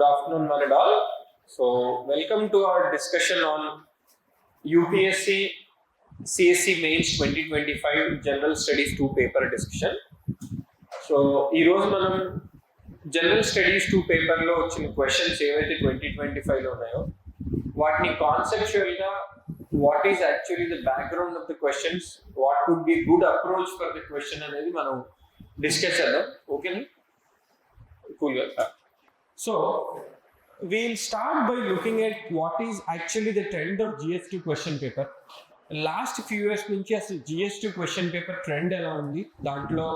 Good afternoon, one and all. So, welcome to our discussion on UPSC CSE Mains 2025 General Studies 2 paper discussion. So, ఈ రోజు మనం general studies 2 పేపర్లో వచ్చిన questions ఏవైతే 2025లో ఉన్నాయో వాటిని కాన్సెప్చువల్గా what is actually the background of the questions, what would be good approach for the question అనేది మనం డిస్కస్ చేద్దాం. ఓకేనా? కూల్గా. So, we'll start by looking at what is actually the trend of GS-2 question paper. Last few years నుంచి అసలు GS-2 question paper trend ఎలా ఉంది, దాంట్లో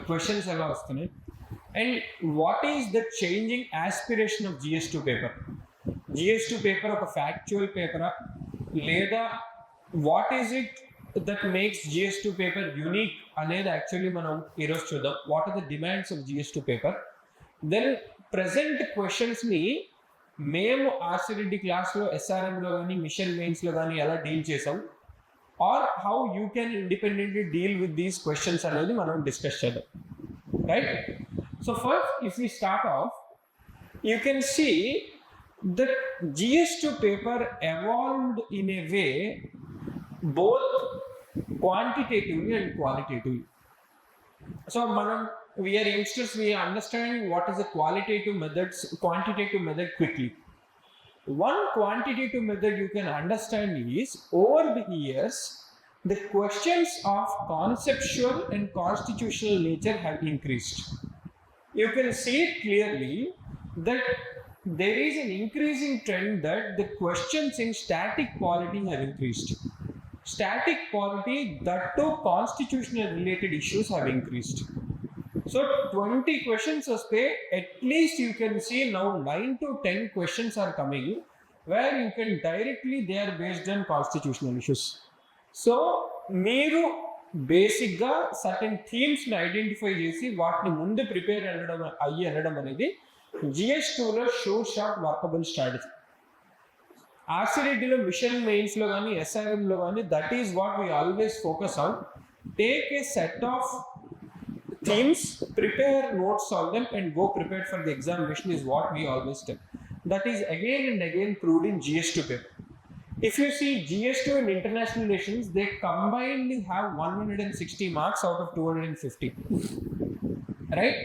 questions ఎలా వస్తున్నాయి, and what is the changing aspiration of GS-2 paper. GS-2 paper ఒక factual paper లేదా what is it that makes GS-2 paper unique అనేది యాక్చువల్లీ మనం ఈరోజు చూద్దాం. What are the demands of GS-2 paper? Then present క్వశ్చన్స్ని మేము R.C.Reddy క్లాస్లో SRMలో కానీ మిషన్ మెయిన్స్లో కానీ ఎలా డీల్ చేసాం, or how you can independently deal with these questions అనేది మనం డిస్కస్ చేద్దాం. Right? So first if you start off, you can see that GS-2 paper evolved in a way both quantitatively and qualitatively. So మనం we are youngsters, we understand what is the quantitative method quickly. One quantitative method you can understand is, over the years the questions of conceptual and constitutional nature have increased. You can see it clearly that there is an increasing trend that the questions in static polity have increased. Static polity, that too constitutional related issues have increased. So 20 questions వస్తే at least you can see now 9 to 10 questions are coming where you can directly, they are based on constitutional issues. So మీరు బేసిక్గా certain థీమ్స్ని identify చేసి వాటిని ముందు prepare అనడం అనేది GS-2లో sure shot workable strategy. R.C.Reddyలో మిషన్ మెయిన్స్లో కానీ SRMలో కానీ that is what we always focus on. Take a set of themes, prepare notes on them and go prepared for the examination is what we always tell. That is again and again proved in GS-2 paper. If you see GS-2 and international relations, they combinedly have 160 marks out of 250. Right?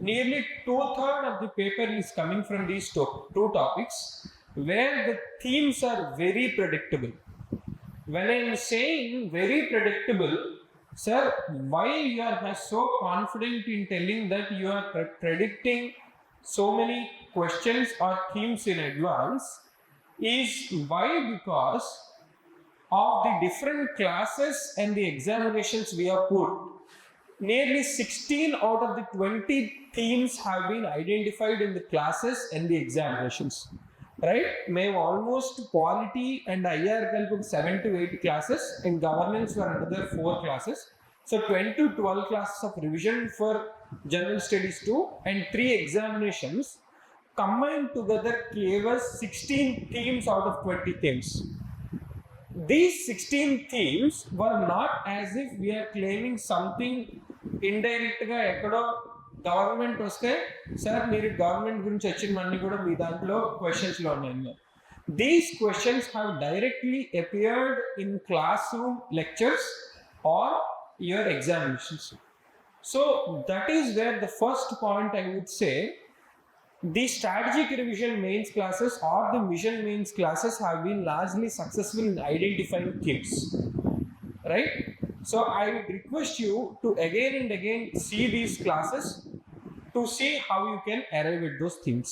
Nearly 2/3 of the paper is coming from these two topics where the themes are very predictable. When I am saying very predictable, sir, why you are so confident in telling that you are predicting so many questions or themes in advance is why? Because of the different classes and the examinations we have put. Nearly 16 out of the 20 themes have been identified in the classes and the examinations. Right? May almost polity and IR kalpu 7 to 8 classes and governance were another 4 classes. So 10 to 12 classes of revision for general studies 2 and 3 examinations combined together gave us 16 themes out of 20 themes. These 16 themes were not as if we are claiming something indirect ga ekkado government వస్తే sir మీరు government గురించి వచ్చినవన్నీ కూడా మీ దాంట్లో క్వశ్చన్స్లో ఉన్నాయి. These questions have directly appeared in classroom lectures or your examinations. So that is where the first point I would say, the strategic revision mains classes or the mission mains classes have been largely successful in identifying themes. Right? So I would request you to again and again see these classes to see how you can arrive at those themes.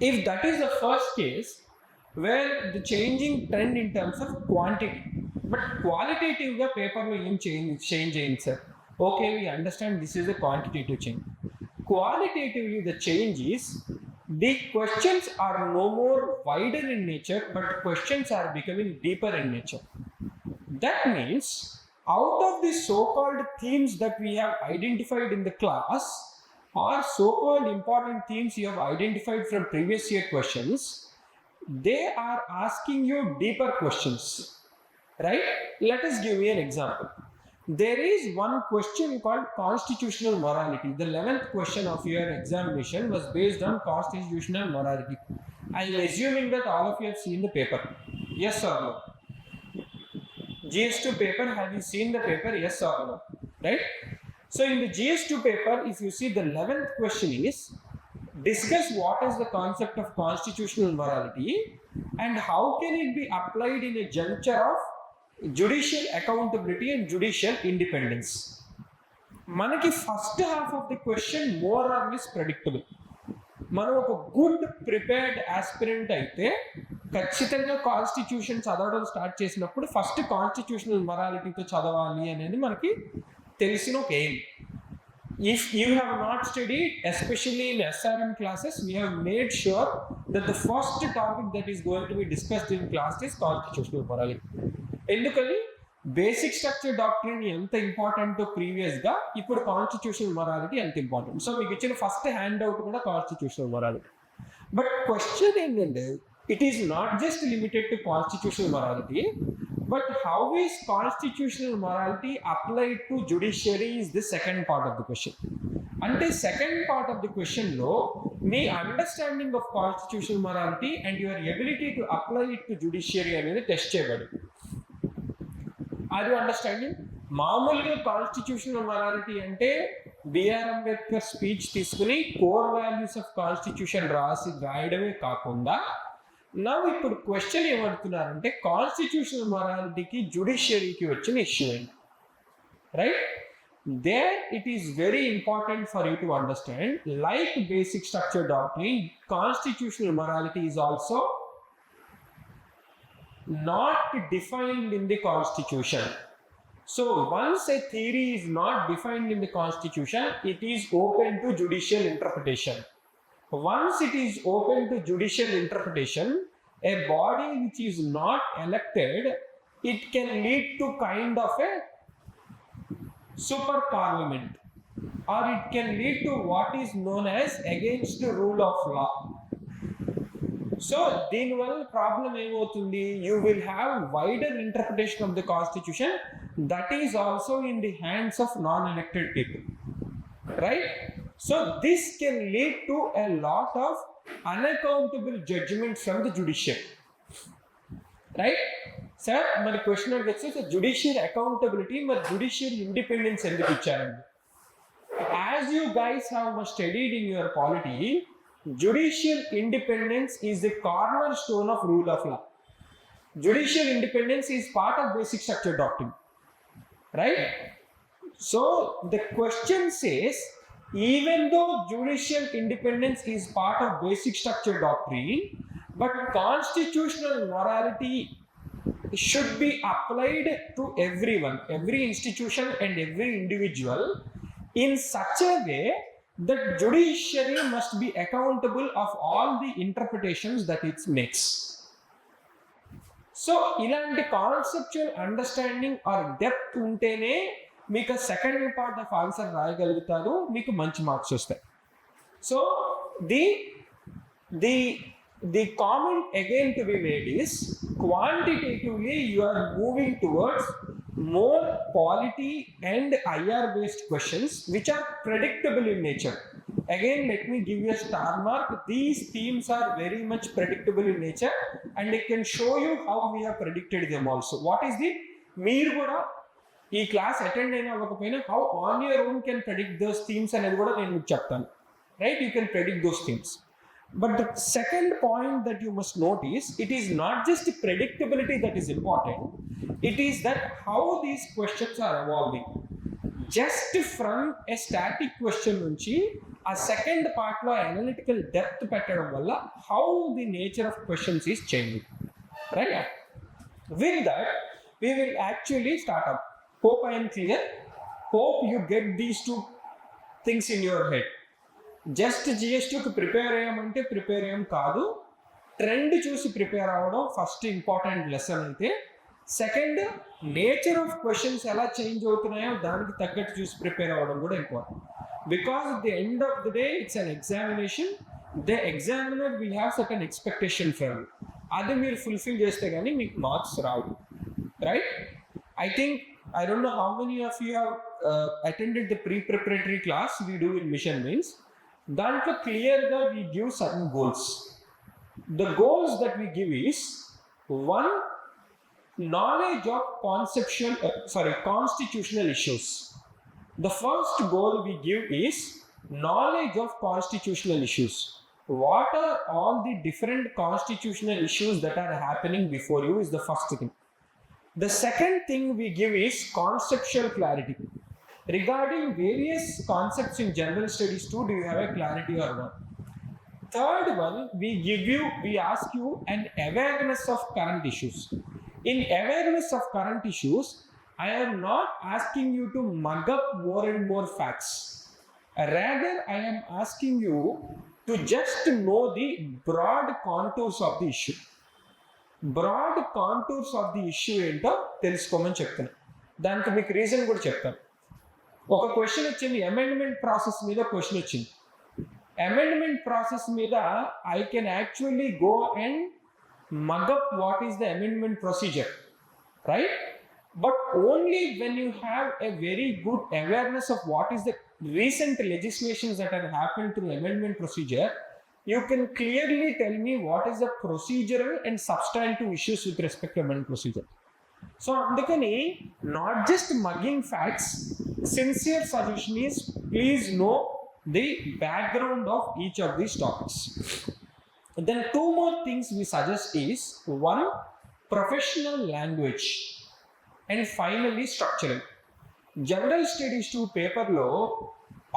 If that is the first case where the changing trend in terms of quantity, but qualitatively paper will change sir. Okay, we understand this is a quantitative change. Qualitatively the change is the questions are no more wider in nature, but questions are becoming deeper in nature. That means out of the so-called themes that we have identified in the class or so-called important themes you have identified from previous year questions, they are asking you deeper questions. Right? Let us give you an example. there is one question called constitutional morality. The 11th question of your examination was based on constitutional morality. I am assuming that all of you have seen the paper. Yes or no? GS-2 paper, have you seen the paper? Yes or no? Right? So in the GS-2 paper, if you see, the 11th question is, discuss what is the concept of constitutional morality and how can it be applied in a juncture of judicial accountability and judicial independence. మనకి first half of the question more or less predictable. మనం ఒక good prepared aspirant అయితే ఖచ్చితంగా constitution చదవడం start చేసినప్పుడు first constitutional మొరాలిటీతో చదవాలి అనేది మనకి తెలిసిన ఒక aim. If you have not studied, especially in SRM classes, we have made sure that the first topic that is going to be discussed in class is constitutional morality. ఎందుకని basic structure doctrine ఎంత important previous గా, ఇప్పుడు constitutional morality ఎంత important. So మీకు ఇచ్చిన first hand out కూడా constitutional morality. But question ఏంటంటే, it is not just limited to constitutional morality, but how is constitutional morality applied to judiciary is the second part of the question. Ante second part of the question lo me understanding of constitutional morality and your ability to apply it to judiciary anedi test cheyabadi. Are you understanding? మామూలుగా constitutional morality అంటే BR Ambedkar speech తీసుకుని core values of constitution రాయడమే కాకుండా, నా ఇప్పుడు question ఏమడుతున్నారంటే constitutional మొరాలిటీకి జుడిషియరీకి వచ్చిన issue ఏంటి, right? There it is very important for you to understand, like basic structure doctrine, constitutional morality is also not defined in the constitution. So once a theory is not defined in the constitution, it is open to judicial interpretation. Once it is open to judicial interpretation, a body which is not elected, it can lead to kind of a super parliament, or it can lead to what is known as against the rule of law. So దీనివల్ల problem ఏమవుతుంది, you will have wider interpretation of the constitution that is also in the hands of non-elected people, right? So this can lead to a lot of unaccountable judgment from the judiciary, right? Sir, my question is judicial accountability, my judicial independence ఎందుకు ఇచ్చారండి? As you guys have studied in your polity, judicial independence is the cornerstone of rule of law. Judicial independence is part of basic structure doctrine, right? So the question says, even though judicial independence is part of basic structure doctrine, but constitutional morality should be applied to everyone, every institution and every individual in such a way that judiciary must be accountable of all the interpretations that it makes. So ఇలాంటి conceptual understanding are depth ఉంటేనే మీకు second part of answer రాయగలుగుతారు, మీకు మంచి marks వస్తాయి. So the comment again to be made is, quantitatively you are moving towards more polity and IR based questions which are predictable in nature. Again, let me give you a star mark. These themes are very much predictable in nature and I can show you how we have predicted them also. What is the meer kuda ee class attend aina avakapoina how on your own can predict those themes anedi kuda nenu cheptanu, right? You can predict those themes. But the second point that you must note is, it is not just predictability that is important, it is that how these questions are evolving. Just from a static question nunchi a second part lo analytical depth pettadam valla how the nature of questions is changing, right? With that we will actually start up. Hope I am clear. Hope you get these two things in your head. Just GS2కి prepare అయ్యామంటే prepare అయ్యాం కాదు, trend చూసి prepare అవ్వడం first important lesson అయితే, second nature of questions ఎలా change అవుతున్నాయో దానికి తగ్గట్టు చూసి ప్రిపేర్ అవ్వడం కూడా important. Because at the end of the day it's an examination, the examiner will have certain expectation from you. అది మీరు ఫుల్ఫిల్ చేస్తే కానీ మీకు మార్క్స్ రావు, right? I think I don't know how many of you have attended the pre-preparatory class we do in mission means. Dantlo clearly we give certain goals. The goals that we give is one, knowledge of constitutional issues. The first goal we give is knowledge of constitutional issues. What are all the different constitutional issues that are happening before you is the first thing. The second thing we give is conceptual clarity. Regarding various concepts in general studies too, do you have a clarity or not? Third one, we ask you an awareness of current issues. In awareness of current issues, I am not asking you to mug up more and more facts. Rather, I am asking you to just know the broad contours of the issue. Broad contours of the issue ఏంటో తెలుసుకోమని చెప్తాను. దానికి మీకు reason కూడా చెప్తాను. ఒక question వచ్చింది, amendment process మీద question వచ్చింది. అమెండ్మెంట్ ప్రాసెస్ మీద I can actually go and mug up what is the amendment procedure, right? But only when you have a very good awareness of what is the recent legislations that have happened through amendment procedure, you can clearly tell me what is the procedural and substantive issues with respect to amendment procedure. So andukani not just mugging facts, sincere suggestion is please know the background of each of these topics. Then two more things we suggest is one, professional language, and finally structuring. General studies 2 paper lo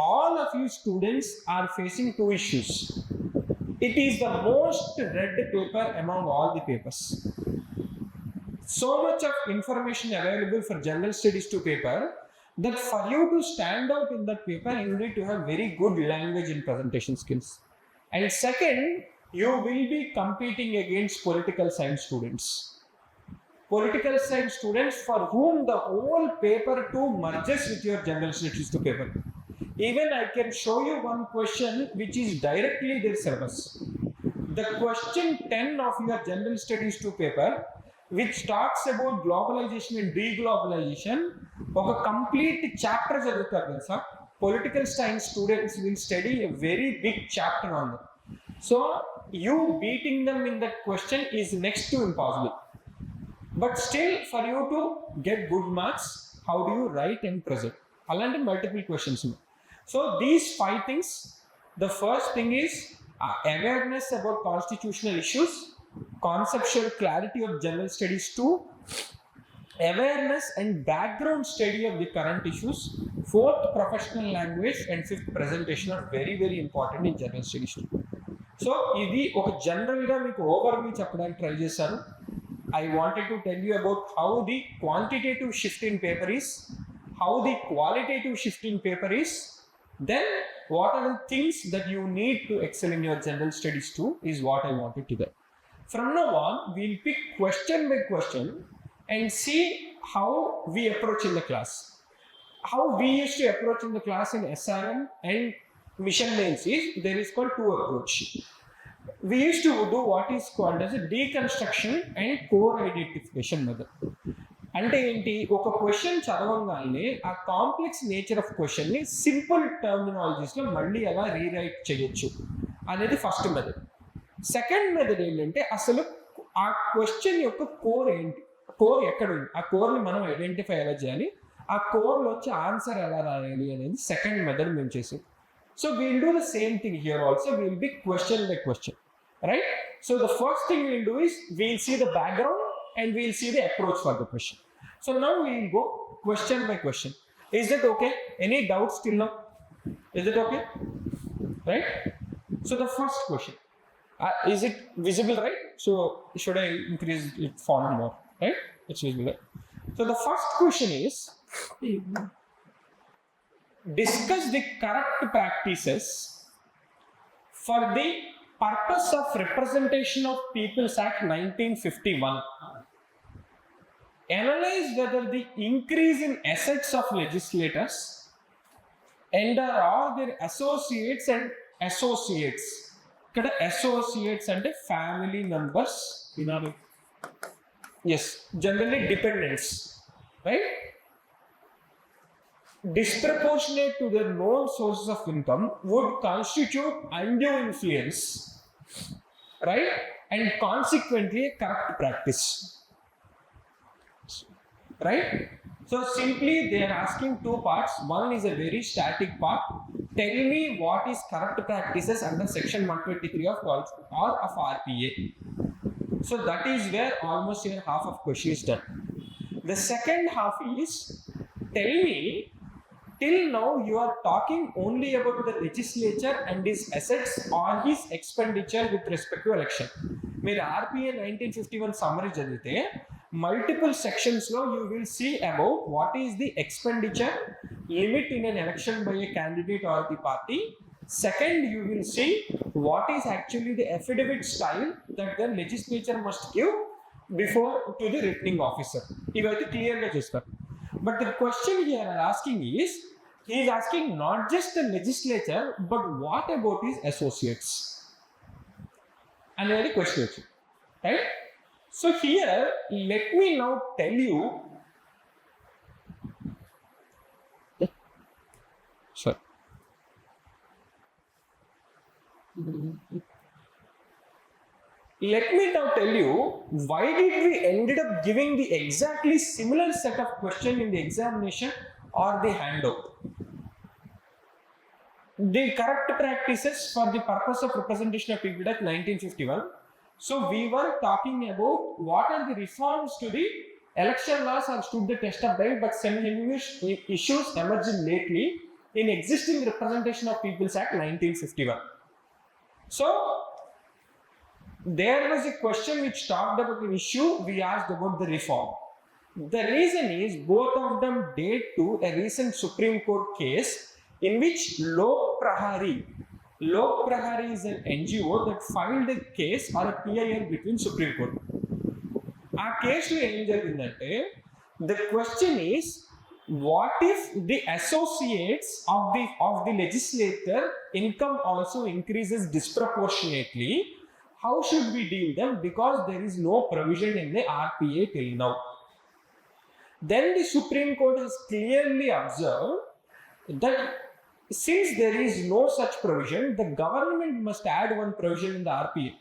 all of you students are facing two issues. It is the most read paper among all the papers. So much of information available for general studies 2 paper that for you to stand out in that paper you need to have very good language and presentation skills. And second, you will be competing against political science students. Political science students for whom the whole paper 2 merges with your general studies 2 paper. Even I can show you one question which is directly their syllabus. The question 10 of your general studies 2 paper, which talks about globalization and deglobalization, ఒక complete chapter చదువుతారు కదా sir. Political science students will study a very big chapter on that. So you beating them in that question is next to impossible. But still, for you to get good marks, how do you write and present? Alanti multiple questions. So these 5 things, the first thing is awareness about constitutional issues, conceptual clarity of general studies 2, awareness and background study of the current issues, 4th professional language, and 5th presentation are very very important in general studies 2. So ఇది ఒక జనరల్గా మీకు overview చెప్పడానికి try చేశాను. I wanted to tell you about how the quantitative shift in paper is, how the qualitative shift in paper is, then what are the things that you need to excel in your general studies too is what I wanted to do. From now on, we'll pick question by question and see how we approach in the class. How we used to approach in the class in SRM and mission mains is there is called 2 approach. We used to do what is called as a deconstruction and core identification method. అంటే ఏంటి, ఒక question చదవగానే ఆ complex nature of question ని simple terminologies లో మళ్ళీ ఎలా rewrite చేయొచ్చు అనేది ఫస్ట్ మెథడ్. సెకండ్ మెథడ్ ఏంటంటే అసలు ఆ క్వశ్చన్ యొక్క కోర్ ఏంటి, కోర్ ఎక్కడ ఉంది, ఆ కోర్ ని మనం ఐడెంటిఫై ఎలా చేయాలి, ఆ కోర్ లో వచ్చి ఆన్సర్ ఎలా రాయాలి అనేది సెకండ్ మెథడ్ మేము చేసాం. So we'll do the same thing here also. We'll be question by question, right? So the first thing we'll do is we'll see the background and we'll see the approach for the question. So now we'll go question by question. Is it okay? Any doubts till now? Is it okay? Right? So the first question. Is it visible, right? So should I increase it font more, right? It's visible, right? So the first question is, discuss the correct practices for the purpose of Representation of Peoples Act 1951. Analyze whether the increase in assets of legislators and all their associates and associates. Ikkada associates ante family members. Yes, generally dependents, right? disproportionate to their known sources of income would constitute undue influence, right? And consequently a corrupt practice, right? So simply they are asking two parts. One is a very static part. Tell me what is corrupt practices under section 123 of RPA. So that is where almost your half of question is done. The second half is, tell me, till now you are talking only about the legislature and his assets or his expenditure with respect to election. Mere RPA 1951 summary jadite, multiple sections lo you will see about what is the expenditure limit in an election by a candidate or the party. Second, you will see what is actually the affidavit style that the legislature must give before to the returning officer. Ivaithe clear ga chestar. But the question here asking is, he is asking not just the legislature, but what about his associates? Another question, right? So here, let me now tell you. Sir. Let me now tell you why did we ended up giving the exactly similar set of question in the examination or the handout. The corrupt practices for the purpose of representation of people at 1951. So we were talking about what are the reforms to the election laws have stood the test of time, but some issues emerged lately in existing Representation of Peoples Act 1951. So there was a question which talked about an issue we asked about the reform. The reason is both of them date to a recent Supreme Court case in which Lok Prahari is an NGO that filed a case or a PIL between Supreme Court. Our case to the question is, what if the associates of the legislator income also increases disproportionately? How should we deal them? Because there is no provision in the RPA till now. Then the Supreme Court has clearly observed that since there is no such provision, the government must add one provision in the RPA.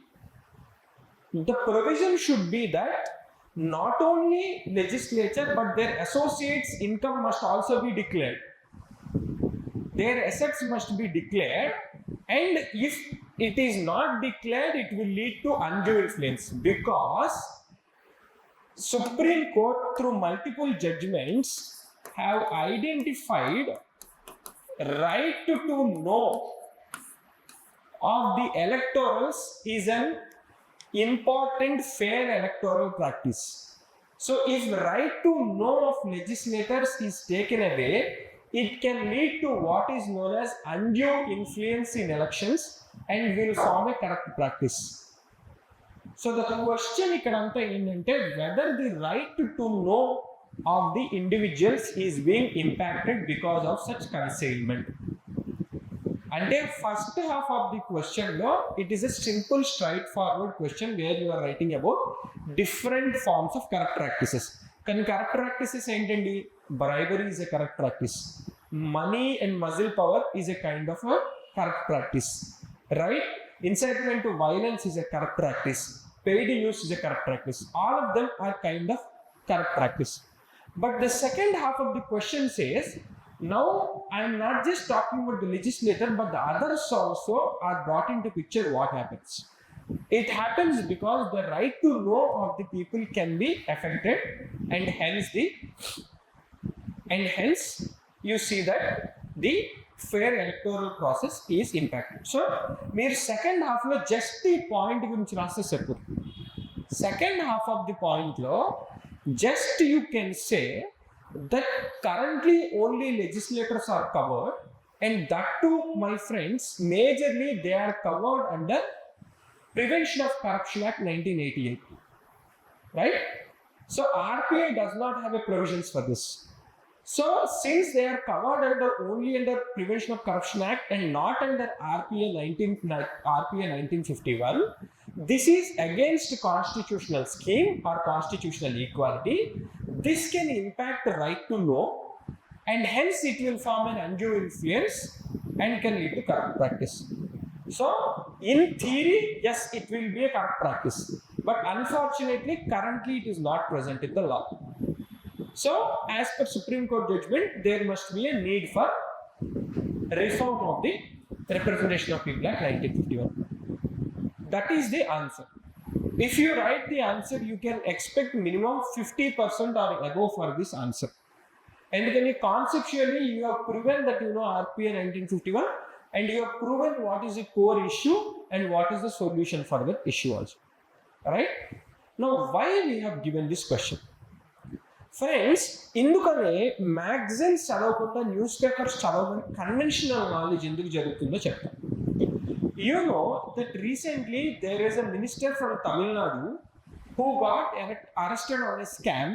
The provision should be that not only legislature but their associates' income must also be declared. Their assets must be declared, and if it is not declared, it will lead to undue influence, because Supreme Court through multiple judgments have identified right to know of the electorals is an important fair electoral practice. So if right to know of legislators is taken away, it can lead to what is known as undue influence in elections and will form a corrupt practice. So the question is whether the right to know of the individuals is being impacted because of such concealment. And the first half of the question, it is a simple, straightforward question where you are writing about different forms of corrupt practices. Can corrupt practices entend? Bribery is a corrupt practice. Money and muscle power is a kind of a corrupt practice, right? Incitement to violence is a corrupt practice. Paid use is a corrupt practice. All of them are kind of corrupt practice. But the second half of the question says, now I am not just talking about the legislator, but the others also are brought into picture. What happens? It happens because the right to know of the people can be affected, and hence you see that the fair electoral process is impacted. So, mere second half lo just the point gurinchi raste seppu. Second half of the point lo just you can say that currently only legislators are covered, and that too, my friends, majorly they are covered under Prevention of Corruption Act 1988, right? So RPA does not have a provisions for this. So since they are covered only under Prevention of Corruption Act and not under RPA 1951, this is against constitutional scheme or constitutional equality. This can impact the right to know, and hence it will form an undue influence and can lead to corrupt practice. So, in theory, yes, it will be a corrupt practice, but unfortunately, currently it is not present in the law. So, as per Supreme Court judgment, there must be a need for reform of the Representation of People Act 1951. That is the answer. If you write the answer, you can expect minimum 50% or above for this answer. And then conceptually, you have proven that you know RPA 1951, and you have proven what is the core issue and what is the solution for the issue also. Right? Now, why we have given this question? Friends, indukane magazines చదవకుండా news papers చదవకుండా conventional knowledge ఎందుకు జరుగుతుందో చెప్తాను. You know that recently there is a minister from Tamil Nadu who got arrested on a scam,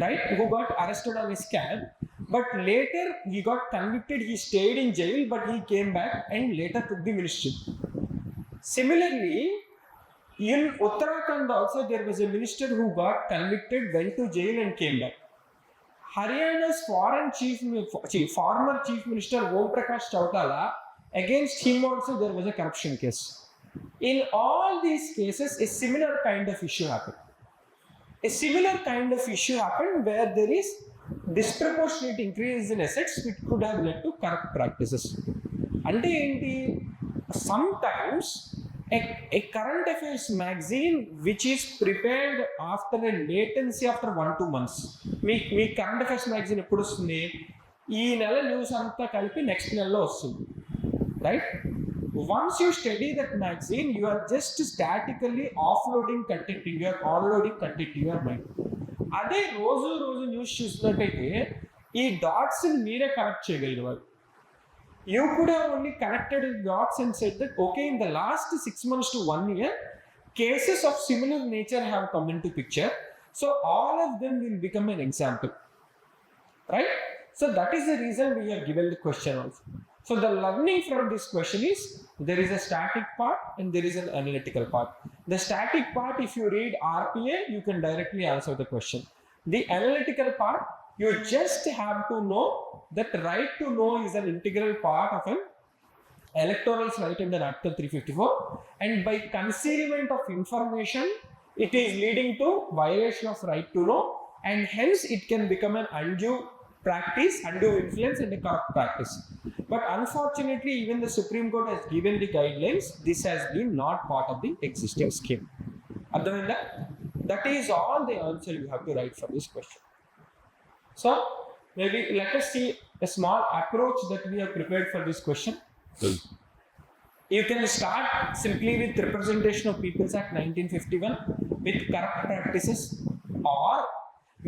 right? Who got arrested on a scam, but later he got convicted. He stayed in jail, but he came back and later took the ministry. Similarly, in Uttarakhand also there was a minister who got convicted, went to jail and came back. Haryana's former chief minister Om Prakash Chautala, against him also there was a corruption case. In all these cases, a similar kind of issue happened. A similar kind of issue happened where there is disproportionate increase in assets which could have led to corrupt practices. Ante enti, sometimes a current affairs magazine which is prepared after a latency after 1-2 months. Me current affairs magazine eppudu vastundi, ee nela news anta kalipi next nella vastundi, right? Once you study that magazine, you are just statically offloading content, you are onloading content to your mind. అదే రోజు news చూసినట్టయితే ఈ dots మీరే connect చేయగలిగేవారు. You could have only connected the dots and said that, okay, in the last 6 months to 1 year, cases of similar nature have come into picture. So all of them will become an example, right? So that is the reason we have given the question also. So the learning from this question is, there is a static part and there is an analytical part. The static part, if you read RPA, you can directly answer the question. The analytical part, you just have to know that right to know is an integral part of an electoral right under Article 354, and by concealment of information, it is leading to violation of right to know, and hence it can become an undue practice, undue influence, and a corrupt practice. But unfortunately, even the Supreme Court has given the guidelines. This has been not part of the existing scheme. Other than that, that is all the answer you have to write for this question. So maybe let us see a small approach that we have prepared for this question. You can start simply with Representation of People's Act 1951 with corrupt practices, or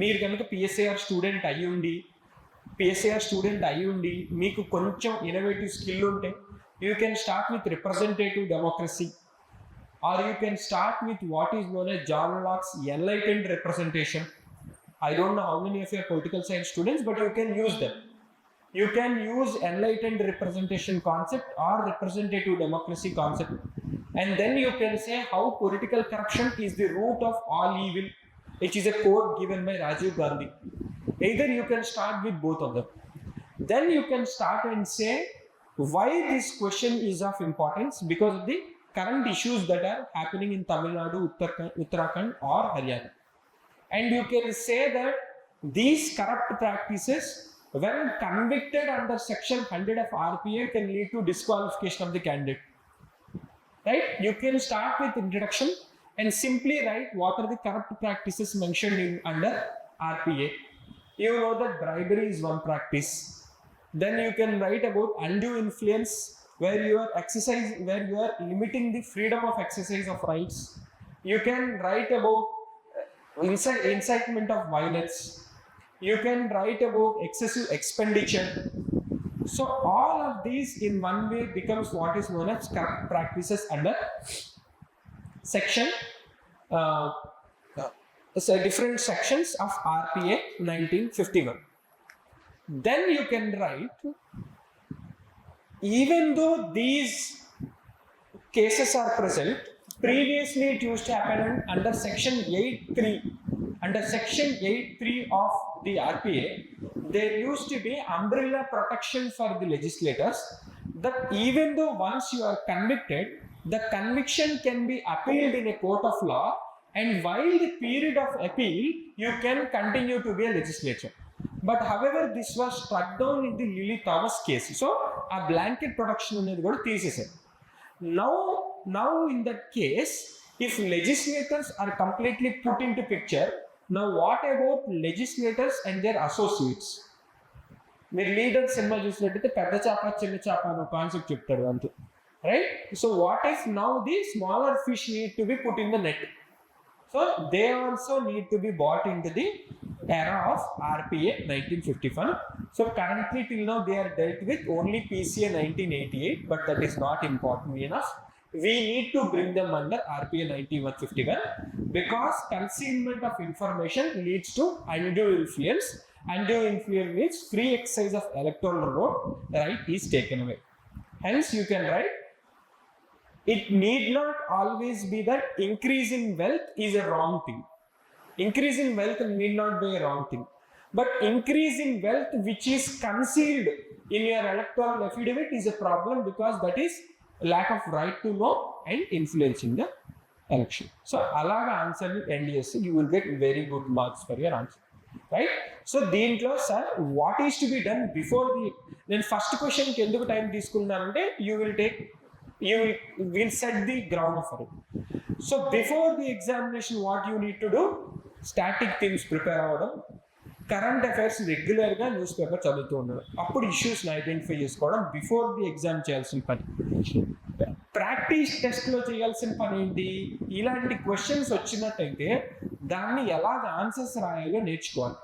మీరు కనుక PSAR student అయ్యుండి మీకు కొంచెం innovative skill ఉంటే you can start with representative democracy, or you can start with what is known as John Locke's enlightened representation. I don't know how many of you are political science students, but you can use them. You can use enlightened representation concept or representative democracy concept, and then you can say how political corruption is the root of all evil, which is a quote given by Rajiv Gandhi. Either you can start with both of them. Then you can start and say why this question is of importance, because of the current issues that are happening in Tamil Nadu, Uttarakhand or Haryana. And you can say that these corrupt practices, when convicted under section 100 of RPA, can lead to disqualification of the candidate. Right? You can start with introduction and simply write what are the corrupt practices mentioned under RPA. You know that bribery is one practice. Then you can write about undue influence, where you are limiting the freedom of exercise of rights. You can write about incitement of violence. You can write about excessive expenditure. So all of these in one way becomes what is known as corrupt practices under section different sections of RPA 1951. Then you can write, even though these cases are present, previously it used to happen under section 8.3. Under section 8.3 of the RPA, there used to be umbrella protection for the legislators that even though once you are convicted, the conviction can be appealed in a court of law, and while the period of appeal, you can continue to be a legislator. But however, this was struck down in the Lily Thomas case. So a blanket protection అనేది కూడా తీసేశారు. Now in that case, if legislators are completely put into picture, now what about legislators and their associates? మీరు Leader cinema చూసినట్టయితే పెద్ద చేప చిన్న చేప అనే కాన్సెప్ట్ చెప్తాడు అంతే, right? So what if now the smaller fish need to be put in the net? So they also need to be bought in to the era of RPA 1951. So currently till now they are dealt with only PCA 1988, but that is not important enough. We need to bring them under RPA 9151 because concealment of information leads to undue influence. Undue influence means free exercise of electoral right is taken away. Hence you can write, it need not always be that increase in wealth is a wrong thing. Increase in wealth need not be a wrong thing, but increase in wealth which is concealed in your electoral affidavit is a problem because that is lack of right to know and influencing the election. So alaga answer NDSC, you will get very good marks for your answer, right? So deentlo sir, what is to be done before the then first question ki enduku time తీసుకున్నారంటే you will set the ground for it. So before the examination what you need to do, static things prepare అవ్వడం, current affairs రెగ్యులర్గా news paper చదువుతూ ఉండడం, అప్పుడు ఇష్యూస్ని identify చేసుకోవడం before the exam చేయాల్సిన పని. Practice టెస్ట్లో చేయాల్సిన పని ఏంటి? ఇలాంటి క్వశ్చన్స్ వచ్చినట్టయితే దాన్ని ఎలాగ ఆన్సర్స్ రాయాలో నేర్చుకోవాలి,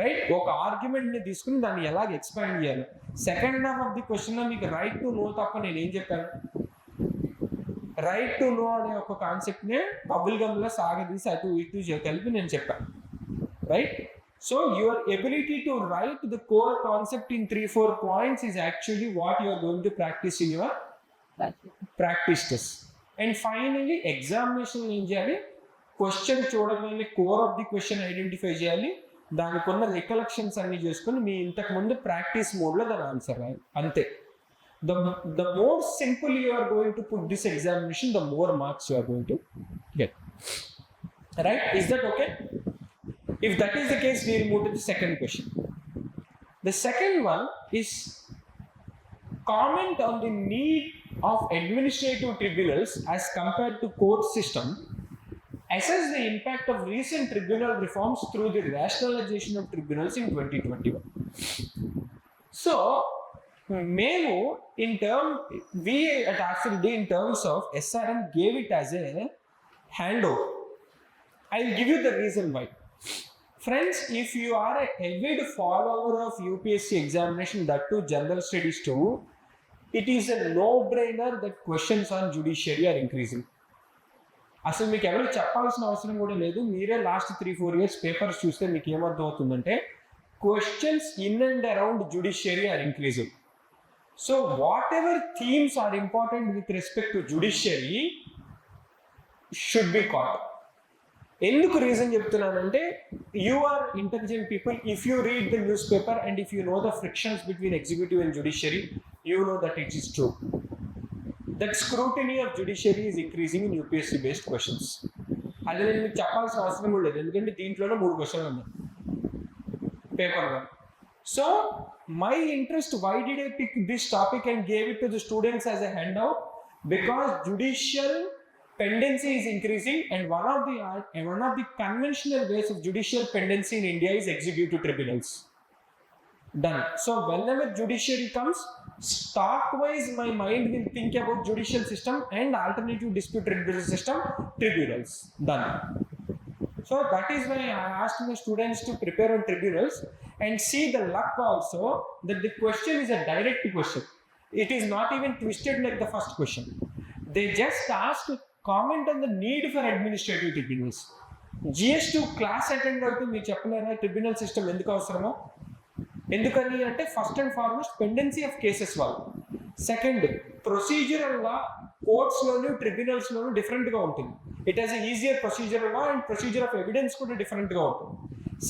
రైట్? ఒక ఆర్గ్యుమెంట్ని తీసుకుని దాన్ని ఎలాగ ఎక్స్పాండ్ చేయాలి. సెకండ్ హాఫ్ ఆఫ్ ది క్వశ్చన్లో మీకు రైట్ టు నో తప్ప నేను ఏం చెప్పాను? రైట్ టు నో అనే ఒక కాన్సెప్ట్నే బబుల్ గమ్లో సాగదీసి అటు ఇటు కలిపి నేను చెప్పాను, right? So your ability to write the core concept in 3-4 points is actually what you are going to practice in your practice test. And finally examination ఏం చేయాలి? క్వశ్చన్ చూడగానే core of the question identify చేయాలి, దానికి ఉన్న recollections అన్ని చేసుకుని మీ ఇంతకు ముందు ప్రాక్టీస్ మోడ్లో దాని ఆన్సర్ రాయాలి, అంతే. The more simple you are going to put this examination, the more marks you are going to get, right? Is that okay? If that is the case, we will move to the second question. The second one is comment on the need of administrative tribunals as compared to court system. Assess the impact of recent tribunal reforms through the rationalization of tribunals in 2021. So మేము we at R.C.Reddy in terms of SRM gave it as a handover. I will give you the reason why. Friends, if you are a avid follower of UPSC examination, that too general studies too, it is a no-brainer that questions on judiciary are increasing. అసలు మీకు ఎవరికి చెప్పాల్సిన అవసరం కూడా లేదు. మీరే last 3-4 years papers చూస్తే మీకు ఏమర్థం అవుతుందంటే questions in and around judiciary are increasing. So whatever themes are important with respect to judiciary should be caught. ఎందుకు రీజన్ చెప్తున్నానంటే you are intelligent people. If you read the newspaper and if you know the frictions between executive and judiciary, you know that it is true. That scrutiny of judiciary is increasing in UPSC based questions. అది నేను మీకు చెప్పాల్సిన అవసరం కూడా లేదు, ఎందుకంటే దీంట్లోనే 3 క్వశ్చన్లు ఉన్నాయి paper 1. So my interest, why did I pick this topic and gave it to the students as a handout? Because judicial pendency is increasing, and one of the conventional ways of judicial pendency in India is executive tribunals. Done. So whenever judiciary comes, stock-wise my mind will think about judicial system and alternative dispute resolution system, tribunals. Done. So that is why I asked my students to prepare on tribunals and see the luck also that the question is a direct question. It is not even twisted like the first question. They just asked comment on the need for administrative tribunals. GS-2 class attend అవుతూ మీరు చెప్పలేరా tribunal system ఎందుకు అవసరమో? ఎందుకని అంటే first and foremost pendency of cases వల్ల. Second, procedural law కోర్ట్స్లోను ట్రిబ్యునల్స్లోను డిఫరెంట్గా ఉంటుంది. It has a easier procedural law and procedure of evidence కూడా డిఫరెంట్గా ఉంటుంది.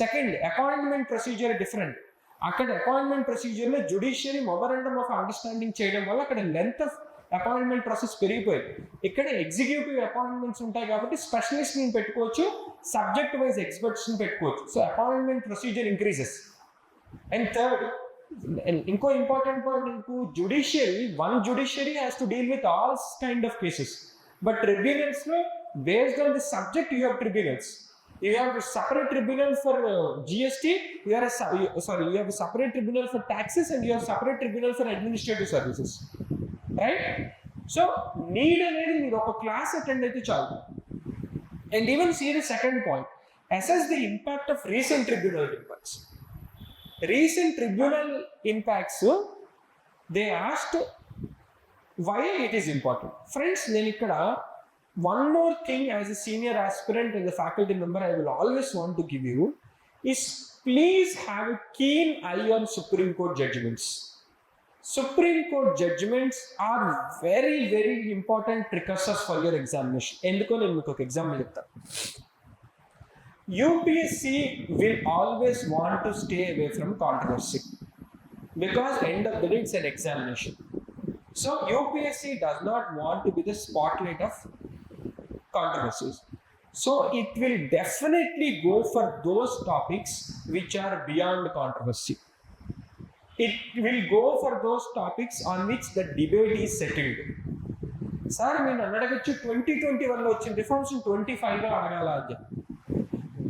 Second, appointment procedure different. అక్కడ అపాయింట్మెంట్ ప్రొసీజర్లో జ్యుడిషియరీ మెమోరాండమ్ ఆఫ్ అండర్స్టాండింగ్ చేయడం వల్ల అక్కడ లెంత్ ఆఫ్ అపాయింట్మెంట్ ప్రాసెస్ పెరిగిపోయింది. ఇక్కడ ఎగ్జిక్యూటివ్ అపాయింట్మెంట్స్ ఉంటాయి కాబట్టి స్పెషలిస్ట్ ని పెట్టుకోవచ్చు, సబ్జెక్ట్ వైజ్ ఎక్స్పర్ట్స్ ని పెట్టుకోవచ్చు. So appointment procedure increases. And third, ఇంకో ఇంపార్టెంట్ పాయింట్, ఇంకో one judiciary has to deal with all kind of cases. But tribunals లో based on the subject you have tribunals. You have a separate tribunal for GS-2, you have a separate tribunal for taxes, and you have separate tribunal for administrative services, right? So need అనేది మీరు ఒక class attend అయితే చాలు. And even see the second point, assess the impact of recent tribunal impacts. Recent tribunal impacts, they asked why it is important. Friends, నేను ఇక్కడ one more thing as a senior aspirant and a faculty member I will always want to give you is please have a keen eye on Supreme Court judgments. Supreme Court judgments are very, very important precursors for your examination. ఎందుకో నేను మీకు ఒక example చెప్తాను. UPSC will always want to stay away from controversy because end of the day it's an examination. So UPSC does not want to be the spotlight of controversies. So it will definitely go for those topics which are beyond controversy. It will go for those topics on which the debate is settled. Sir, నేను అడగచ్చు 2021లో వచ్చిన reforms 25లో అడగాల.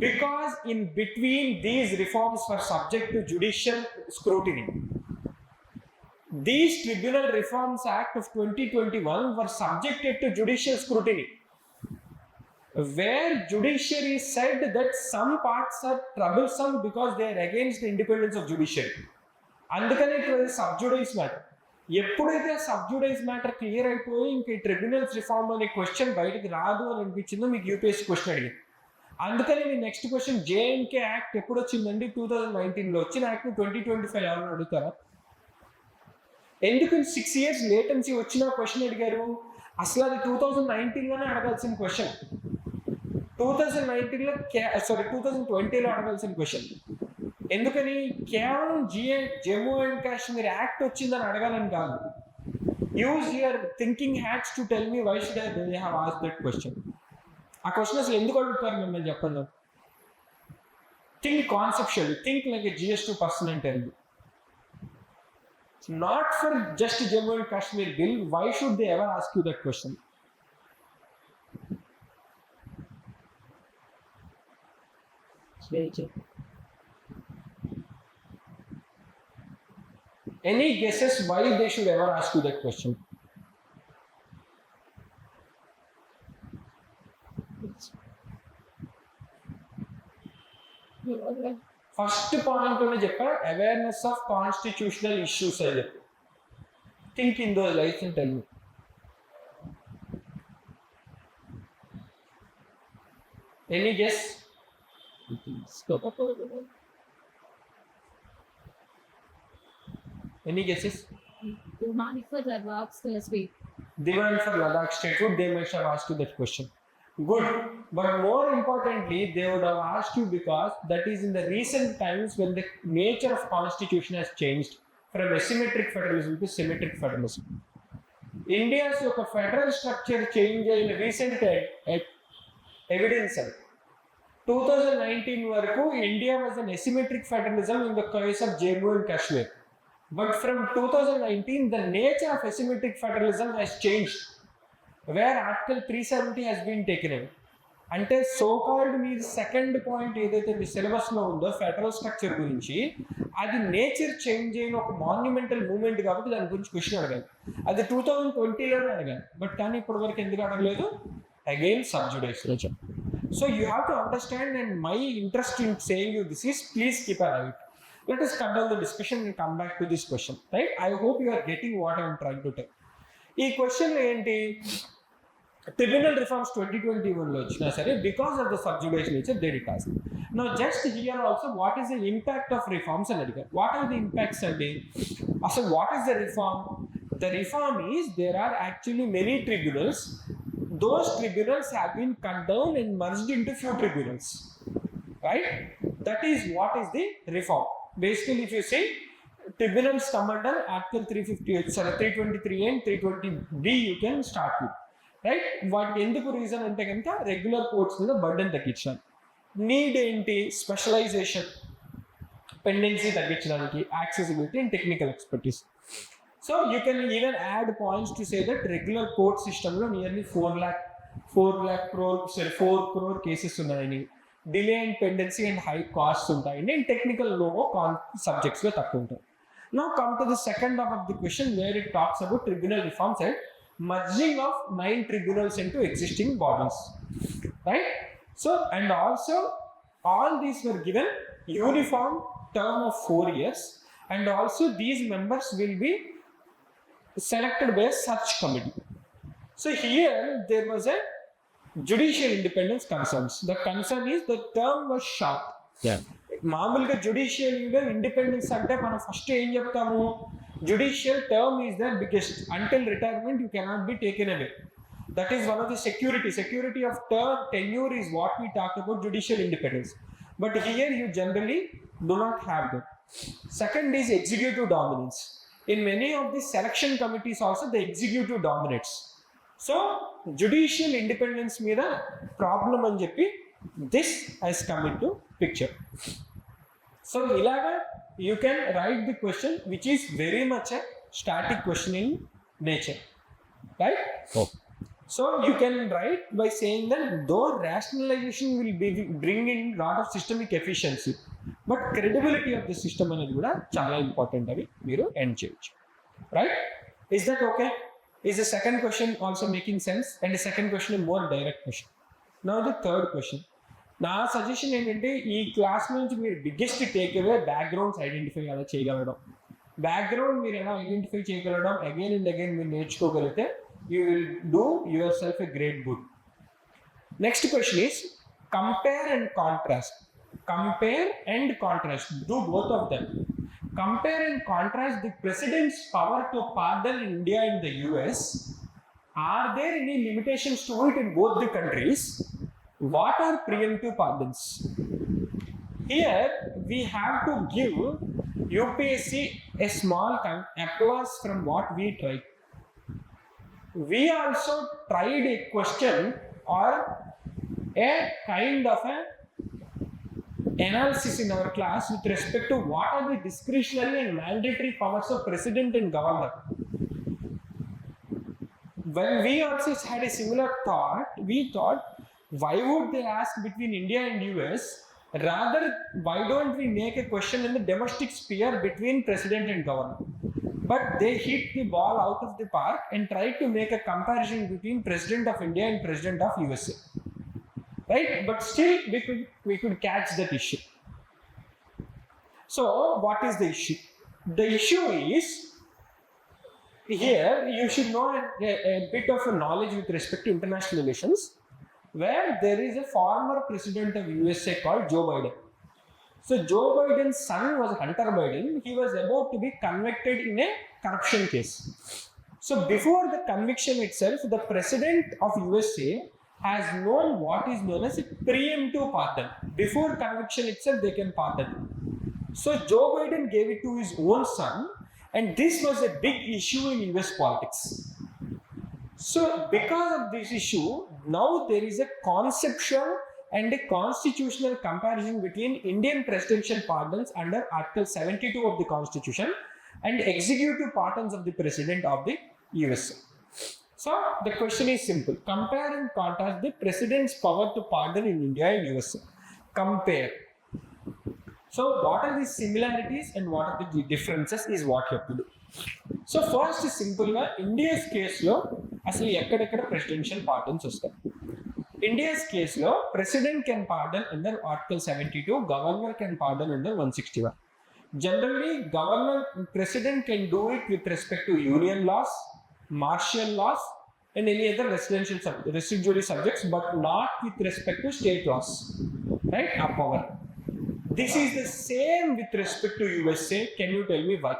Because in between these reforms were subject to judicial scrutiny. These Tribunal Reforms Act of 2021 were subjected to judicial scrutiny, where judiciary said that some parts are troublesome because they are against the independence of judiciary. అందుకని it was a sub judice matter. ఎప్పుడైతే sub జుడిస్ matter clear అయిపోయి ఇంక ఈ tribunals reform అనే question బయటకు రాదు అని అనిపించిందో మీకు యూపీఎస్సీ క్వశ్చన్ అడిగింది. అందుకని మీ నెక్స్ట్ క్వశ్చన్ జేఎన్కే యాక్ట్ ఎప్పుడు వచ్చిందండి? 2019లో వచ్చిన యాక్ట్ 2025 ఎవరు అడుగుతారా? ఎందుకు 6 years లేటెన్సీ వచ్చిన క్వశ్చన్ అడిగారు? అసలు అది 2019లోనే అడగాల్సిన క్వశ్చన్, 2020లో అడగాల్సిన క్వశ్చన్. ఎందుకని? కేవలం జమ్మూ అండ్ కాశ్మీర్ యాక్ట్ వచ్చిందని అడగాలని కాదు. Use your thinking hats to tell me why should I have asked that question. ఆ క్వశ్చన్ అసలు ఎందుకు అడుగుతారు మిమ్మల్ని చెప్పండి. Think conceptual, think like a GS-2 person and tell me. Not for just Jammu and Kashmir bill, why should they ever ask you that question? Any guesses why they should ever ask you that question? First point లోనే చెప్పా, awareness of constitutional issues అని చెప్పి. Think in those life and tell me. Any guess? Any guesses? Demand for Ladakh statehood. Demand for Ladakh statehood, they must have asked you that question. Good, but more importantly, they would have asked you because that is in the recent times when the nature of constitution has changed from asymmetric federalism to symmetric federalism. India's federal structure change in recent evidence. 2019 వరకు India was an asymmetric federalism in the case of Jammu and Kashmir. But from 2019, the nature of asymmetric federalism has changed, where Article 370 has been taken in. అంటే so called me second point ఏదైతే మీ సిలబస్లో ఉందో federal structure గురించి, అది nature change అయిన ఒక monumental moment కాబట్టి దాని గురించి క్వశ్చన్ అడగాలి. అది 2020లోనే అడగాలి, బట్ కానీ ఇప్పటి వరకు ఎందుకు అడగలేదు? Again sub judice. So you have to understand, and my interest in saying you this is please keep a right. Let us cut down the discussion and come back to this question, right? I hope you are getting what I am trying to tell. Ee question lo enti, Tribunal Reforms 2021లో వచ్చినా సరే because of the sub judice nature they did ask. Now just here also, what is the impact of reforms అని అడిగారు. What are the impacts అండి? అసలు what is the reform? The reform is there are actually many tribunals. Those tribunals have been cut down and merged into few tribunals, right? That is what is the reform. basically if you say tribunals come under Article 323 and 320B you can start with, right? వాటికి ఎందుకు reason అంటే కనుక regular courts మీద burden తగ్గించాలి. Need ఏంటి? Specialisation, pendency తగ్గించడానికి, accessibility and technical expertise. So you can even add points to say that regular court సిస్టంలో nearly 4 crore cases ఉన్నాయని, delay and pendency and high cost ఉంటాయని, and technical లో సబ్జెక్ట్స్లో తక్కువ ఉంటాయి. Now come to the second half of the question where it talks about tribunal reforms and merging of 9 tribunals into existing bodies, right? So and also all these were given uniform term of 4 years, and also these members will be selected by a search committee. So here there was a judicial independence concerns. The concern is the term was short. Yeah. మామూలుగా జ్యుడిషియల్గా independence అంటే మనం first ఏం చెప్తాము, judicial term is the biggest, until retirement you cannot be taken away. That is one of the security of term tenure is what we talk about judicial independence. But here you generally do not have that. Second is executive dominance. In many of the selection committees also the executive dominates. So judicial independence మీద problem అని చెప్పి this has come into picture. So ilaga you can write the question which is very much a static question in nature, right? Oh. So you can write by saying that though rationalization will bring in lot of systemic efficiency, but credibility of the system అనేది కూడా చాలా important అని మీరు end చేయొచ్చు, right? Is that okay? Is the second question also making sense? And the second question is more direct question. Now the third question. నా suggestion ఏంటంటే ఈ class నుంచి మీరు biggest take away backgrounds identify ఎలా చేయగలగడం. Background మీరు ఎలా identify చేయగలగడం అగైన్ అండ్ అగైన్ మీరు నేర్చుకోగలిగితే you will do yourself a great good. Next question is compare and contrast. Compare and contrast, do both of them. Compare and contrast the president's power to pardon in India and the US. Are there any limitations to it in both the countries? What are preemptive pardons? Here we have to give UPSC a small applause from what we tried. We also tried a question or a kind of a analysis in our class with respect to what are the discretionary and mandatory powers of president and governor. When we also had a similar thought, we thought, why would they ask between India and US? Rather, why don't we make a question in the domestic sphere between president and governor? But they hit the ball out of the park and tried to make a comparison between president of India and president of USA. Right? But still we could catch that issue. So what is the issue? The issue is, here you should know a bit of a knowledge with respect to international relations, where there is a former president of USA called Joe Biden. So Joe Biden's son was Hunter Biden. He was about to be convicted in a corruption case. So before the conviction itself, the president of USA has known what is known as a preemptive pardon. Before conviction itself, they can pardon. So Joe Biden gave it to his own son, and this was a big issue in US politics. So because of this issue, now there is a conceptual and a constitutional comparison between Indian presidential pardons under Article 72 of the Constitution and executive pardons of the President of the USA. So the question is simple. Compare and contrast the President's power to pardon in India and USA. Compare. So what are the similarities and what are the differences is what you have to do. So first is simple ga India's case lo asalu ekkada presidential pardons vastayi. India's case lo president can pardon under Article 72, governor can pardon under 161. Generally president can do it with respect to union laws, martial laws and any other residuary subjects, but not with respect to state laws, right? A power. This is the same with respect to USA. Can you tell me why?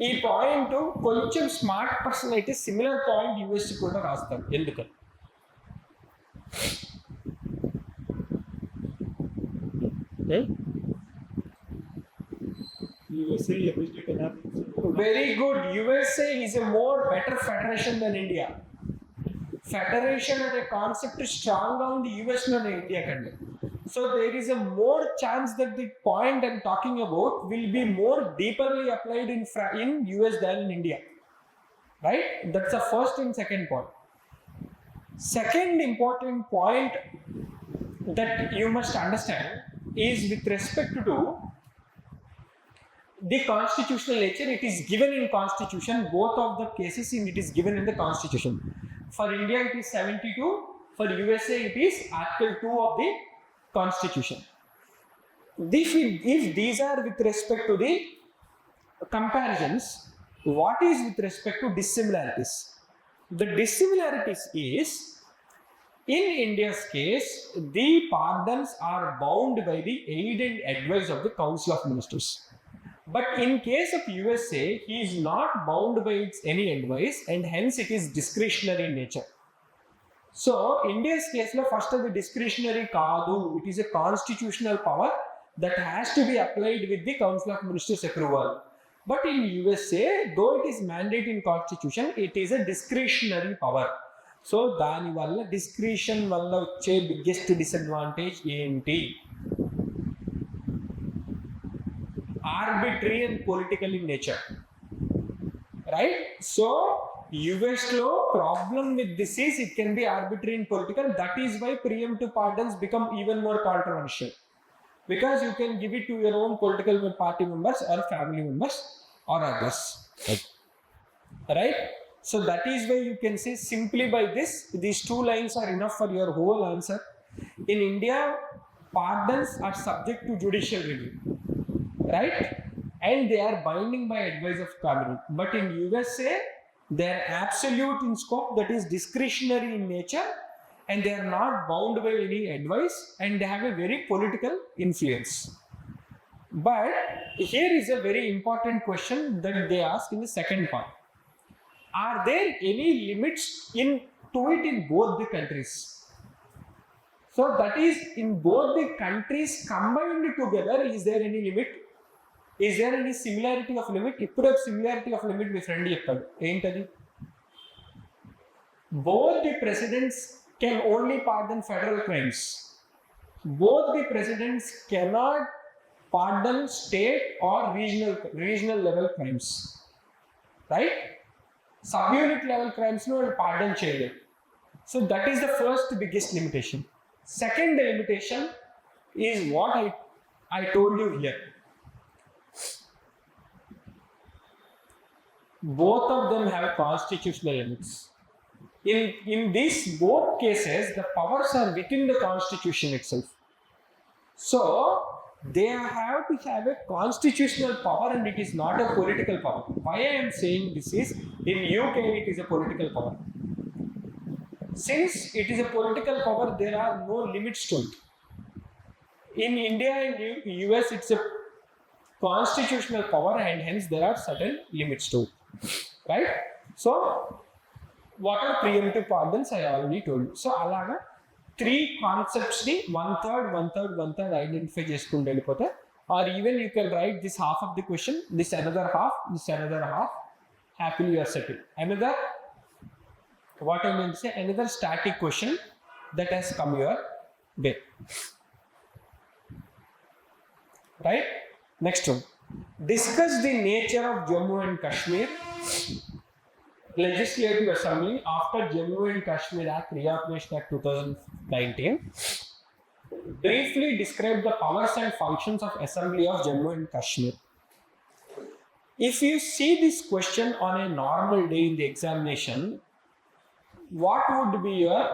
ఈ point కొంచెం smart person అయితే similar point USC కూడా రాస్తారు. ఎందుకని? USA, every state can have its own. Very good. USA is a more better federation than India. Federation as a concept is stronger on the US than India can. So there is a more chance that the point I'm talking about will be more deeply applied in US than in India. Right? That's the first and second point. Second important point that you must understand is with respect to the constitutional nature. It is given in constitution, both of the cases it is given in the constitution. For India it is 72, for USA it is Article 2 of the constitution. If these are with respect to the comparisons, what is with respect to dissimilarities? The dissimilarities is, in India's case, the pardons are bound by the aid and advice of the Council of Ministers. But in case of USA, he is not bound by its any advice, and hence it is discretionary in nature. So, India's case, first of the discretionary kaadu, it is a constitutional power that has to be applied with the Council of Ministers approval. But in USA, though it is mandated in constitution, it is a discretionary power. So, dani valla discretion valla vachche biggest disadvantage enti? Arbitrary and political in nature. Right? So, US law problem with this is it can be arbitrary and political. That is why preemptive pardons become even more controversial. Because you can give it to your own political party members or family members or others. Right? So that is why you can say simply by this, these two lines are enough for your whole answer. In India, pardons are subject to judicial review. Right? And they are binding by advice of cabinet. But in USA, they are absolute in scope, that is discretionary in nature, and they are not bound by any advice, and they have a very political influence. But here is a very important question that they ask in the second part. Are there any limits to it in both the countries? So that is, in both the countries combined together, is there any limit? Is there any similarity of limit? Ippudu similarity of limit my friend cheppadu. Entadi? Both the presidents can only pardon federal crimes. Both the presidents cannot pardon state or regional level crimes. Right? Subunit level crimes no pardon cheyaledu. So that is the first biggest limitation. Second limitation is what I told you here. Both of them have constitutional limits. In these both cases, the powers are within the constitution itself. So, they have to have a constitutional power and it is not a political power. Why I am saying this is, in UK it is a political power. Since it is a political power, there are no limits to it. In India and US, it's a constitutional power and hence there are certain limits to it. Right? So, what are preemptive pardons? I already told you. So, alaga three concepts ni one third identify cheskunte velipothe, or even you can write this half of the question, this another half, happily you are settled. Another, what I mean to say, another static question that has come your way. Right? Next one. Discuss the nature of Jammu and Kashmir Legislative Assembly after Jammu and Kashmir Act, Reorganization Act 2019. Briefly describe the powers and functions of Assembly of Jammu and Kashmir. If you see this question on a normal day in the examination, what would be your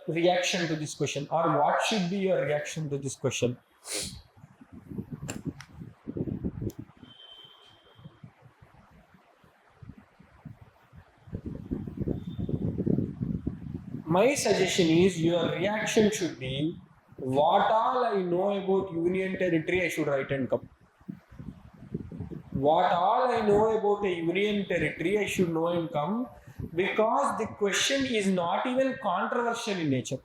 reaction to this question, or what should be your reaction to this question? My suggestion is your reaction should be, what all I know about Union Territory I should write and come. What all I know about a Union Territory I should know and come, because the question is not even controversial in nature.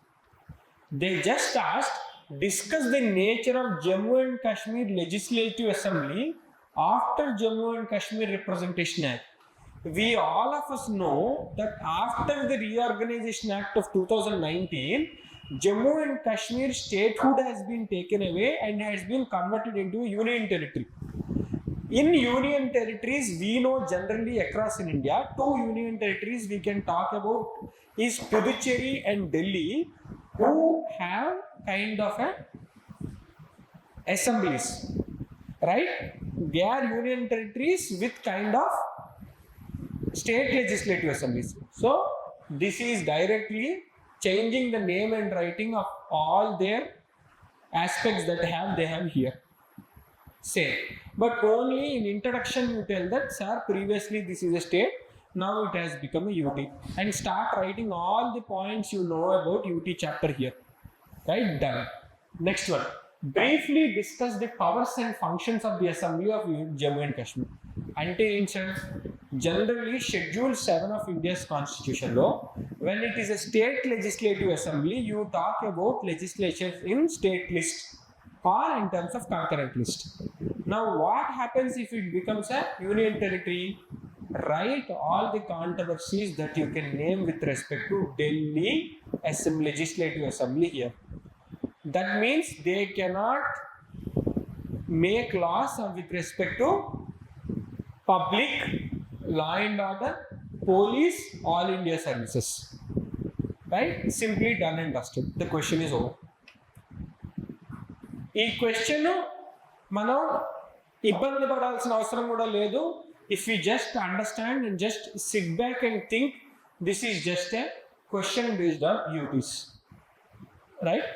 They just asked discuss the nature of Jammu and Kashmir Legislative Assembly after Jammu and Kashmir Representation Act. We all of us know that after the Reorganization Act of 2019, Jammu and Kashmir statehood has been taken away and has been converted into a union territory. In union territories, we know generally across in India, two union territories we can talk about is Puducherry and Delhi, who have kind of a assemblies, right? They are union territories with kind of state legislative assemblies. So this is directly changing the name and writing of all their aspects that they have here. Same, but only in introduction you tell that, sir, previously this is a state, now it has become a UT, and start writing all the points you know about UT chapter here. Right, done. Next one, briefly discuss the powers and functions of the Assembly of Jammu and Kashmir. Ante generally Schedule 7 of India's Constitution law, when it is a state legislative assembly, you talk about legislation in state list or in terms of concurrent list. Now what happens if it becomes a union territory? Write all the controversies that you can name with respect to Delhi Legislative Assembly here. That means they cannot make laws with respect to public, law and order, police, all India services. Right? Simply done and dusted. The question is over. ఈ question మనం ఇబ్బంది పడాల్సిన అవసరం కూడా లేదు. If you just understand and just SIT back and think, this is just a question based on UTs. Right?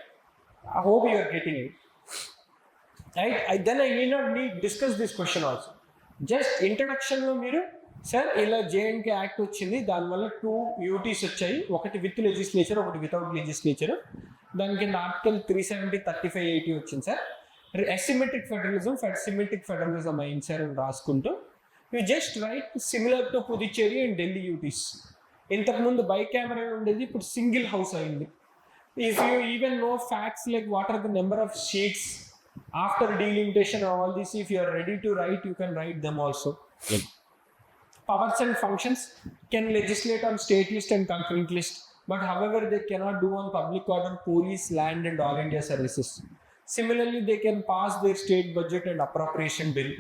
I hope you are getting it. Right? Then I need not discuss this question also. Just introduction లో మీరు sir ఇలా JNK act వచ్చింది, దానివల్ల 2 UTs వచ్చాయి, ఒకటి with legislature, ఒకటి without legislature. దాని కింద ఆర్టికల్ 370, 35, 80 వచ్చింది సార్. అసిమెట్రిక్ ఫెడరలిజం అయింది సార్ అని రాసుకుంటూ you just right similar to Puducherry and Delhi UTs. ఇంతకుముందు బైకామరా ఉండేది, ఇప్పుడు సింగిల్ హౌస్ అయింది. If you even know facts like what are the number of seats after delimitation or all this, if you are ready to write, you can write them also. Yep. Powers and functions can legislate on state list and concurrent list, but however they cannot do on public order, police, land and all India services. Similarly, they can pass their state budget and appropriation bill.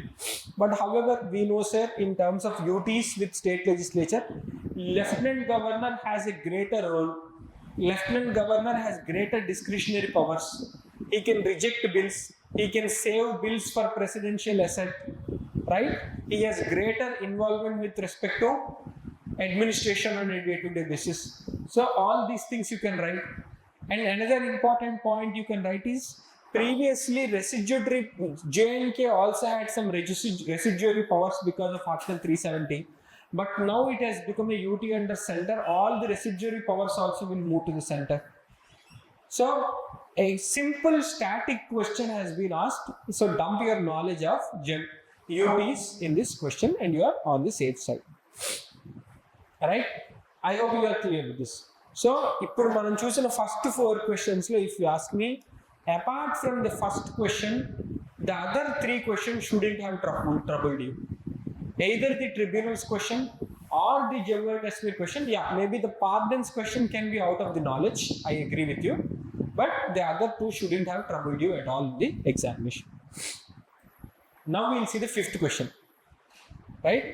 But however, we know, sir, in terms of UTs with state legislature, Lieutenant Governor has a greater role. Lieutenant Governor has greater discretionary powers. He can reject bills. He can save bills for presidential asset. Right? He has greater involvement with respect to administration on a day-to-day basis. So all these things you can write. And another important point you can write is, previously residuary JNK also had some residuary powers because of Article 370. But now it has become a UT under center. All the residuary powers also will move to the center. So a simple static question has been asked. So dump your knowledge of UTs in this question and you are on the safe side. Alright? I hope you are clear with this. So ఇప్పుడు మనం చూసిన first 4 questions లో, if you ask me, apart from the first question, the other 3 questions shouldn't have troubled you. Either the tribunals question or the Jammu and Kashmir question. Yeah, maybe the pardons question can be out of the knowledge. I agree with you. But the other 2 shouldn't have troubled you at all in the examination. Now we'll see the 5th question. Right?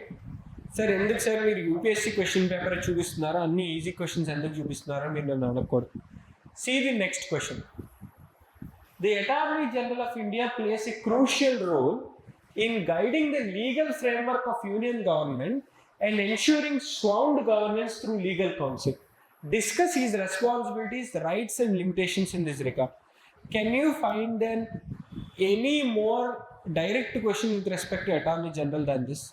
Sir, ఎందుకు sir మీరు UPSC question paper చూపిస్తున్నారా, అన్ని easy questions ఎందుకు చూపిస్తున్నారా మీరు నన్ను అడగకూడదు. See the next question. The Attorney General of India plays a crucial role in guiding the legal framework of union government and ensuring sound governance through legal counsel. Discuss his responsibilities, rights and limitations in this regard. Can you find any more direct question with respect to Attorney General than this?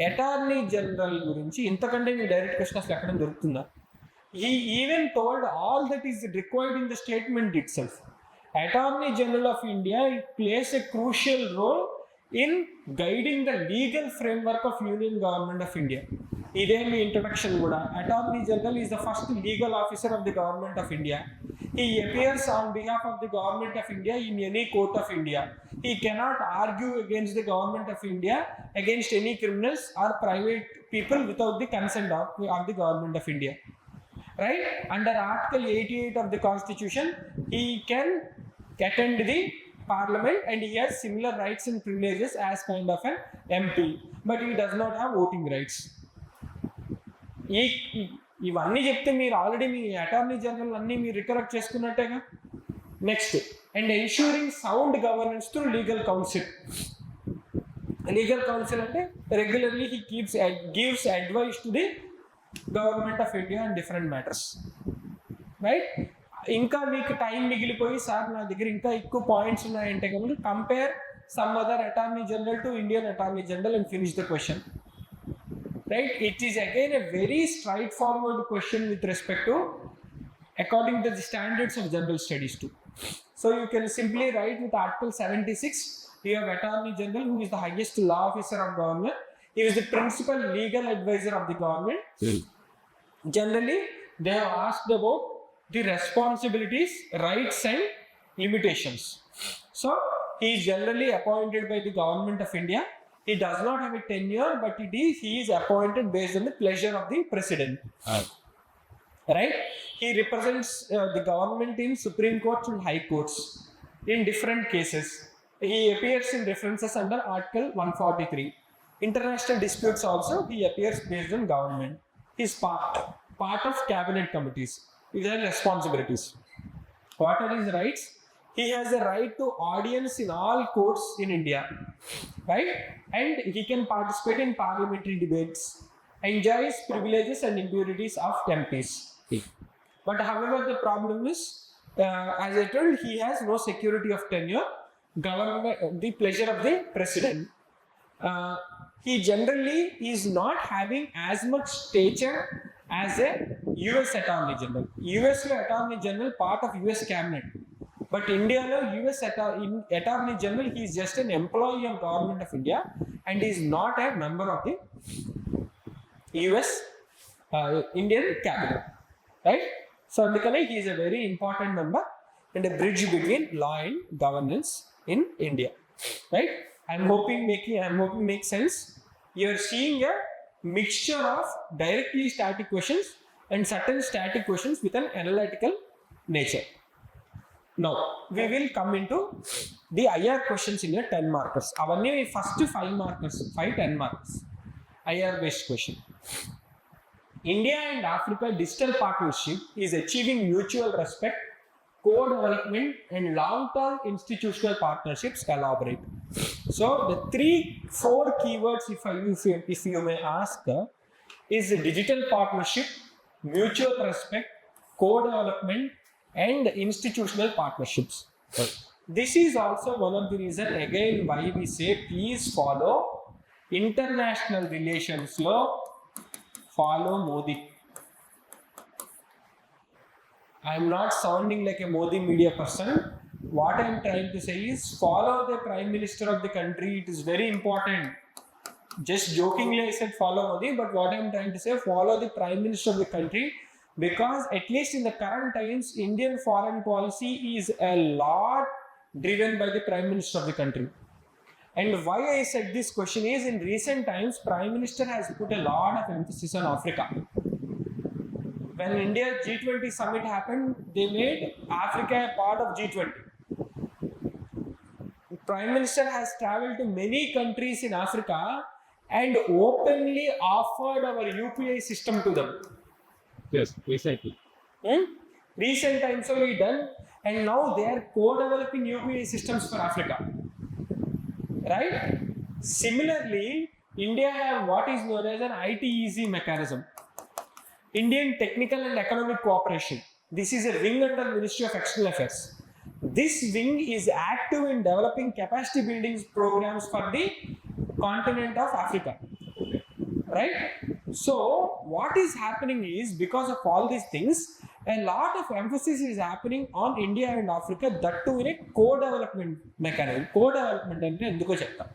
Attorney General గురించి ఇంతకంటే మీ direct question అసలు ఎక్కడ దొరుకుతుందా? He even told all that is required in the statement itself. Attorney General of India plays a crucial role in guiding the legal framework of Union Government of India. ఇదే మీ introduction కూడా. Attorney General is the first legal officer of the Government of India. He appears on behalf of the government of India in any court of India. He cannot argue against the government of India against any criminals or private people without the consent of the government of India. Right? Under Article 88 of the Constitution, he can attend the Parliament and he has similar rights and privileges as kind of an MP, but he does not have voting rights. ఇవన్నీ చెప్తే మీరు already మీ attorney general అన్నీ మీరు రికరెక్ట్ చేసుకున్నట్టేగా. Next, and ensuring sound governance through legal counsel. Legal counsel అంటే regularly he gives advice to the government of India and different matters. Right? ఇంకా మీకు టైం మిగిలిపోయి సార్ నా దగ్గర ఇంకా ఎక్కువ పాయింట్స్ ఉన్నాయంటే కనుక compare some other attorney general to Indian attorney general and finish the question. Right? It is again a very straightforward question with respect to according to the standards of general studies too. So you can simply write with Article 76, you have Attorney General who is the highest law officer of government. He is the principal legal advisor of the government. Generally, they have asked about the responsibilities, rights and limitations. So he is generally appointed by the government of India. He does not have a tenure, but he is appointed based on the pleasure of the president. Right? He represents the government in Supreme Courts and High Courts in different cases. He appears in references under Article 143. International disputes also, he appears based on government. He is part of cabinet committees. These are responsibilities. What are his rights? He has a right to audience in all courts in India, right? And he can participate in parliamentary debates, enjoys privileges and immunities of MPs. But however, the problem is, as I told, he has no security of tenure, the pleasure of the president. He generally is not having as much stature as a US Attorney General. US Attorney General part of US cabinet. But India, US Attorney General, he is just an employee of government of India and is not a member of the US Indian cabinet, right? So he is a very important member and a bridge between law and governance in India, right? I'm hoping makes sense. You are seeing a mixture of directly static questions and certain static questions with an analytical nature. Now, we will come into the IR questions in your 10 markers. Our first 5 markers, 10 markers. IR based question. India and Africa digital partnership is achieving mutual respect, co-development and long-term institutional partnerships. Elaborate. So, the 4 keywords if you may ask is digital partnership, mutual respect, co-development and institutional partnerships. This is also one of the reasons again why we say please follow international relations law, follow Modi. I am not sounding like a Modi media person. What I am trying to say is follow the Prime Minister of the country. It is very important. Just jokingly I said follow Modi, but what I am trying to say, follow the Prime Minister of the country. Because at least in the current times, Indian foreign policy is a lot driven by the Prime Minister of the country. And why I said this question is, in recent times, Prime Minister has put a lot of emphasis on Africa. When India G20 summit happened, they made Africa a part of G20. Prime Minister has traveled to many countries in Africa and openly offered our UPI system to them. Yes, exactly. Recent times only done, and now they are co-developing UPI systems for Africa. Right? Similarly, India have what is known as an ITEC mechanism, Indian Technical and Economic Cooperation. This is a wing under Ministry of External Affairs. This wing is active in developing capacity building programs for the continent of Africa. Right? So what is happening is, because of all these things, a lot of emphasis is happening on India and Africa, that too in a co-development mechanism. Co-development అంటే ఎందుకో చెప్తాం.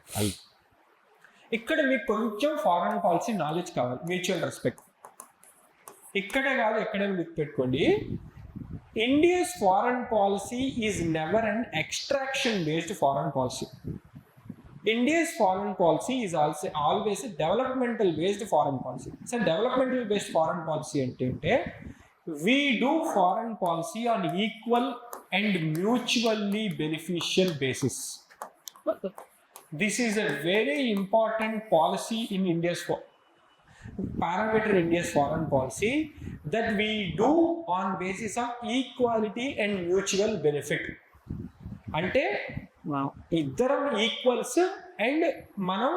ఇక్కడ మీకు కొంచెం foreign policy knowledge కావాలి, mutual respect. ఇక్కడే కాదు ఎక్కడైనా గుర్తుపెట్టుకోండి, India's foreign policy is never an extraction-based foreign policy. India's foreign policy is also always a developmental-based foreign policy. So, developmental-based foreign policy ante we do foreign policy on equal and mutually beneficial basis. This is a very important policy in India's parameter in India's foreign policy that we do on basis of equality and mutual benefit. అంటే ఇద్దరం equals and మనం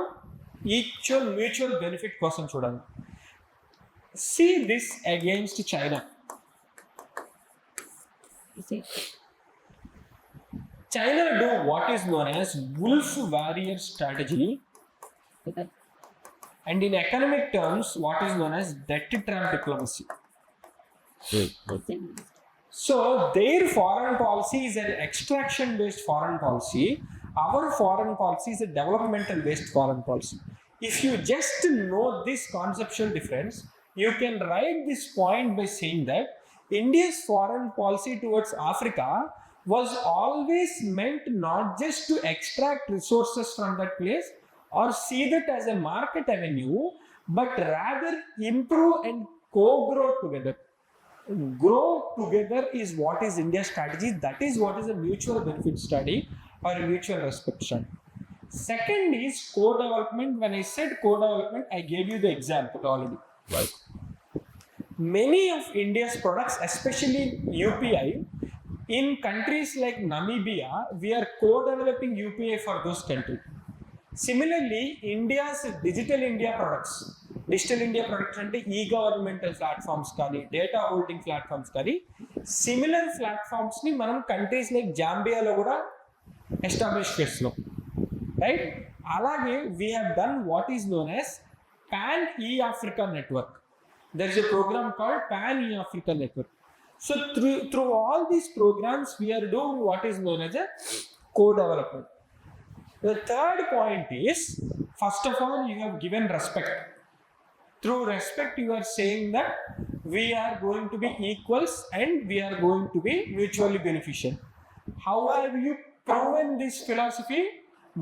mutual benefit కోసం చూడాలి. See this against China. China do what is known as wolf warrior strategy, and in economic terms what is known as debt trap diplomacy. So their foreign policy is an extraction based foreign policy. Our foreign policy is a developmental based foreign policy. If you just know this conceptual difference, you can write this point by saying that India's foreign policy towards Africa was always meant not just to extract resources from that place or see that as a market avenue, but rather improve and co-grow together. Grow together is what is India's strategy. That is what is a mutual benefit study or a mutual respect study. Second is co-development. When I said co-development, I gave you the example already. Right. Many of India's products, especially UPI, in countries like Namibia, we are co-developing UPI for those countries. Similarly, India's digital India products అంటే e-governmental platforms కానీ data holding platforms కానీ similar ప్లాట్ఫామ్స్ని మనం countries like జాంబియాలో కూడా establish చేస్తున్నాం, right? అలాగే we have done what is known as pan e Africa network. There is a programme called pan e Africa network. So through all these programs, we are doing what is known as a co-development. The third point is, first of all, you have given respect. Through respect, you are saying that we are going to be equals and we are going to be mutually beneficial. How have you proven this philosophy?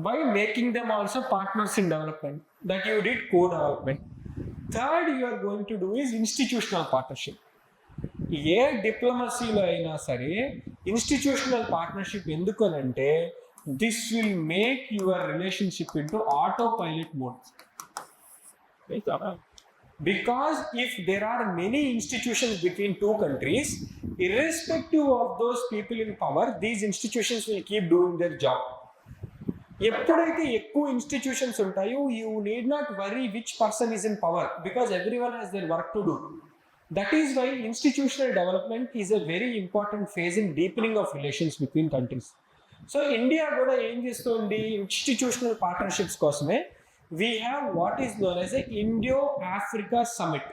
By making them also partners in development. That you did co-development. Third, you are going to do is institutional partnership. ఏ డిప్లొమసీలో అయినా సరే institutional partnership ఎందుకు అంటే this will make your relationship into auto pilot mode. Because if there are many institutions between two countries, irrespective of those people in power, these institutions will keep doing their job. ఎప్పుడైతే ఎక్కువ institutions ఉంటాయో you need not worry which person is in power because everyone has their work to do. That is why institutional development is a very important phase in deepening of relations between countries. So India kuda em chestundi institutional partnerships kosame we have what is known as a Indo-Africa Summit.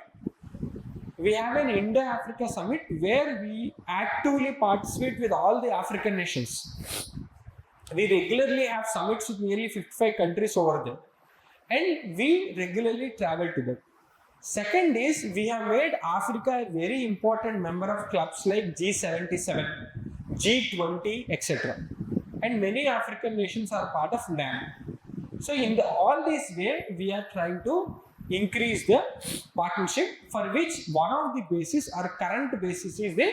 We have an Indo-Africa Summit where we actively participate with all the African nations. We regularly have summits with nearly 55 countries over there and we regularly travel to them. Second is, we have made Africa a very important member of clubs like G77, G20, etc. And many African nations are part of NAM. So in all this way, we are trying to increase the partnership, for which one of the basis, our current basis is the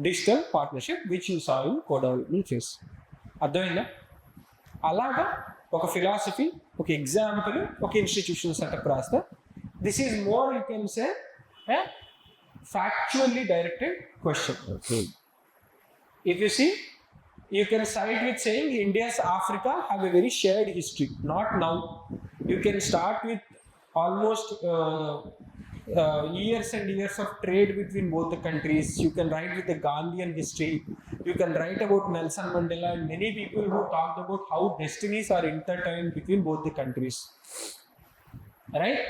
digital partnership, which you saw in co-development phase. అర్థమైందా? అలాగా ఒక philosophy, ఒక example, ఒక institution setup రాస్తా. This is more, you can say, a factually directed question. Okay. If you see, you can side with saying India's Africa have a very shared history. Not now. You can start with almost years and years of trade between both the countries. You can write with the Gandhian history. You can write about Nelson Mandela and many people who talked about how destinies are intertwined between both the countries. Right?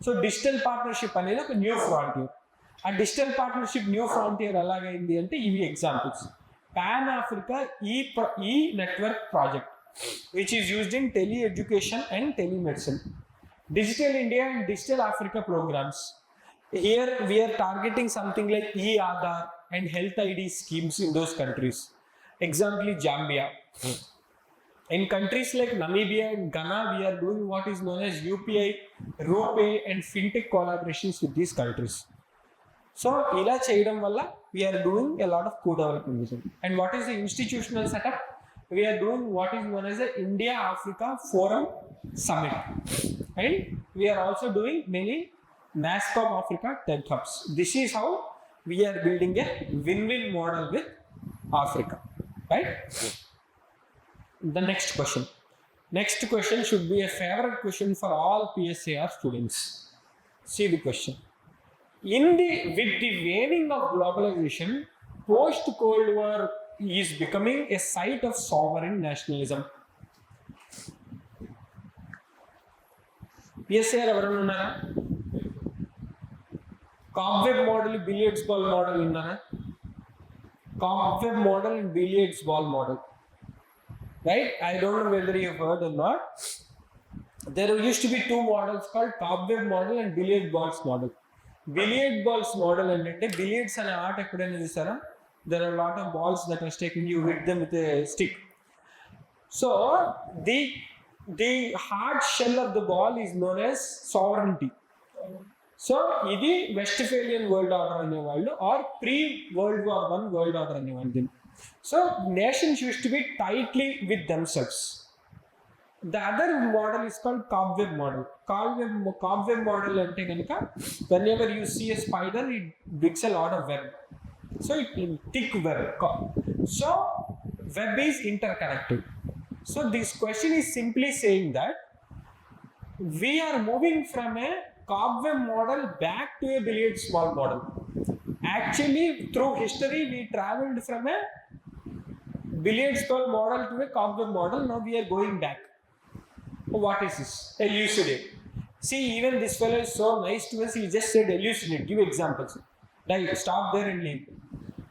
So digital partnership అనేది ఒక new frontier. ఆ digital partnership new frontier ఎలాగైంది అంటే ఇవి examples. Pan Africa e network project which is used in tele education and telemedicine. Digital India and digital Africa programmes. Here we're targeting something like ఈ Aadhaar and health ID schemes in those countries. Example is Zambia. In countries like Namibia and Ghana, we are doing what is known as UPI, RuPay and FinTech collaborations with these countries. So, ila cheyadam valla we are doing a lot of co-development. And what is the institutional setup? We are doing what is known as the India-Africa Forum Summit. And we are also doing many NASCOM Africa Tech Hubs. This is how we are building a win-win model with Africa. Right? The next question. Next question should be a favorite question for all PSAR students. See the question. With the waning of globalization, post-Cold War is becoming a site of sovereign nationalism. PSAR ఎవరైనా ఉన్నారా? Cobweb model, billiards ball model ఉన్నారా? Cobweb model and billiards ball model. Right? I don't know whether you've heard or not. There used to be two models called Cobweb model and billiard balls model. Billiard balls model అంటే billiards అనే ఆట ఎప్పుడైనా చూసారా? There are a lot of balls that are taken, you hit them with a stick. So the hard shell of the ball is known as sovereignty. So ఇది Westphalian world order అనేవాళ్ళు or pre-World War I world order అనేవాళ్ళు. So nations used to be tightly with themselves. The other model is called Cobweb model. Cobweb model ante ganaka whenever you see a spider, it digs a lot of web. So it thick web. So web is interconnected. So this question is simply saying that we are moving from a Cobweb model back to a billiard ball model. Actually, through history, we traveled from a billiard ball model to a Cobweb model. Now we are going back. What is this? Elucidate. See, even this fellow is so nice to us, he just said elucidate. Give examples. Right? Stop there and leave.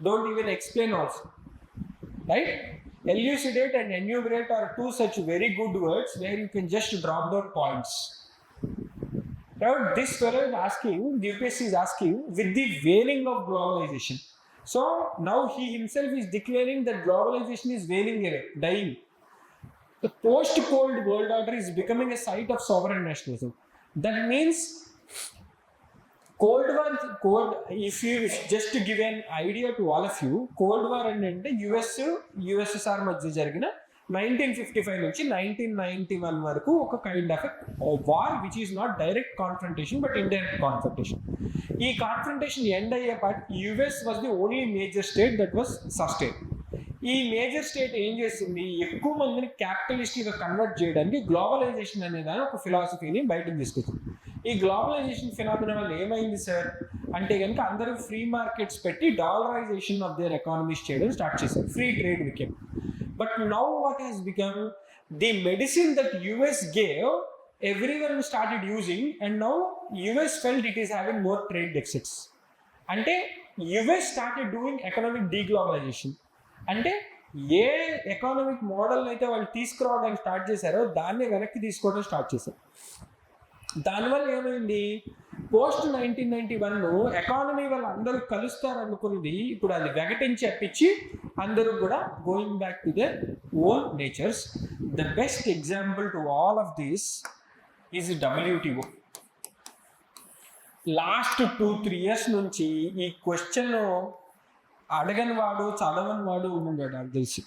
Don't even explain also. Right? Elucidate and enumerate are two such very good words where you can just drop down points. Now, this fellow is asking, the UPSC is asking, with the waning of globalization. So, now he himself is declaring that globalization is waning away, dying. The post-Cold World Order is becoming a site of sovereign nationalism. That means Cold War, if just to give an idea to all of you, Cold War అంటే USSR మధ్య జరిగిన 1955 నుంచి 1991 వరకు ఒక kind of war which is not direct confrontation but indirect confrontation. ఈ confrontation end అయ్యే part US was the only major state that was sustain. ఈ major state ఏం చేసింది, ఎక్కువ మందిని క్యాపిటలిస్ట్గా కన్వర్ట్ చేయడానికి గ్లోబలైజేషన్ అనే దాని ఒక ఫిలాసఫీని బయటకు తీసుకొచ్చింది. ఈ గ్లోబలైజేషన్ ఫినామినా వల్ల ఏమైంది సార్ అంటే కనుక అందరూ ఫ్రీ మార్కెట్స్ పెట్టి డాలరైజేషన్ ఆఫ్ దేర్ ఎకానమీస్ చేయడం స్టార్ట్ చేశారు. Free trade became. But now what has become, the medicine that US gave, everyone started using, and now US felt it is having more trade deficits. Ante US started doing economic deglobalization. అంటే ఏ economic model అయితే వాళ్ళు తీసుకురావడానికి start చేశారో దాన్ని వెనక్కి తీసుకోవడం start చేశారు. దానివల్ల ఏమైంది, పోస్ట్ 1991 ఎకానమీ వాళ్ళు అందరూ కలుస్తారు అనుకున్నది ఇప్పుడు అది వెగటించి అప్పించి అందరూ కూడా going back to their own natures. The best example to all of this is WTO. Last 2-3 years నుంచి ఈ క్వశ్చన్ అడగని వాడు చదవని వాడు ఉన్నాడు నాకు తెలిసి.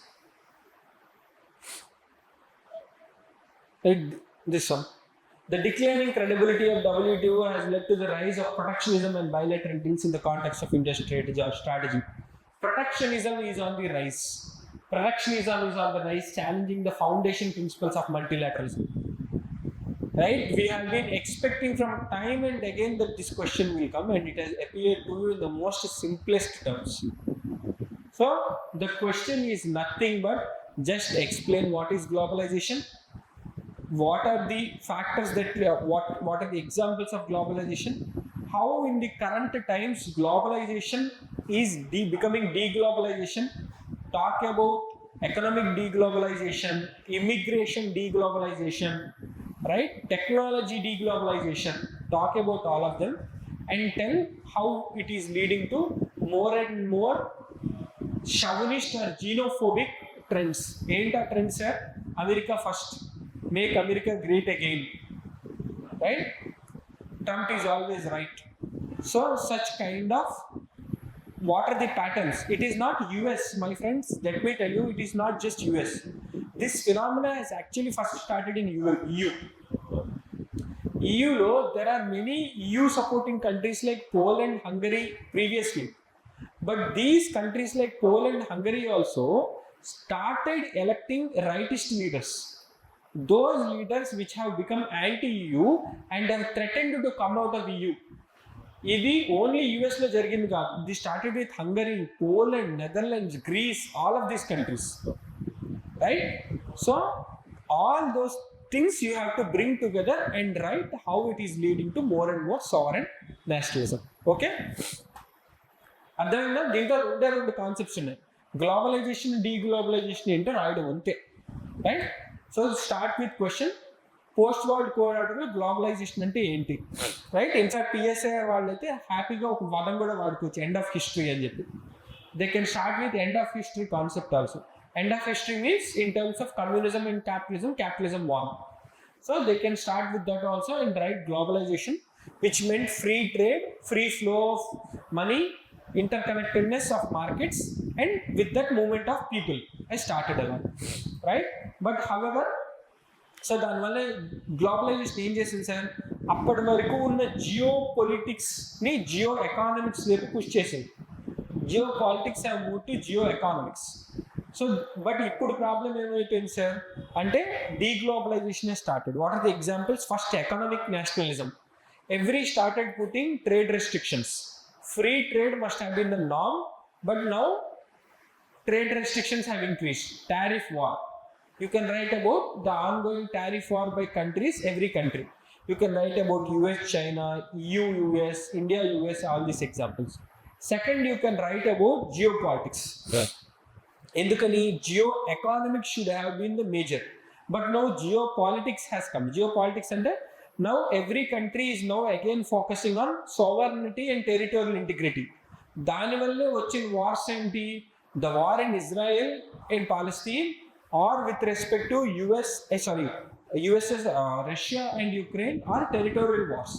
This one. The declining credibility of WTO has led to the rise of protectionism and bilateral deals in the context of India's strategy. Protectionism is on the rise. Protectionism is on the rise, challenging the foundation principles of multilateralism. Right? We have been expecting from time and again that this question will come, and it has appeared to you in the most simplest terms. So, the question is nothing but just explain what is globalization. What are the factors that what are the examples of globalization? How in the current times globalization is becoming deglobalization? Talk about economic deglobalization, immigration deglobalization, right? Technology deglobalization. Talk about all of them and tell how it is leading to more and more chauvinist or xenophobic trends. ఏంటా trends sir? America first, make America great again, right? Trump is always right. So such kind of, what are the patterns? It is not US, my friends. Let me tell you, it is not just US. This phenomena has actually first started in EU. EU lo there are many EU supporting countries like Poland, Hungary previously, but these countries like Poland, Hungary also started electing rightist leaders, those leaders which have become anti-EU and have threatened to come out of EU. ఇది only యుఎస్లో జరిగింది కాదు. The started with Hungary, Poland, Netherlands, Greece, all of these countries, right? So all those things you have to bring together and write how it is leading to more and more sovereign nationalism. Okay, అర్థమైందా? దీంట్లో రెండు concepts ఉన్నాయి, globalisation, డీగ్లోబలైజేషన్ ఏంటో రాయడం అంతే, right? So start with question, post world కోఆర్డినేటర్లో globalization అంటే ఏంటి, రైట్? ఇన్ఫాక్ట్ పిఎస్ఐ వాళ్ళైతే హ్యాపీగా ఒక పదం కూడా వాడుకోవచ్చు, ఎండ్ ఆఫ్ హిస్టరీ అని చెప్పి. They can start with end of history concept also. End of history means in terms of communism and capitalism won. So they can start with that also and write globalization, which meant free trade, free flow of money, interconnectedness of markets, and with that movement of people. I started along, right? But however, so దానివల్ల globalization ఏం చేసింది sir? అప్పటి వరకు ఉన్న జియో పొలిటిక్స్ని geo economics వైపు push చేసింది. Geo politics have move to geo economics. So but ఇప్పుడు ప్రాబ్లం ఏమైపోయింది సార్ అంటే, deglobalization started. What are the examples? First, economic nationalism. Every started putting trade restrictions. Free trade must have been the norm, but now trade restrictions have increased. Tariff war. You can write about the ongoing tariff war by countries, every country. You can write about US, China, EU, US, India, US, all these examples. Second, you can write about geopolitics. ఎందుకని? Geo economics should have been the major, but now geopolitics has come. Geopolitics అంటే now every country is now again focusing on sovereignty and territorial integrity. దానివల్లే వచ్చిన wars ఏంటి? The war in Israel and Palestine, or with respect to Russia and Ukraine, are territorial wars.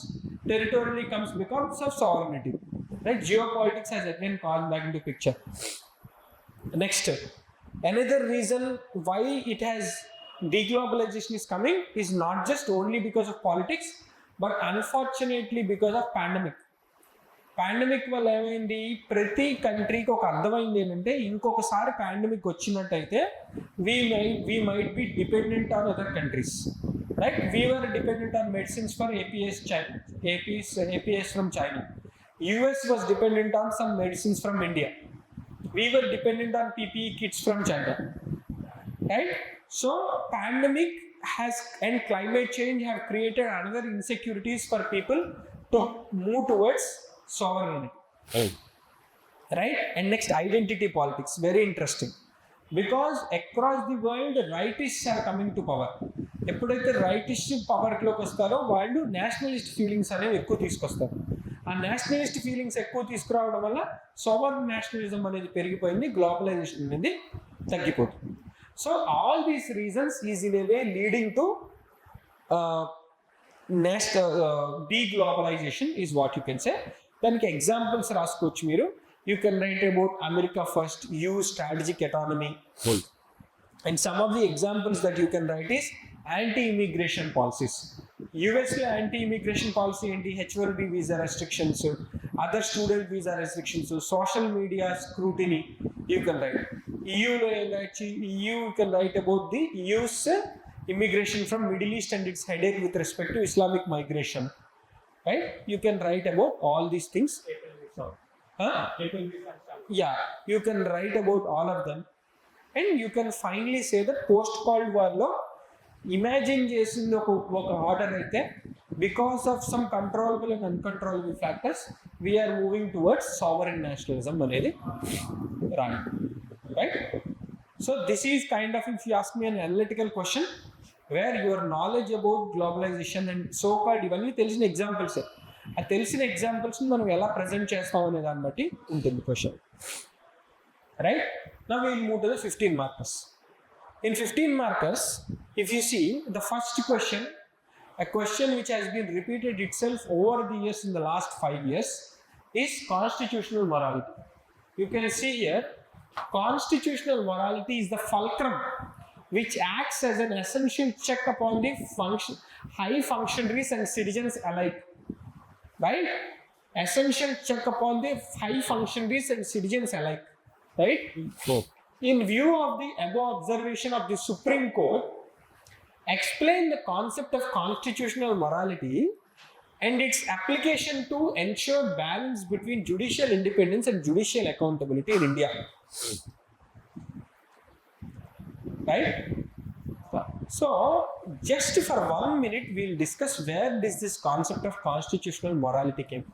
Territorially comes because of sovereignty, right? Geopolitics has again called back into picture. Next, another reason why it has deglobalization is coming is not just only because of politics, but unfortunately because of pandemic. Pandemic వల్ల ఏమైంది? ప్రతి కంట్రీకి ఒక అర్థమైంది ఏంటంటే, ఇంకొకసారి pandemic వచ్చినట్టయితే we might be dependent on other countries, right? We were dependent on medicines for APS from China. US was dependent on some medicines from India. We were dependent on PPE kits from China, right? So pandemic and climate change have created another insecurities for people to move towards sovereignty, right? And next, identity politics, very interesting, because across the world rightists are coming to power. ఎప్పుడైతే rightist పవర్లోకి వస్తారో వాళ్ళు Nationalist feelings అనేవి ఎక్కువ తీసుకొస్తారు. ఆ Nationalist feelings ఎక్కువ తీసుకురావడం వల్ల సోవర్ నేషనలిజం అనేది పెరిగిపోయింది, గ్లోబలైజేషన్ అనేది తగ్గిపోతుంది. So all these reasons is in a way leading to deglobalization is what you can say. దానికి ఎగ్జాంపుల్స్ రాసుకోవచ్చు మీరు. You can write about America first, you strategic economy, and some of the examples that you can write is anti immigration policies. యూఎస్లో anti immigration policy ఏంటి? H1B visa restrictions, other student visa restrictions, social media scrutiny. You can write. EUలో ఏం రాయొచ్చు? EU you can write about the EU's immigration from Middle East and its headache with respect to Islamic migration, right? You can write about all these things. Yeah, you can write about all of them, and you can finally say that post-Cold War lo imagine చేసింది ఒక order అయితే, because of some controllable and uncontrollable factors we are moving towards sovereign nationalism అనేది రాని, right? So this is kind of, if you ask me, an analytical question where your knowledge about globalization and so-called ఇవన్నీ తెలిసిన examples. ఆ తెలిసిన ఎగ్జాంపుల్స్ని మనం ఎలా present చేస్తాం అనే దాన్ని బట్టి ఉంటుంది question. Right, now we'll move to the 15 markers. In 15 markers, if you see the first question, a question which has been repeated itself over the years in the last 5 years is constitutional morality. You can see here, constitutional morality is the fulcrum which acts as an essential check upon the high functionaries and citizens alike. Right? Essential check upon the high functionaries and citizens alike. Right? Oh. In view of the above observation of the Supreme Court, explain the concept of constitutional morality and its application to ensure balance between judicial independence and judicial accountability in India. Right? So, just for 1 minute, we'll discuss where does this concept of constitutional morality came.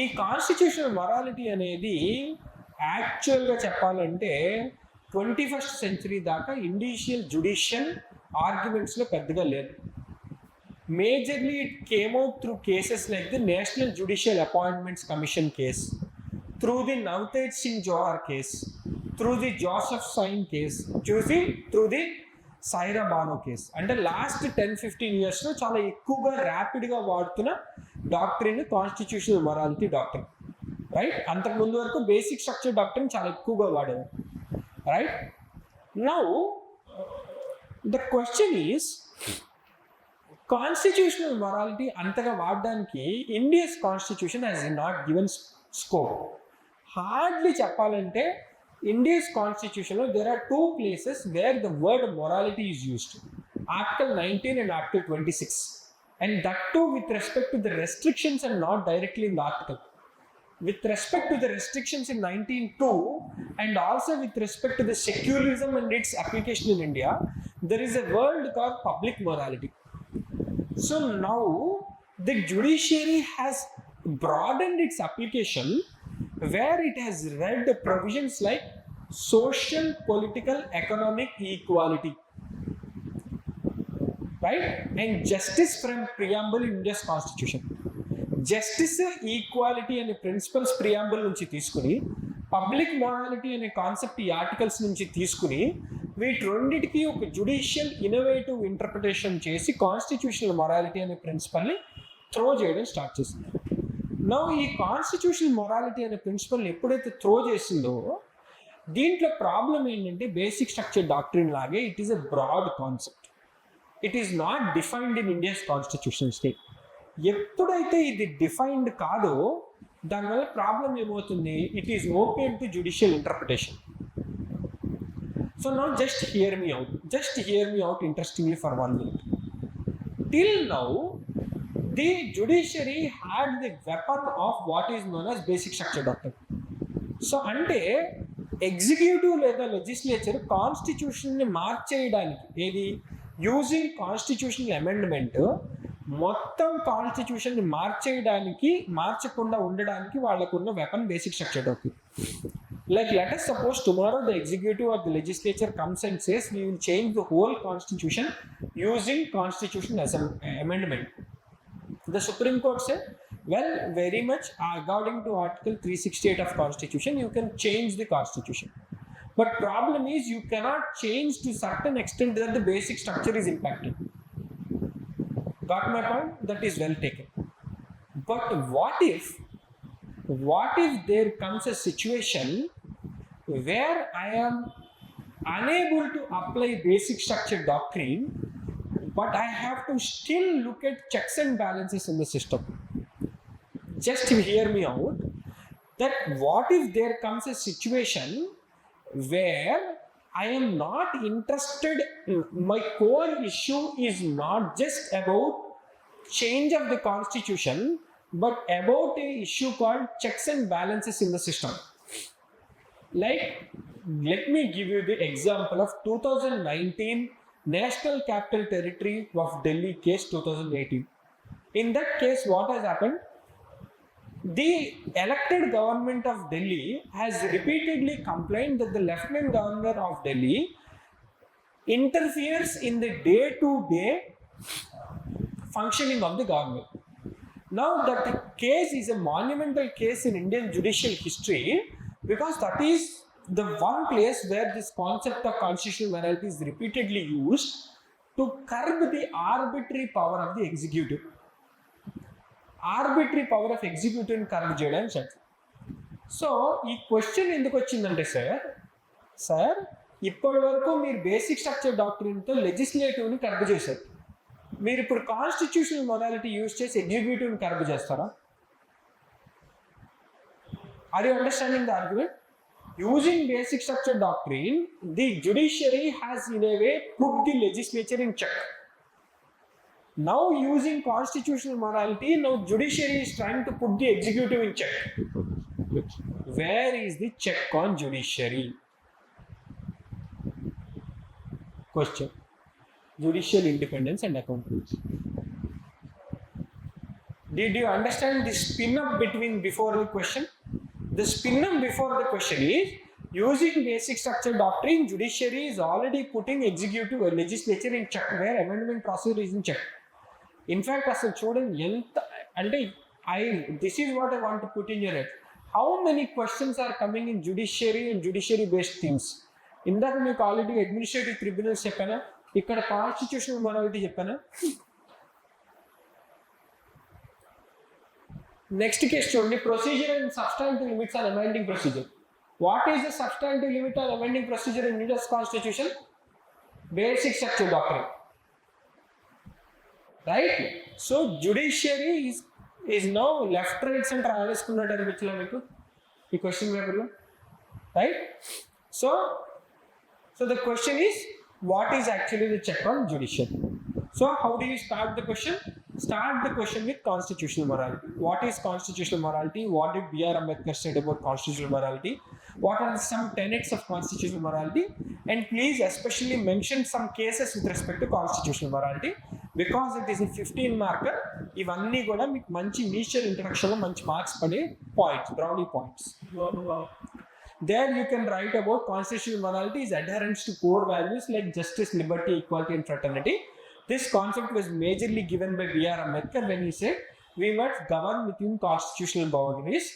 ఈ constitutional morality అనేది యాక్చువల్గా చెప్పాలంటే 21st century దాకా judicial ఆర్గ్యుమెంట్స్లో పెద్దగా లేదు. Majorly it came out through cases like the national judicial appointments commission case, through the Navtej Singh Johar case, through the Joseph Shine case, through the Saira Bano case. అంటే last 10-15 yearsలో చాలా ఎక్కువగా ర్యాపిడ్గా వాడుతున్న doctrine constitutional morality doctrine. Right, అంతకు ముందు వరకు బేసిక్ స్ట్రక్చర్ డాక్ట్రిన్ చాలా ఎక్కువగా వాడేవారు. Right, now the question is, constitutional morality అంతగా వాడడానికి India's constitution has not given scope. Hardly చెప్పాలంటే ఇండియాస్ కాన్స్టిట్యూషన్లో there are 2 places where the word morality is used. Article 19 and Article 26, and that too with respect to the restrictions and not directly in the article. With respect to the restrictions in 19(2) and also with respect to the secularism and its application in India, there is a word called public morality. So now the judiciary has broadened its application, where it has read provisions like social, political, economic equality, right, and justice from preamble in India's constitution. Justice, equality అనే principles preamble నుంచి తీసుకుని, public morality అనే concept ఈ articles నుంచి తీసుకుని, వీటి రెండింటికి ఒక జుడిషియల్ ఇన్నోవేటివ్ ఇంటర్ప్రిటేషన్ చేసి కాన్స్టిట్యూషనల్ మొరాలిటీ అనే ప్రిన్సిపల్ని త్రో చేయడం స్టార్ట్ చేసింది. నౌ ఈ కాన్స్టిట్యూషనల్ మొరాలిటీ అనే ప్రిన్సిపల్ని ఎప్పుడైతే త్రో చేసిందో, దీంట్లో ప్రాబ్లం ఏంటంటే బేసిక్ స్ట్రక్చర్ డాక్ట్రిన్ లాగే it is a broad concept. It is not defined in India's constitution state. ఎప్పుడైతే ఇది డిఫైన్డ్ కాదో దానివల్ల ప్రాబ్లం ఏమవుతుంది, it is open to judicial interpretation. So now just hear me out interestingly for 1 minute. Till now, the judiciary had the weapon of what is known as basic structure doctrine. So అంటే executive లేదా legislature కాన్స్టిట్యూషన్ని మార్చేయడానికి, ఏది using constitutional amendment, మొత్తం కాన్స్టిట్యూషన్ని మార్చకుండా ఉండడానికి వాళ్ళకున్న weapon basic structure doctrine. Like, let us suppose tomorrow the executive or the legislature comes and says we will change the whole constitution using constitutional amendment. The Supreme Court said, well, very much according to Article 368 of Constitution, you can change the Constitution. But problem is you cannot change to certain extent that the basic structure is impacted. Got my point? That is well taken. But what if there comes a situation where I am unable to apply basic structure doctrine, but I have to still look at checks and balances in the system? Just hear me out, that what if there comes a situation where I am not interested, my core issue is not just about change of the constitution, but about a issue called checks and balances in the system. Like, let me give you the example of 2019 National Capital Territory of Delhi case 2018. In that case, what has happened? The elected government of Delhi has repeatedly complained that the Lieutenant Governor of Delhi interferes in the day-to-day functioning of the government. Now that case is a monumental case in Indian judicial history because that is the one place where this concept of constitutional morality is repeatedly used to curb the arbitrary power of the executive. Arbitrary power of executive in curb చేయడం sir. So ఈ question ఎందుకు వచ్చిందంటే sir ఇప్పటి వరకు మీరు basic structure డాక్ట్రిన్తో లెజిస్లేటివ్ని curb చేశారు. మీరు ఇప్పుడు కాన్స్టిట్యూషనల్ మొరాలిటీ యూజ్ చేసి ఎగ్జిక్యూటివ్ని కర్బ్ చేస్తారా? Are you understanding the argument? Using basic structure doctrine, the judiciary has in a way put the legislature in check. Now using constitutional morality, now judiciary is trying to put the executive in check. Where is the check on judiciary? Question. Judicial independence and accountability. Did you understand the spin up between before the question? The spin up before the question is using basic structure doctrine, judiciary is already putting executive or legislature in check where amendment procedure is in check. In fact, as a student, this is what I want to put in your head. How many questions are coming in judiciary and judiciary based things? ఇందాక మీకు already administrative tribunals చెప్పానా, ఇక్కడ constitutional morality చెప్పానా? Next case చూడండి, procedure and substantive limits on amending procedure. What is the substantive limit on amending procedure in India's constitution? Basic structure doctrine, right? So judiciary is now left right centre ఆడేసుకున్నట్టు అనిపించలే మీకు ఈ question పేపర్లో, right? So the question is, what is actually the check on judiciary? So how do you start the question? Start the question with constitutional morality. What is constitutional morality? What did B.R. Ambedkar said about constitutional morality? What are some tenets of constitutional morality? And please especially mention some cases with respect to constitutional morality because it is a 15 marker. ఇవన్నీ కూడా మీకు మంచి initial ఇంట్రడక్షన్లో మంచి marks పడే points, brownie points. There you can write about constitutional morality is adherence to core values like justice, liberty, equality and fraternity. This concept was majorly given by B.R. Ambedkar when he said we must govern within constitutional boundaries.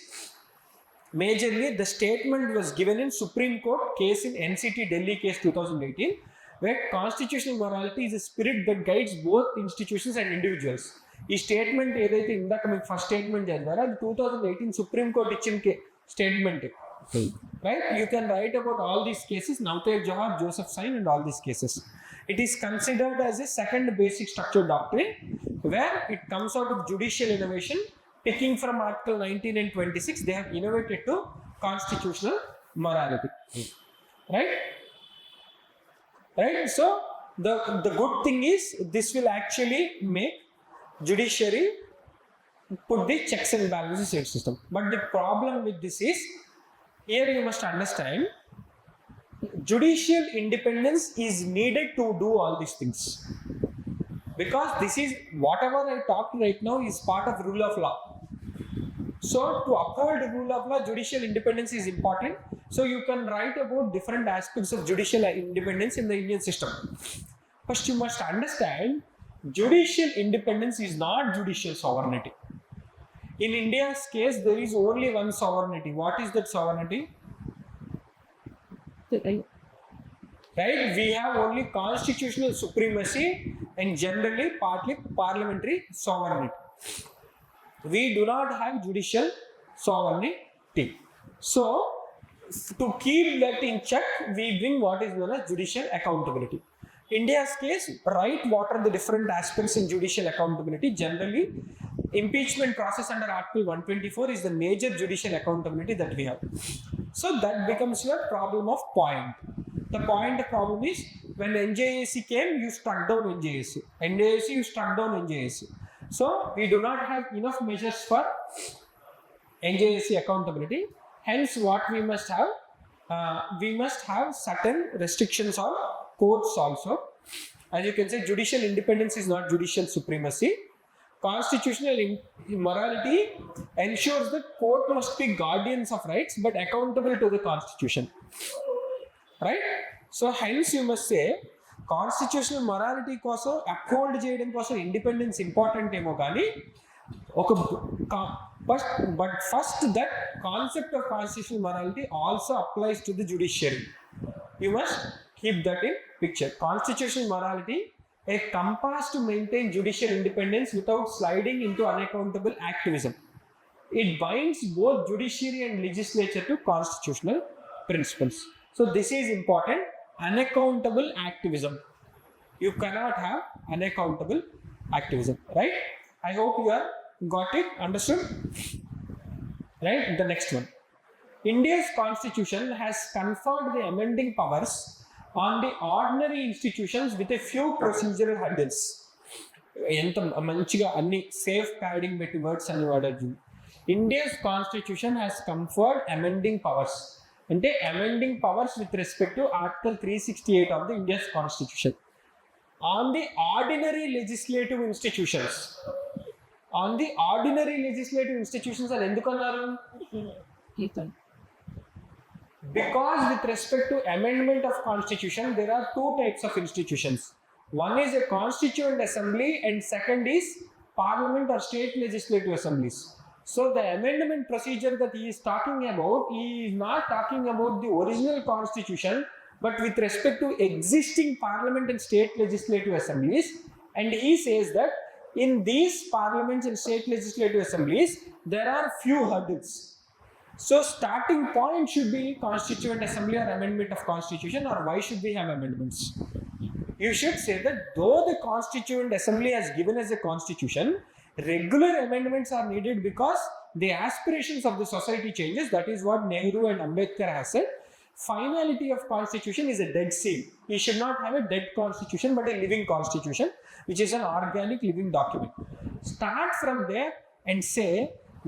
Majorly the statement was given in Supreme Court case in NCT Delhi case 2018 where constitutional morality is a spirit that guides both institutions and individuals. ఈ statement ఏదైతే ఇందాక మీకు first statement చదివారో అది 2018 supreme court ఇచ్చిన statement, right? You can write about all these cases, Nautir Jawad, Joseph Sain and all these cases. It is considered as a second basic structure doctrine where it comes out of judicial innovation. Picking from Article 19 and 26, they have innovated to constitutional morality, right? Right? So the good thing is this will actually make judiciary put the checks and balances in system. But the problem with this is, here you must understand, judicial independence is needed to do all these things. Because this is, whatever I talked right now is part of rule of law. So to uphold the rule of law, judicial independence is important. So you can write about different aspects of judicial independence in the Indian system. First you must understand, judicial independence is not judicial sovereignty. In India's case, there is only one sovereignty. What is that sovereignty? Right? We have only constitutional supremacy and generally partly parliamentary sovereignty. We do not have judicial sovereignty. So, to keep that in check, we bring what is known as judicial accountability. India's case, right, what are the different aspects in judicial accountability? Generally, impeachment process under Article 124 is the major judicial accountability that we have. So that becomes your problem of point. The point of problem is when NJAC came, you struck down NJAC. NJAC, you struck down NJAC. So we do not have enough measures for NJAC accountability. Hence, what we must have certain restrictions on courts also. As you can say, judicial independence is not judicial supremacy. Constitutional morality ensures that court must be guardians of rights but accountable to the constitution, right? So hence you must say constitutional morality కోసం uphold చేయడం కోసం independence important ఏమో కానీ First that concept of constitutional morality also applies to the judiciary. You must keep that in picture. Constitutional morality, a compass to maintain judicial independence without sliding into unaccountable activism. It binds both judiciary and legislature to constitutional principles. So this is important. Unaccountable activism. You cannot have unaccountable activism, right? I hope you have got it, understood? Right? The next one. India's constitution has conferred the amending powers on the ordinary institutions with a few procedural hurdles. ఎంత మంచిగా అన్ని safe padding పెట్టి words అని వాడచ్చు. India's constitution has conferred amending powers. అంటే amending powers with respect to Article 368 of the India's constitution on the ordinary legislative institutions. On the ordinary legislative institutions అని ఎందుకు అన్నారు? Because with respect to amendment of constitution, there are two types of institutions. One is a constituent assembly and second is parliament or state legislative assemblies. So the amendment procedure that he is talking about, he is not talking about the original constitution, but with respect to existing parliament and state legislative assemblies. And he says that in these parliaments and state legislative assemblies, there are few hurdles. So starting point should be constituent assembly or amendment of constitution, or why should we have amendments? You should say that though the constituent assembly has given us a constitution, regular amendments are needed because the aspirations of the society changes. That is what Nehru and Ambedkar has said. Finality of constitution is a dead seal. We should not have a dead constitution but a living constitution, which is an organic living document. Start from there and say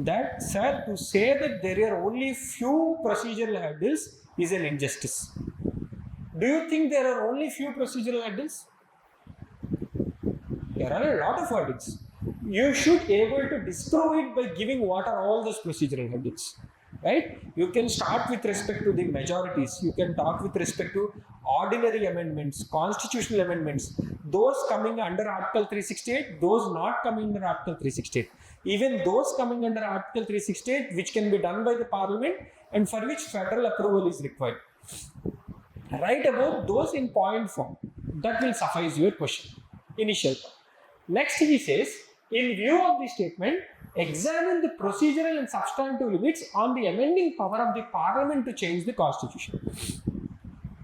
that, sir, to say that there are only few procedural hurdles is an injustice. Do you think there are only few procedural hurdles? There are a lot of hurdles. You should be able to disprove it by giving what are all those procedural hurdles, right? You can start with respect to the majorities. You can talk with respect to ordinary amendments, constitutional amendments, those coming under Article 368, those not coming under Article 368. Even those coming under Article 368 which can be done by the Parliament and for which federal approval is required. Write about those in point form. That will suffice your question. Initial. Next he says, in view of the statement, examine the procedural and substantive limits on the amending power of the Parliament to change the constitution.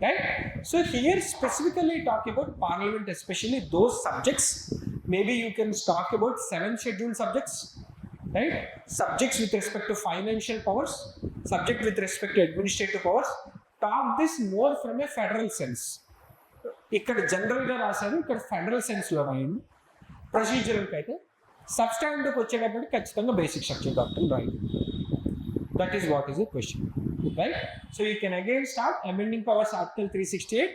Right? So here specifically talk about Parliament, especially those subjects. Maybe you can talk about 7 scheduled subjects, right? Subjects with respect to financial powers, subject with respect to administrative powers. Talk this more from a federal sense. ఇక్కడ జనరల్గా రాశారు, ఇక్కడ federal సెన్స్లో రాయండి. ప్రొసీజరల్కి అయితే సబ్స్టాంటివ్కి వచ్చేటప్పటికి ఖచ్చితంగా basic structure doctor రాయండి. That is what is the question, right? So you can again start amending powers Article 368.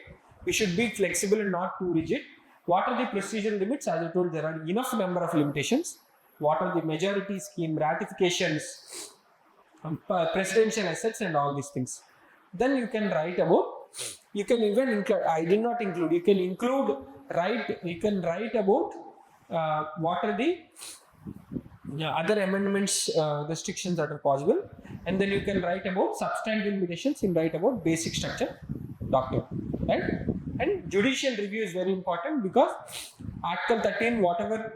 We should be flexible and not too rigid. What are the procedural limits? As I told, there are enough number of limitations. What are the majority scheme, ratifications, presidential assets and all these things. Then you can write about, you can even include, I did not include, you can include, you can write about what are the other amendments, restrictions that are possible, and then you can write about substantive limitations and write about basic structure doctrine, right? And judicial review is very important because Article 13, whatever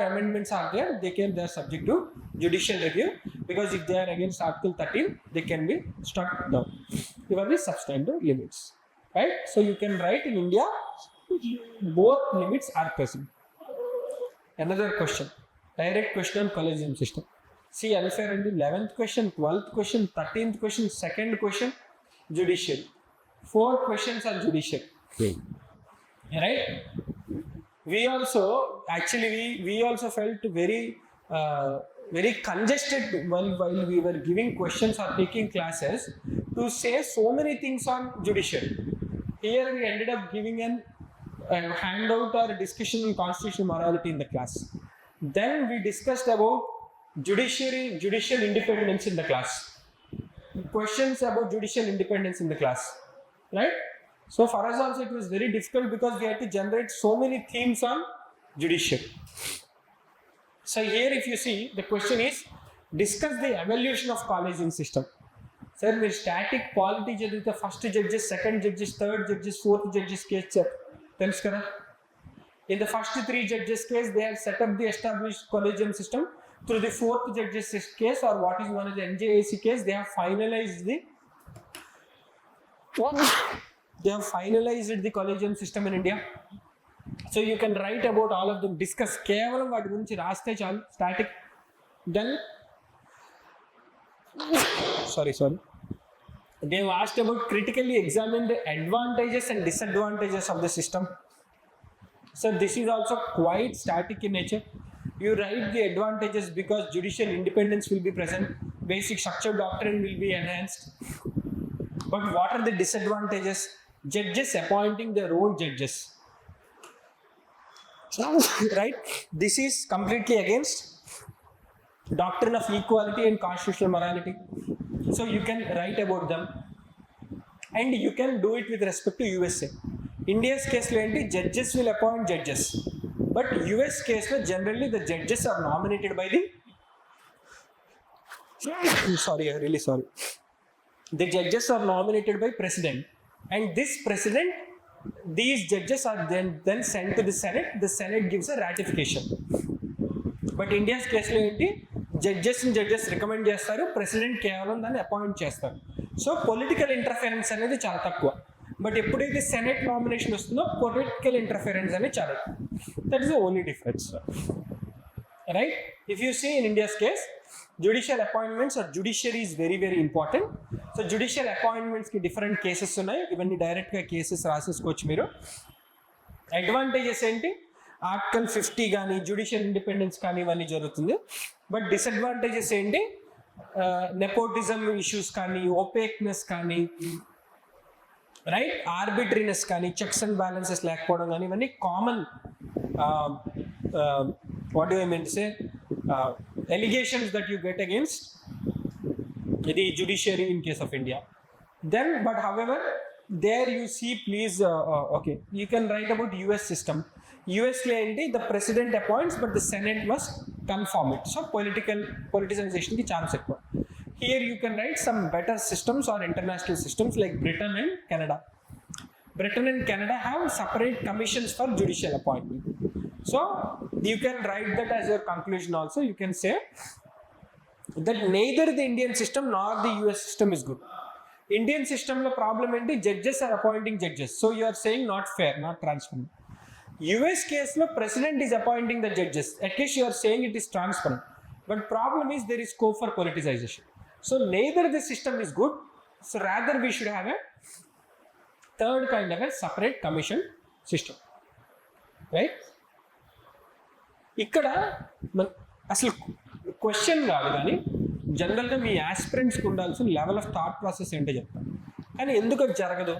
amendments are there, they are subject to judicial review, because if they are against Article 13, they can be struck down. These are the substantive limits, right? So you can write in India, both limits are present. Another question, direct question on collegium system. See, unfair in the 11th question, 12th question, 13th question, 2nd question, judiciary. 4 questions on judiciary. Right? We also felt very congested while we were giving questions or taking classes to say so many things on judiciary. Here we ended up giving a handout or a discussion on constitutional morality in the class. Then we discussed about judicial independence in the class. Questions about judicial independence in the class, right? So for us also it was very difficult because we had to generate so many themes on judiciary. So here if you see, the question is, discuss the evolution of collegium system. Sir, మీరు static polity చదివితే first judges, second judges, third judges, fourth judges case తెలుసు కదా. In the first 3 judges case, they have set up the established collegium system. Through the 4th judges case, or what is known as the NJAC case, they have finalized the collegium system in India. So you can write about all of them, discuss కేవలం వాటి గురించి రాస్తే చాలు, static. Then sorry they have asked about critically examine the advantages and disadvantages of the system. So this is also quite static in nature. You write the advantages because judicial independence will be present, basic structure doctrine will be enhanced. But what are the disadvantages? Judges appointing their own judges. Right? This is completely against doctrine of equality and constitutional morality. So you can write about them, and you can do it with respect to USA. India's case lo enti judges will appoint judges, but US case lo generally the judges are nominated by the the judges are nominated by president, and these judges are then sent to the Senate gives a ratification. But India's case lo enti judges recommend చేస్తారు, president కేవలం దాన్ని appoint చేస్తారు. So political interference అనేది చాలా తక్కువ. But ఎప్పుడైతే senate nomination వస్తుందో political interference అనేది చాలా ఎక్కువ. That is the only difference, right? If you see in India's case, judicial appointments or judiciary is very very important. So judicial అపాయింట్మెంట్స్కి డిఫరెంట్ కేసెస్ ఉన్నాయి, ఇవన్నీ డైరెక్ట్గా కేసెస్ రాసేసుకోవచ్చు మీరు. అడ్వాంటేజెస్ ఏంటి? ఆర్టికల్ 50 కానీ జ్యుడిషియల్ ఇండిపెండెన్స్ కానీ ఇవన్నీ జరుగుతుంది. బట్ డిసడ్వాంటేజెస్ ఏంటి? నెపోటిజం ఇష్యూస్ కానీ, ఓపేక్నెస్ కానీ, రైట్, ఆర్బిటరీనెస్ కానీ, చెక్స్ అండ్ బ్యాలెన్సెస్ లేకపోవడం కానీ, ఇవన్నీ common what do I mean to say allegations that you get against the judiciary in case of India. Then, but however, there you see, please, okay, you can write about US system. US ఏంటి? The president appoints, but the Senate must confirm it. So politicization ki chance ఎక్కువ. Here you can write some better systems or international systems like Britain and Canada. Britain and Canada have separate commissions for judicial appointment. So you can write that as your conclusion also. You can say that neither the Indian system nor the US system is good. Indian system lo problem enti judges are appointing judges. So you are saying not fair, not transparent. US case lo president is appointing the judges. At least you are saying it is transparent. But problem is there is scope for politicization. So neither the system is good. So rather we should have a third kind of a separate commission system. Right? ఇక్కడ అసలు question కాదు, కానీ జనరల్గా మీ ఆస్పిరెంట్స్కి ఉండాల్సిన level of thought process ఏంటో చెప్తాను. కానీ ఎందుకు అది జరగదు?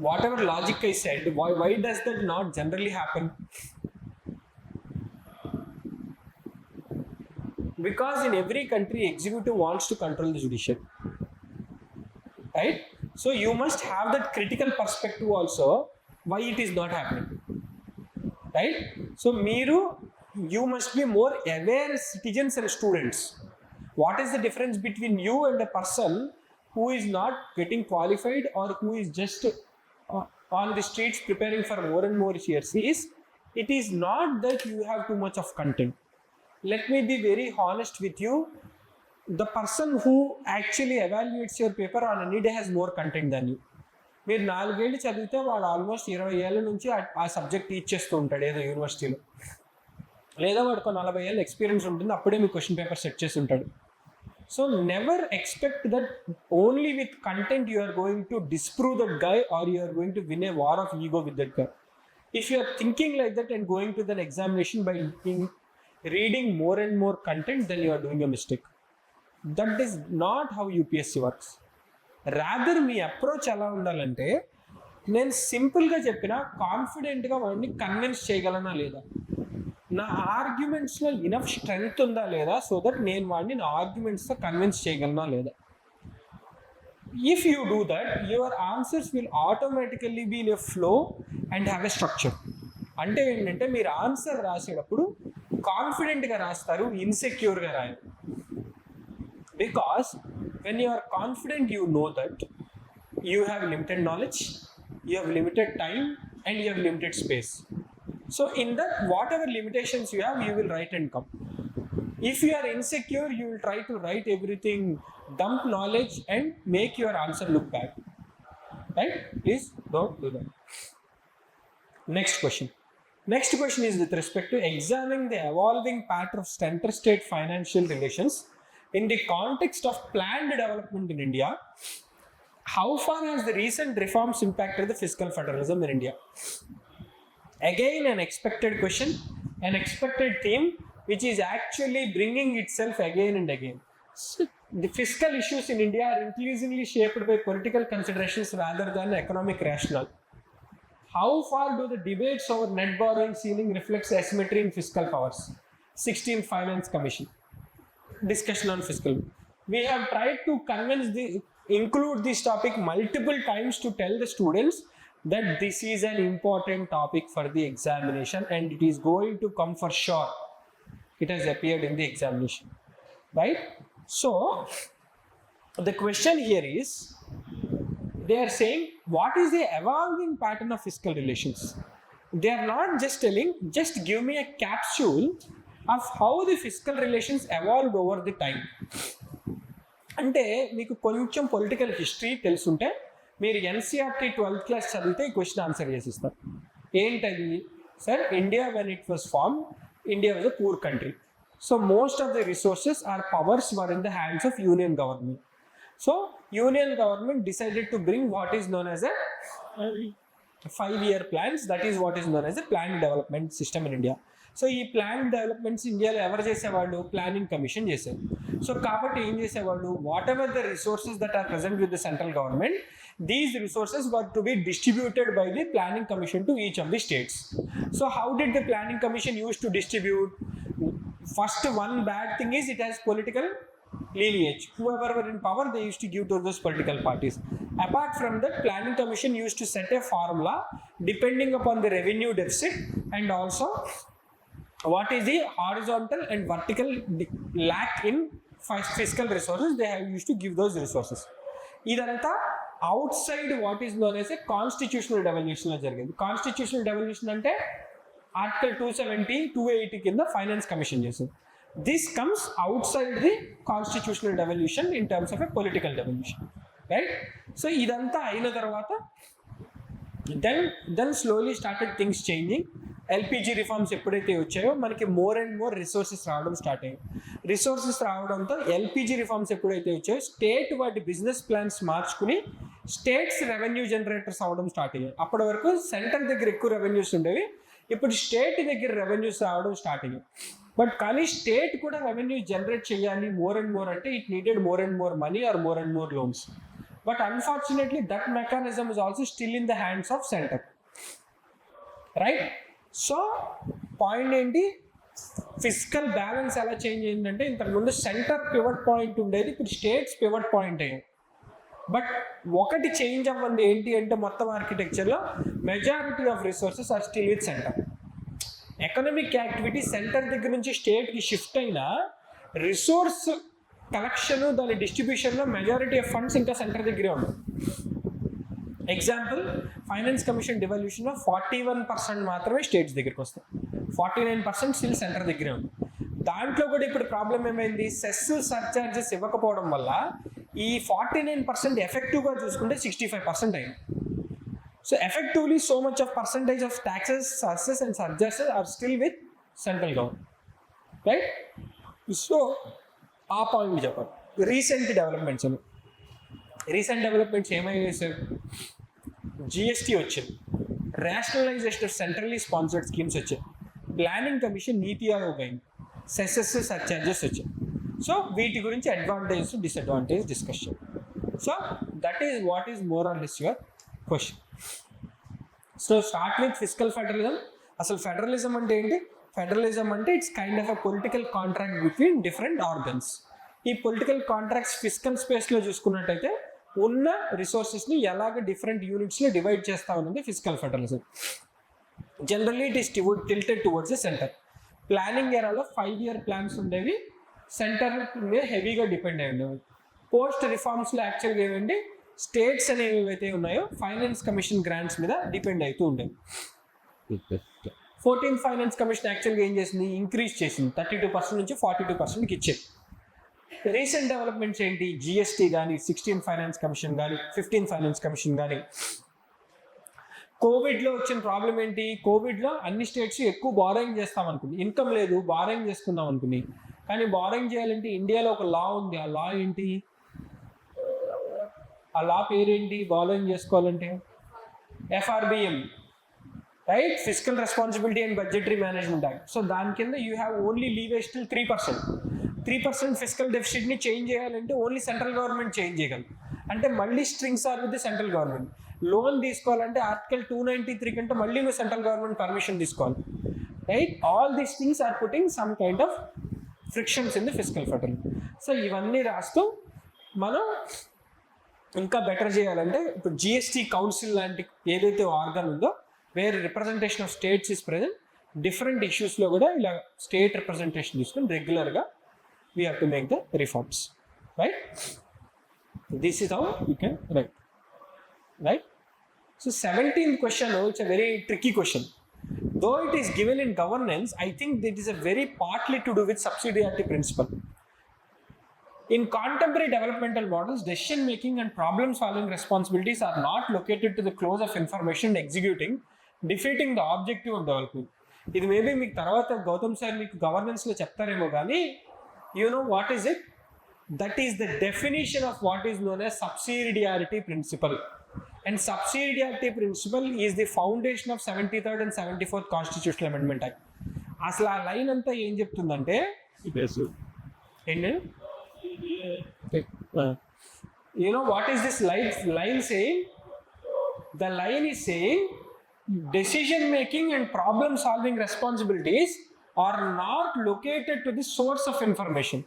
Whatever logic I said, why does that not generally happen? Because in every country, executive wants to control the judiciary, right? So you must have that critical perspective also, why it is not happening, right? So you must be more aware citizens and students. What is the difference between you and a person who is not getting qualified or who is just on the streets preparing for more and more years? It is not that you have too much of content. Let me be very honest with you. The person who actually evaluates your paper on any day has more content than you. మీరు 4 ఏళ్ళు చదివితే వాడు almost 20 ఏళ్ళ నుంచి ఆ subject teach చేస్తూ ఉంటాడు ఏదో యూనివర్సిటీలో, లేదా వాడికి 40 ఏళ్ళ ఎక్స్పీరియన్స్ ఉంటుంది, అప్పుడే మీ క్వశ్చన్ పేపర్ సెట్ చేసి ఉంటాడు. So never expect that only with content you are going to disprove that guy or you are going to win a war of ego with that guy. If you are thinking like that and going to the examination by reading more and more content, then you are doing a mistake. That is not how UPSC works. Rather me approach ఎలా ఉండాలంటే, నేను సింపుల్గా చెప్పిన కాన్ఫిడెంట్గా వాడిని convince చేయగలనా లేదా, నా ఆర్గ్యుమెంట్స్లో ఇనఫ్ స్ట్రెంగ్త్ ఉందా లేదా, సో దట్ నేను వాడిని నా ఆర్గ్యుమెంట్స్తో కన్విన్స్ చేయగలనా లేదా. If you do that, your answers will automatically be in a flow and have a structure. అంటే ఏంటంటే మీరు ఆన్సర్ రాసేటప్పుడు కాన్ఫిడెంట్గా రాస్తారు, ఇన్సెక్యూర్గా రాయరు. Because when you are confident you know that you have limited knowledge, you have limited time, and you have limited space. So in that, whatever limitations you have, you will write and come. If you are insecure, you will try to write everything, dump knowledge and make your answer look bad. Right? Please don't do that. Next question. Next question is with respect to examining the evolving pattern of center-state financial relations in the context of planned development in India. How far has the recent reforms impacted the fiscal federalism in India? Again, an expected question, an expected theme, which is actually bringing itself again and again. So, the fiscal issues in India are increasingly shaped by political considerations rather than economic rationale. How far do the debates over net borrowing ceiling reflects asymmetry in fiscal powers? 16th Finance Commission. Discussion on fiscal. We have tried to include this topic multiple times to tell the students that this is an important topic for the examination and it is going to come for sure. It has appeared in the examination, right? So the question here is, they are saying what is the evolving pattern of fiscal relations. They are not just telling, just give me a capsule of how the fiscal relations evolved over the time. అంటే మీకు కొంచెం political history తెలుసుంటే మీరు NCERT 12th class చదివితే ఈ question answer చేసిస్తారు. ఏంటది sir? India when it was form, India was a poor country. So most of the resources or powers were in the hands of union government. So union government decided to bring what is known as a 5-year plans. That is what is known as a planned development system in India. So ఈ plan developments ఇండియాలో ఎవరు చేసేవాళ్ళు? Planning commission చేసేది. So కాబట్టి ఏం చేసేవాళ్ళు? Whatever the resources that are present with the central government, these resources were to be distributed by the planning commission to each of the states. So how did the planning commission use to distribute? First one bad thing is it has political lineage. Whoever were in power, they used to give to those political parties. Apart from that, planning commission used to set a formula depending upon the revenue deficit and also what is the horizontal and vertical lack in fiscal resources. They have used to give those resources. ఇదంతా outside what is known as a constitutional devolution లో జరిగింది. Constitutional devolution అంటే article 270, 280 కింద finance commission చేసింది. This comes outside the constitutional devolution in terms of a political devolution, right? So ఇదంతా అయిన తర్వాత then slowly started things changing. LPG reforms ఎప్పుడైతే వచ్చాయో మనకి మోర్ అండ్ మోర్ రిసోర్సెస్ రావడం స్టార్ట్ అయ్యాయి. రిసోర్సెస్ రావడంతో ఎల్పిజి రిఫార్మ్స్ ఎప్పుడైతే వచ్చాయో స్టేట్ వాటి బిజినెస్ ప్లాన్స్ మార్చుకుని స్టేట్స్ రెవెన్యూ జనరేటర్స్ అవ్వడం స్టార్ట్ అయ్యాయి. అప్పటి వరకు సెంటర్ దగ్గర ఎక్కువ రెవెన్యూస్ ఉండేవి, ఇప్పుడు స్టేట్ దగ్గర రెవెన్యూస్ రావడం స్టార్ట్ అయ్యాయి. బట్ కానీ స్టేట్ కూడా రెవెన్యూ జనరేట్ చేయాలి మోర్ అండ్ మోర్ అంటే it needed more and more money or more and more loans. But unfortunately that mechanism is also still in the hands of centre, right? So point ఏంటి? Physical balance ఎలా change అయిందంటే ఇంతకుముందు centre pivot point ఉండేది, ఇప్పుడు states pivot point అయ్యాయి. But ఒకటి change అవ్వండి ఏంటి అంటే మొత్తం ఆర్కిటెక్చర్లో majority of resources are still with centre. Economic activity centre దగ్గర నుంచి స్టేట్కి షిఫ్ట్ అయినా రిసోర్స్ కలెక్షన్ దాని డిస్ట్రిబ్యూషన్లో మెజారిటీ ఆఫ్ ఫండ్స్ ఇంకా సెంటర్ దగ్గరే ఉన్నాయి. ఎగ్జాంపుల్, ఫైనాన్స్ కమిషన్ డివల్యూషన్లో 41% మాత్రమే స్టేట్స్ దగ్గరికి వస్తాయి, 49% స్టిల్ సెంటర్ దగ్గరే ఉంది. దాంట్లో కూడా ఇప్పుడు ప్రాబ్లం ఏమైంది? సెస్ సర్చార్జెస్ ఇవ్వకపోవడం వల్ల ఈ 49% ఎఫెక్టివ్గా చూసుకుంటే 65% అయింది. So effectively so much of percentage of taxes, సర్సెస్ and surcharges are still with central government, right? So ఆ పాయింట్ చెప్పాలి. రీసెంట్ డెవలప్మెంట్స్ ఏమైనా సార్? GS-2 వచ్చింది, rationalization of centrally sponsored schemes వచ్చాయి, ప్లానింగ్ కమిషన్ నీతి ఆయోగ్ అయింది, సెసెస్ సర్చార్జెస్ వచ్చాయి. So వీటి గురించి అడ్వాంటేజ్ డిసడ్వాంటేజ్ డిస్కస్ చేయాలి. So that is what is more on less your question. So start with physical federalism. అసలు federalism అంటే ఏంటి? ఫెడరలిజం అంటే it's kind of a political contract between different organs. ఈ political contracts physical స్పేస్లో చూసుకున్నట్టయితే ఉన్న రిసోర్సెస్ని ఎలాగ డిఫరెంట్ యూనిట్స్లో డివైడ్ చేస్తా ఉన్నది physical federalism. Generally it is tilted towards the center. Planning ఎరాలో 5-year ప్లాన్స్ ఉండేవి, సెంటర్ మీద హెవీగా డిపెండ్ అయి ఉండేవి. పోస్ట్ రిఫార్మ్స్లో యాక్చువల్గా ఏమండి స్టేట్స్ అనేవి ఏవైతే ఉన్నాయో ఫైనాన్స్ కమిషన్ గ్రాంట్స్ మీద డిపెండ్ అవుతూ ఉండేవి. 14th ఫైనాన్స్ కమిషన్ యాక్చువల్గా ఏం చేసింది, ఇంక్రీజ్ చేసింది, 32% నుంచి 42%కి ఇచ్చేది. రీసెంట్ డెవలప్మెంట్స్ ఏంటి, GS-2 కానీ 16th ఫైనాన్స్ కమిషన్ కానీ 15th ఫైనాన్స్ కమిషన్ కానీ. కోవిడ్లో వచ్చిన ప్రాబ్లం ఏంటి, కోవిడ్లో అన్ని స్టేట్స్ ఎక్కువ బారోయింగ్ చేస్తాం అనుకుంది, ఇన్కమ్ లేదు బారోయింగ్ చేసుకుందాం అనుకుని. కానీ బారోయింగ్ చేయాలంటే ఇండియాలో ఒక లా ఉంది, ఆ లా ఏంటి, ఆ లా పేరేంటి, బారోయింగ్ చేసుకోవాలంటే FRBM, right, physical responsibility and budgetary management act. So దాని కింద you have only leverage till 3% physical డెఫిసిట్ని చేంజ్ చేయాలంటే ఓన్లీ సెంట్రల్ గవర్నమెంట్ చేంజ్ చేయగలరు. అంటే మళ్ళీ strings are with the central government. Loan తీసుకోవాలంటే ఆర్టికల్ 293 కంటే మళ్ళీ నువ్వు సెంట్రల్ గవర్నమెంట్ పర్మిషన్ తీసుకోవాలి, right. All these things are putting some kind of frictions in the physical federalism. So ఇవన్నీ రాస్తూ మనం ఇంకా బెటర్ చేయాలంటే ఇప్పుడు GST కౌన్సిల్ లాంటి ఏదైతే ఆర్గన్ ఉందో where representation of states is present, different ఇష్యూస్లో కూడా ఇలా స్టేట్ రిప్రజెంటేషన్ తీసుకొని రెగ్యులర్గా we have to make the reforms, right. This is how you can write, right. So 17th question, it's a very tricky question. Though it is given in governance, I think it is a very partly to do with subsidiarity principle. In contemporary developmental models, decision making and problem solving responsibilities are not located to the close of information executing, defeating the objective of development. ఇది maybe మీకు తర్వాత Gautam sir మీకు గవర్నెన్స్లో చెప్తారేమో కానీ, you know what is it, that is the definition of what is known as subsidiarity principle. And subsidiarity principle is the foundation of 73rd and 74th constitutional amendment act. అసలు ఆ line అంతా ఏం చెప్తుందంటే ఏంటి, you know what is this line saying? The line is saying decision making and problem solving responsibilities are not located to the source of information.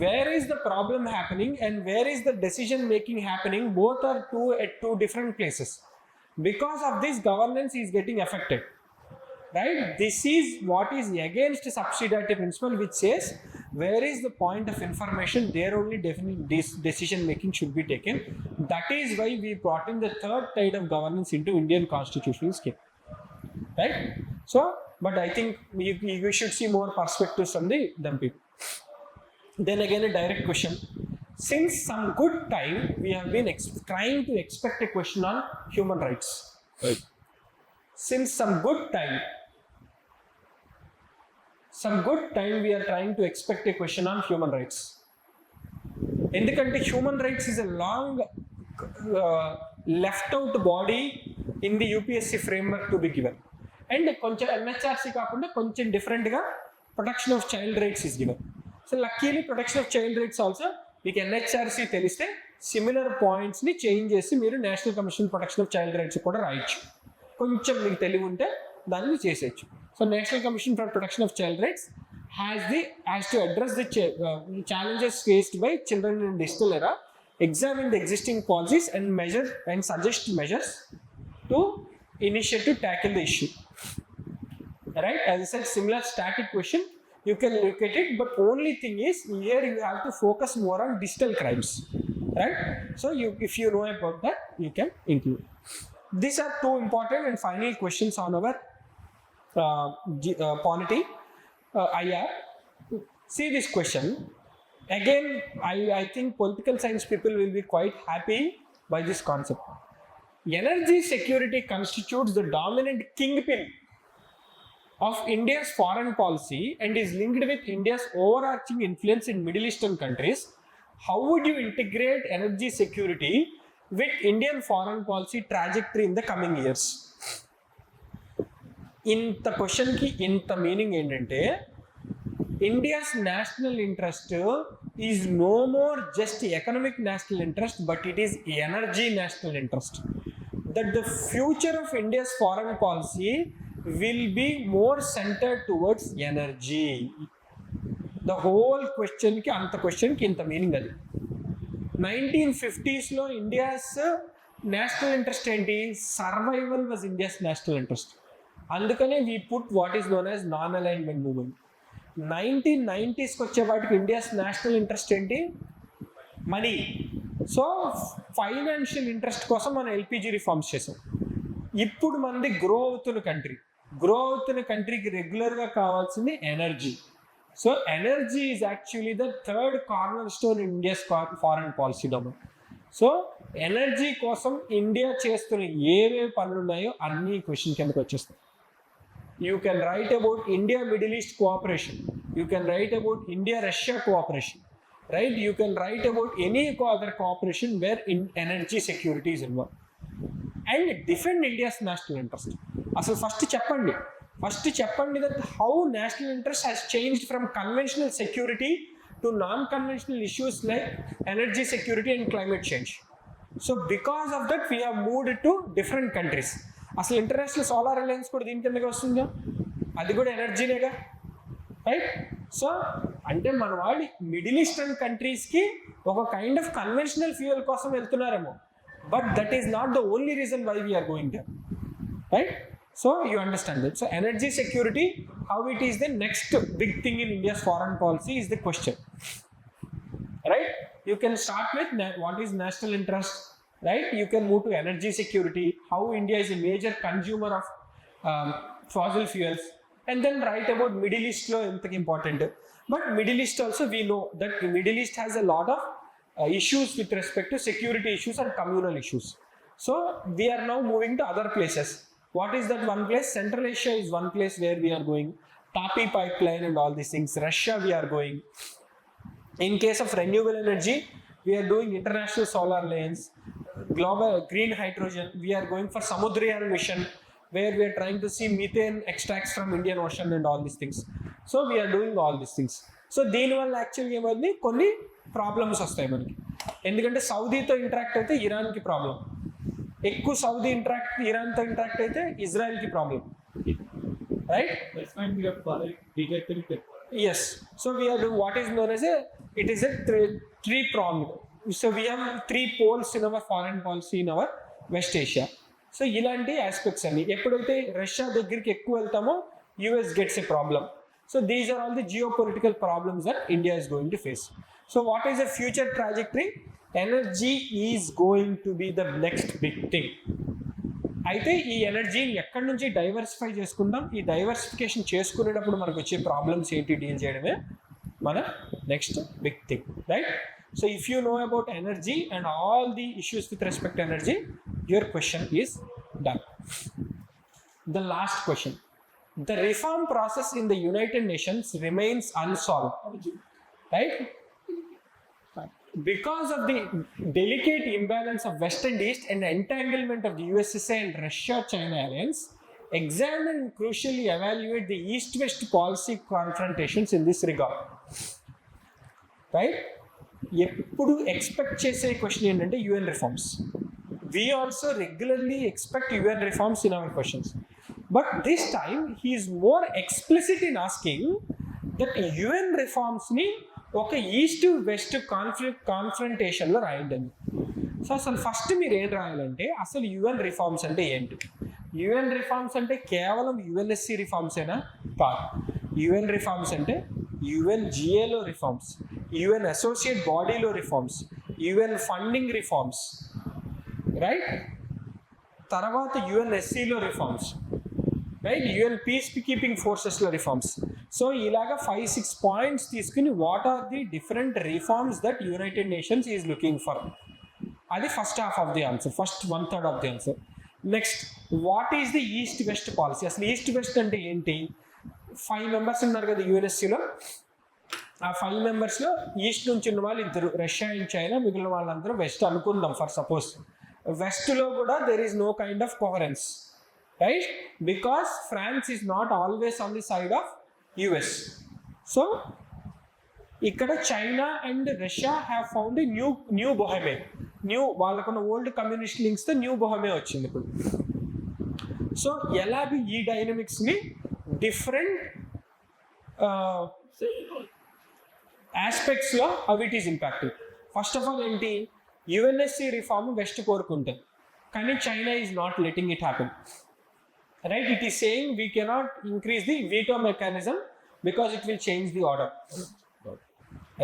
Where is the problem happening and where is the decision making happening? Both are at two different places. Because of this, governance is getting affected, right? This is what is against subsidiarity principle, which says where is the point of information, there only definitely decision making should be taken. That is why we brought in the third type of governance into Indian constitutional scheme, right? So, but I think we should see more perspectives from them people. Then again, a direct question. Since some good time, we have been trying to expect a question on human rights. Right. Since some good time we are trying to expect a question on human rights. ఎందుకంటే human rights is a long left out body in the UPSC framework to be given. And కొంచెం MHRC కాకుండా కొంచెం డిఫరెంట్గా protection of child rights is given. So luckily protection of child rights also మీకు NHRC తెలిస్తే similar పాయింట్స్ని change చేసి మీరు national commission protection of child rights కూడా రాయొచ్చు. కొంచెం మీకు తెలివి ఉంటే దాన్ని చేసేయచ్చు. So National Commission for Protection of Child Rights has to address the challenges faced by children in digital era, examine the existing policies and suggest measures to initiate to tackle the issue. Right? As I said, similar static question, you can look at it, but only thing is here you have to focus more on digital crimes. Right? So if you know about that, you can include. These are two important and final questions on our Polity IR. See this question again. I think political science people will be quite happy by this concept. Energy security constitutes the dominant kingpin of India's foreign policy and is linked with India's overarching influence in Middle Eastern countries. How would you integrate energy security with Indian foreign policy trajectory in the coming years? ఇంత క్వశ్చన్కి ఇంత meaning ఏంటంటే, India's national interest is no more just economic national interest, but it is energy national interest. That the future of India's foreign policy will be more centred towards energy. The whole క్వశ్చన్కి ఇంత meaning అది. 1950s India's national interest ఏంటి? Survival was India's national interest. అందుకనే we put what is known as non alignment movement. 1990s వచ్చేవాటికి India's national interest ఏంటి? Money. So financial interest కోసం మనం LPG reforms చేసాం. ఇప్పుడు మనది గ్రో అవుతున్న కంట్రీకి రెగ్యులర్గా కావాల్సింది energy. So energy is actually the third corner stone in India's foreign policy domain. So energy కోసం ఇండియా చేస్తున్న ఏవే పనులు ఉన్నాయో అన్ని క్వశ్చన్ కిందకి వచ్చేస్తాయి. You can write about India middle east cooperation, you can write about India Russia cooperation, right? You can write about any other cooperation where energy security is involved and defend India's national interest. అసలు first చెప్పండి that how national interest has changed from conventional security to non-conventional issues like energy security and climate change. So because of that we have moved to different countries. అసలు international solar alliance కూడా దీని కిందకి వస్తుందా? అది కూడా ఎనర్జీనేగా, right? So అంటే మన వాళ్ళు మిడిల్ ఈస్టర్న్ కంట్రీస్కి ఒక కైండ్ ఆఫ్ కన్వెన్షనల్ ఫ్యూయల్ కోసం వెళ్తున్నారేమో, but that is not the only reason why we're going there, right? So you understand that. So energy security, how it is the next big thing in India's foreign policy is the question, right? You can start with what is national interest, right? You can move to energy security, how India is a major consumer of fossil fuels, and then write about Middle East lo entaki important. But Middle East also we know that Middle East has a lot of issues with respect to security issues and communal issues. So we are now moving to other places. What is that one place? Central Asia is one place where we are going. Tapi pipeline and all these things. Russia we are going. In case of renewable energy, we are doing international solar lanes, global green hydrogen. We are going for Samudriyan mission, where we are trying to see methane extracts from Indian Ocean and all these things. So we are doing all these things. So దీని వల్ల యాక్చువల్గా ఏమైంది, కొన్ని problems వస్తాయి మనకి. ఎందుకంటే సౌదీతో interact అయితే ఇరాన్కి ప్రాబ్లం, ఎక్కువ సౌదీ ఇరాన్తో ఇంటరాక్ట్ అయితే ఇజ్రాయెల్కి problem, right? Yes. So we are doing what is known as it is a three-pronged. So we have 3 poles in our foreign policy in our West Asia. So ఇలాంటి aspects అన్ని ఎప్పుడైతే Russia దగ్గరికి ఎక్కువ వెళ్తామో US gets a problem. So these are all the geopolitical problems that India is going to face. So what is the future trajectory? Energy is going to be the next big thing. అయితే ఈ ఎనర్జీని ఎక్కడి నుంచి diversify చేసుకుందాం, ఈ diversification చేసుకునేటప్పుడు మనకు వచ్చే ప్రాబ్లమ్స్ ఏంటి డీల్ చేయడమే మన next big thing, right? So if you know about energy and all the issues with respect to energy, your question is done. The last question. The reform process in the United Nations remains unsolved, right? Because of the delicate imbalance of West and East and the entanglement of the USSR and Russia-China alliance, examine and crucially evaluate the East-West policy confrontations in this regard, right? ఎప్పుడు expect చేసే question ఏంటంటే UN reforms. We also regularly expect UN reforms in our questions, but this time he is more explicit in asking that UN రిఫార్మ్స్ని ఒక east west కాన్ఫ్రంటేషన్లో రాయండి. So అసలు first మీరు ఏం రాయాలంటే అసలు యుఎన్ రిఫార్మ్స్ అంటే ఏంటి? యుఎన్ రిఫార్మ్స్ అంటే కేవలం యుఎన్ఎస్సి రిఫార్మ్సేనా? కాదు. యుఎన్ రిఫార్మ్స్ అంటే యుఎన్జిఏలో రిఫార్మ్స్, యుఎన్ అసోసియేట్ బాడీలో reforms, UN funding reforms, right? తర్వాత యుఎన్ఎస్సిలో reforms, right? UN peacekeeping ఫోర్సెస్లో రిఫార్మ్స్. సో ఇలాగా 5-6 పాయింట్స్ తీసుకుని what are the different reforms that United Nations is looking for. అది first half of the answer, first 1/3 of the answer. Next, what is the east west policy? అసలు east west అంటే ఏంటి? 5 members ఉన్నారు కదా యుఎన్ఎస్సిలో. ఆ 5 మెంబర్స్లో east నుంచి ఉన్న వాళ్ళు 2, రష్యా అండ్ చైనా, మిగిలిన వాళ్ళందరూ వెస్ట్ అనుకుందాం ఫర్ సపోజ్. వెస్ట్లో కూడా there is no kind of coherence, right? Because France is not always on the side of US. So ఇక్కడ China and Russia have found new bonhomie, వాళ్ళకున్న old communist లింక్స్తో new bonhomie వచ్చింది ఇప్పుడు. So ఎలాగ ఈ డైనమిక్స్ని డిఫరెంట్ ఆస్పెక్ట్స్లో how it is impacting. First of all ఏంటి, యుఎన్ఎస్సి రిఫార్మ్ వెస్ట్ కోరుకుంటుంది, కానీ China is not letting it happen. Right, it is saying we cannot increase the veto mechanism because it will change the order.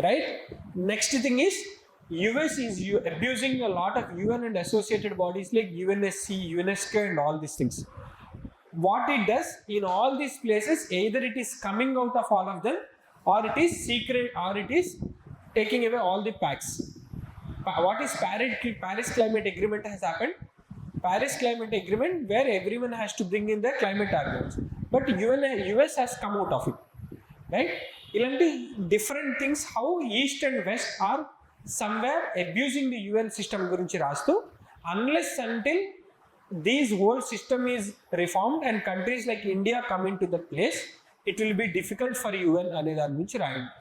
Right? Next thing is US is abusing a lot of UN and associated bodies like UNSC, UNESCO and all these things. What it does in all these places, either it is coming out of all of them or it is secret or it is taking away all the pacts. What is Paris Climate Agreement has happened? Paris Climate Agreement where everyone has to bring in their climate arguments, but US has come out of it. Right? ఇలాంటి different things how east and west are somewhere abusing the UN system గురించి రాస్తూ, unless until these whole system is reformed and countries like India come in to the place, it will be difficult for UN అనే దాని గురించి రాయండి.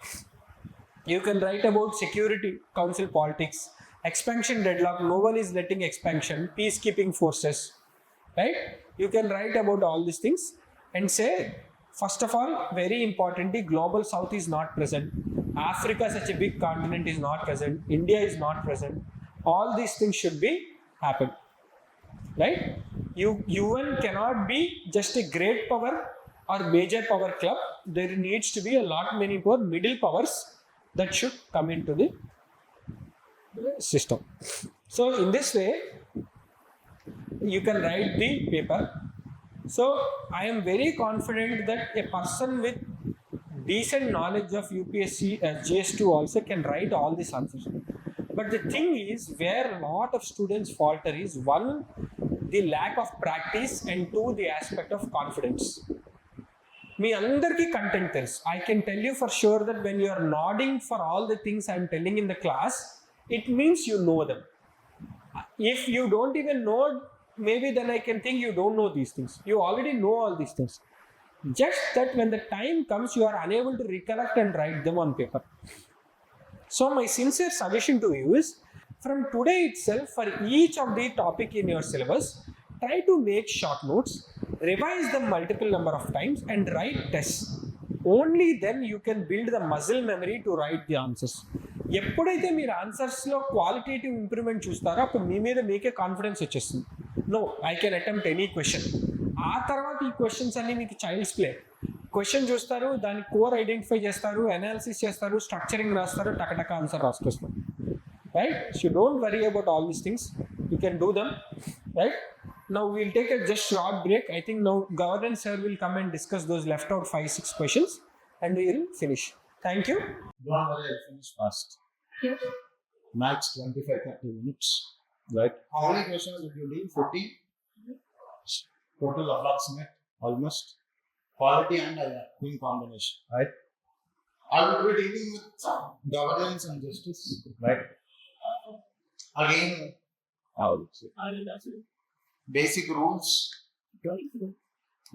You can write about security council politics, expansion deadlock, no one is letting expansion, peace keeping forces. Right, you can write about all these things and say, first of all, very importantly, global south is not present. Africa, such a big continent, is not present. India is not present. All these things should be happen. Right? UN cannot be just a great power or major power club. There needs to be a lot many more middle powers that should come into the system. So in this way, you can write the paper. So I am very confident that a person with decent knowledge of UPSC GS-2 also can write all these answers. But the thing is, where a lot of students falter is, one, the lack of practice, and two, the aspect of confidence. Me andarki content తెలుసు. I can tell you for sure that when you are nodding for all the things I am telling in the class, it means you know them. If you don't even know, maybe then I can think you don't know these things. You already know all these things. Just that when the time comes, you are unable to recollect and write them on paper. So my sincere suggestion to you is, from today itself, for each of the topic in your syllabus, try to make short notes, revise them multiple number of times and write tests. Only then you can build the muscle memory to write the answers. ఎప్పుడైతే మీరు ఆన్సర్స్లో qualitative improvement చూస్తారో అప్పుడు మీ మీద మీకే confidence వచ్చేస్తుంది. No, I can attempt any question. ఆ తర్వాత ఈ క్వశ్చన్స్ అన్ని మీకు చైల్డ్స్ ప్లే. క్వశ్చన్ చూస్తారు, దాని కోర్ ఐడెంటిఫై చేస్తారు, అనాలిసిస్ చేస్తారు, స్ట్రక్చరింగ్ రాస్తారు, టకటక ఆన్సర్ రాసుకొస్తారు. Right, so don't worry about all these things, you can do them. రైట్, now we'll take a just short break. I think now Governance Sir will come and discuss those left out 5-6 questions and we will finish. Thank you. Don't worry, I'll finish fast. Yes. Max 25-30 minutes. Right? How many questions did you do? 40? Total approximate, almost. Polity and IR in combination. Right? I will be dealing with governance and justice. Right? Again, how would you say? Basic rules.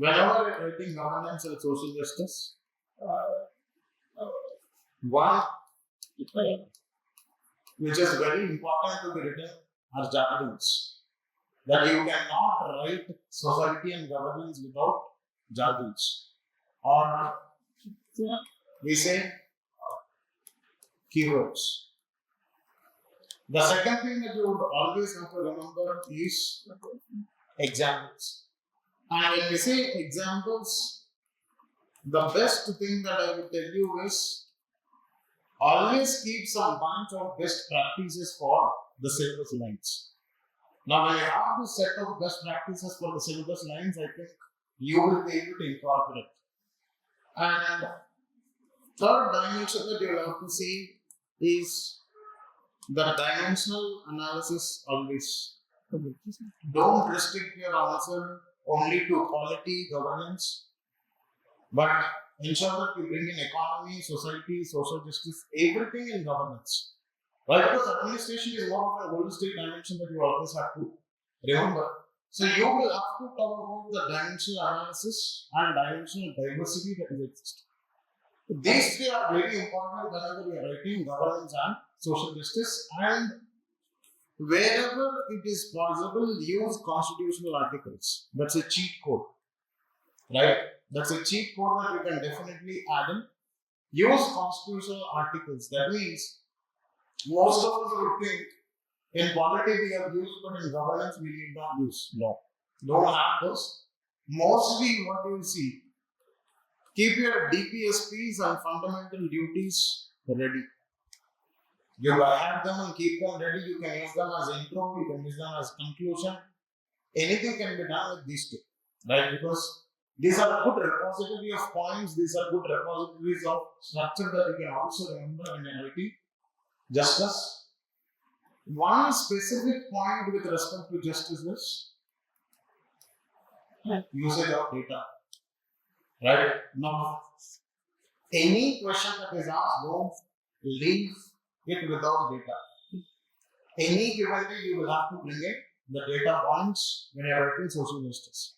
Whenever you're writing governance and social justice, one which is very important to be written are jargons. That you cannot write society and governance without jargons. Or we say keywords. The second thing that you would always have to remember is examples. And when we say examples, the best thing that I would tell you is always keep some bunch of best practices for the syllabus lines. Now, when you have this set of best practices for the syllabus lines, I think you will be able to incorporate. And third dimension that you will have to see is the dimensional analysis always. Don't restrict your answer only to quality governance, but ensure that you bring in economy, society, social justice, everything in governance. Right? Because administration is one of the holistic dimension that you always have to remember. So you will have to talk about the dimensional analysis and dimensional diversity that will exist. These three are very important whenever we are writing governance and social justice, and wherever it is possible, use constitutional articles. That's a cheat code. Right? That's a cheat code that you can definitely add in. Use constitutional articles. That means Most of us would think in polity we have used, but in governance we need not use. No. Don't have those. Mostly what you see, keep your DPSPs and fundamental duties ready. You have them and keep them ready. You can use them as intro, you can use them as conclusion. Anything can be done with these two, right? Because these are good repository of points, these are good repositories of structure that you can also remember in NLP. Just as one specific point with respect to justice is usage of data. Right? Now, any question that is asked, don't leave it without data. Any given day, you will have to bring in the data points when you are writing social justice.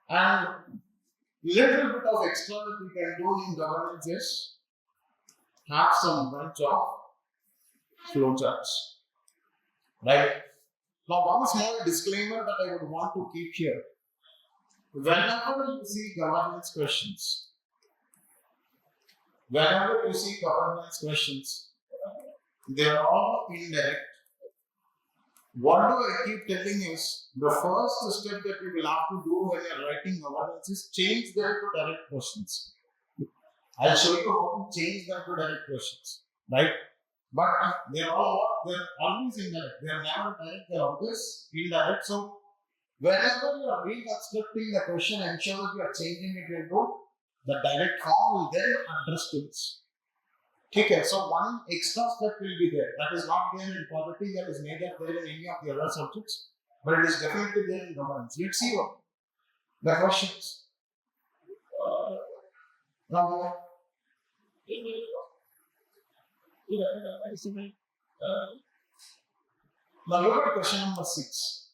And little bit of extra that we can do in governance is have some bunch of flowcharts. Right? Now, one small disclaimer that I would want to keep here. Whenever you see governance questions, they are all indirect. What do I keep telling is the first step that you will have to do when you are writing governance is change them to direct questions. I'll show you how to change them to direct questions, right? But they're always indirect. They're never direct. They're always indirect. So whenever you are reconstructing the question, ensure that you are changing it into the direct form will then address this. Okay, so one extra step will be there. That is not there in polity, that is neither there in any of the other subjects, but it is definitely there in governance. Let's see what the questions. Now, now look at question number 6.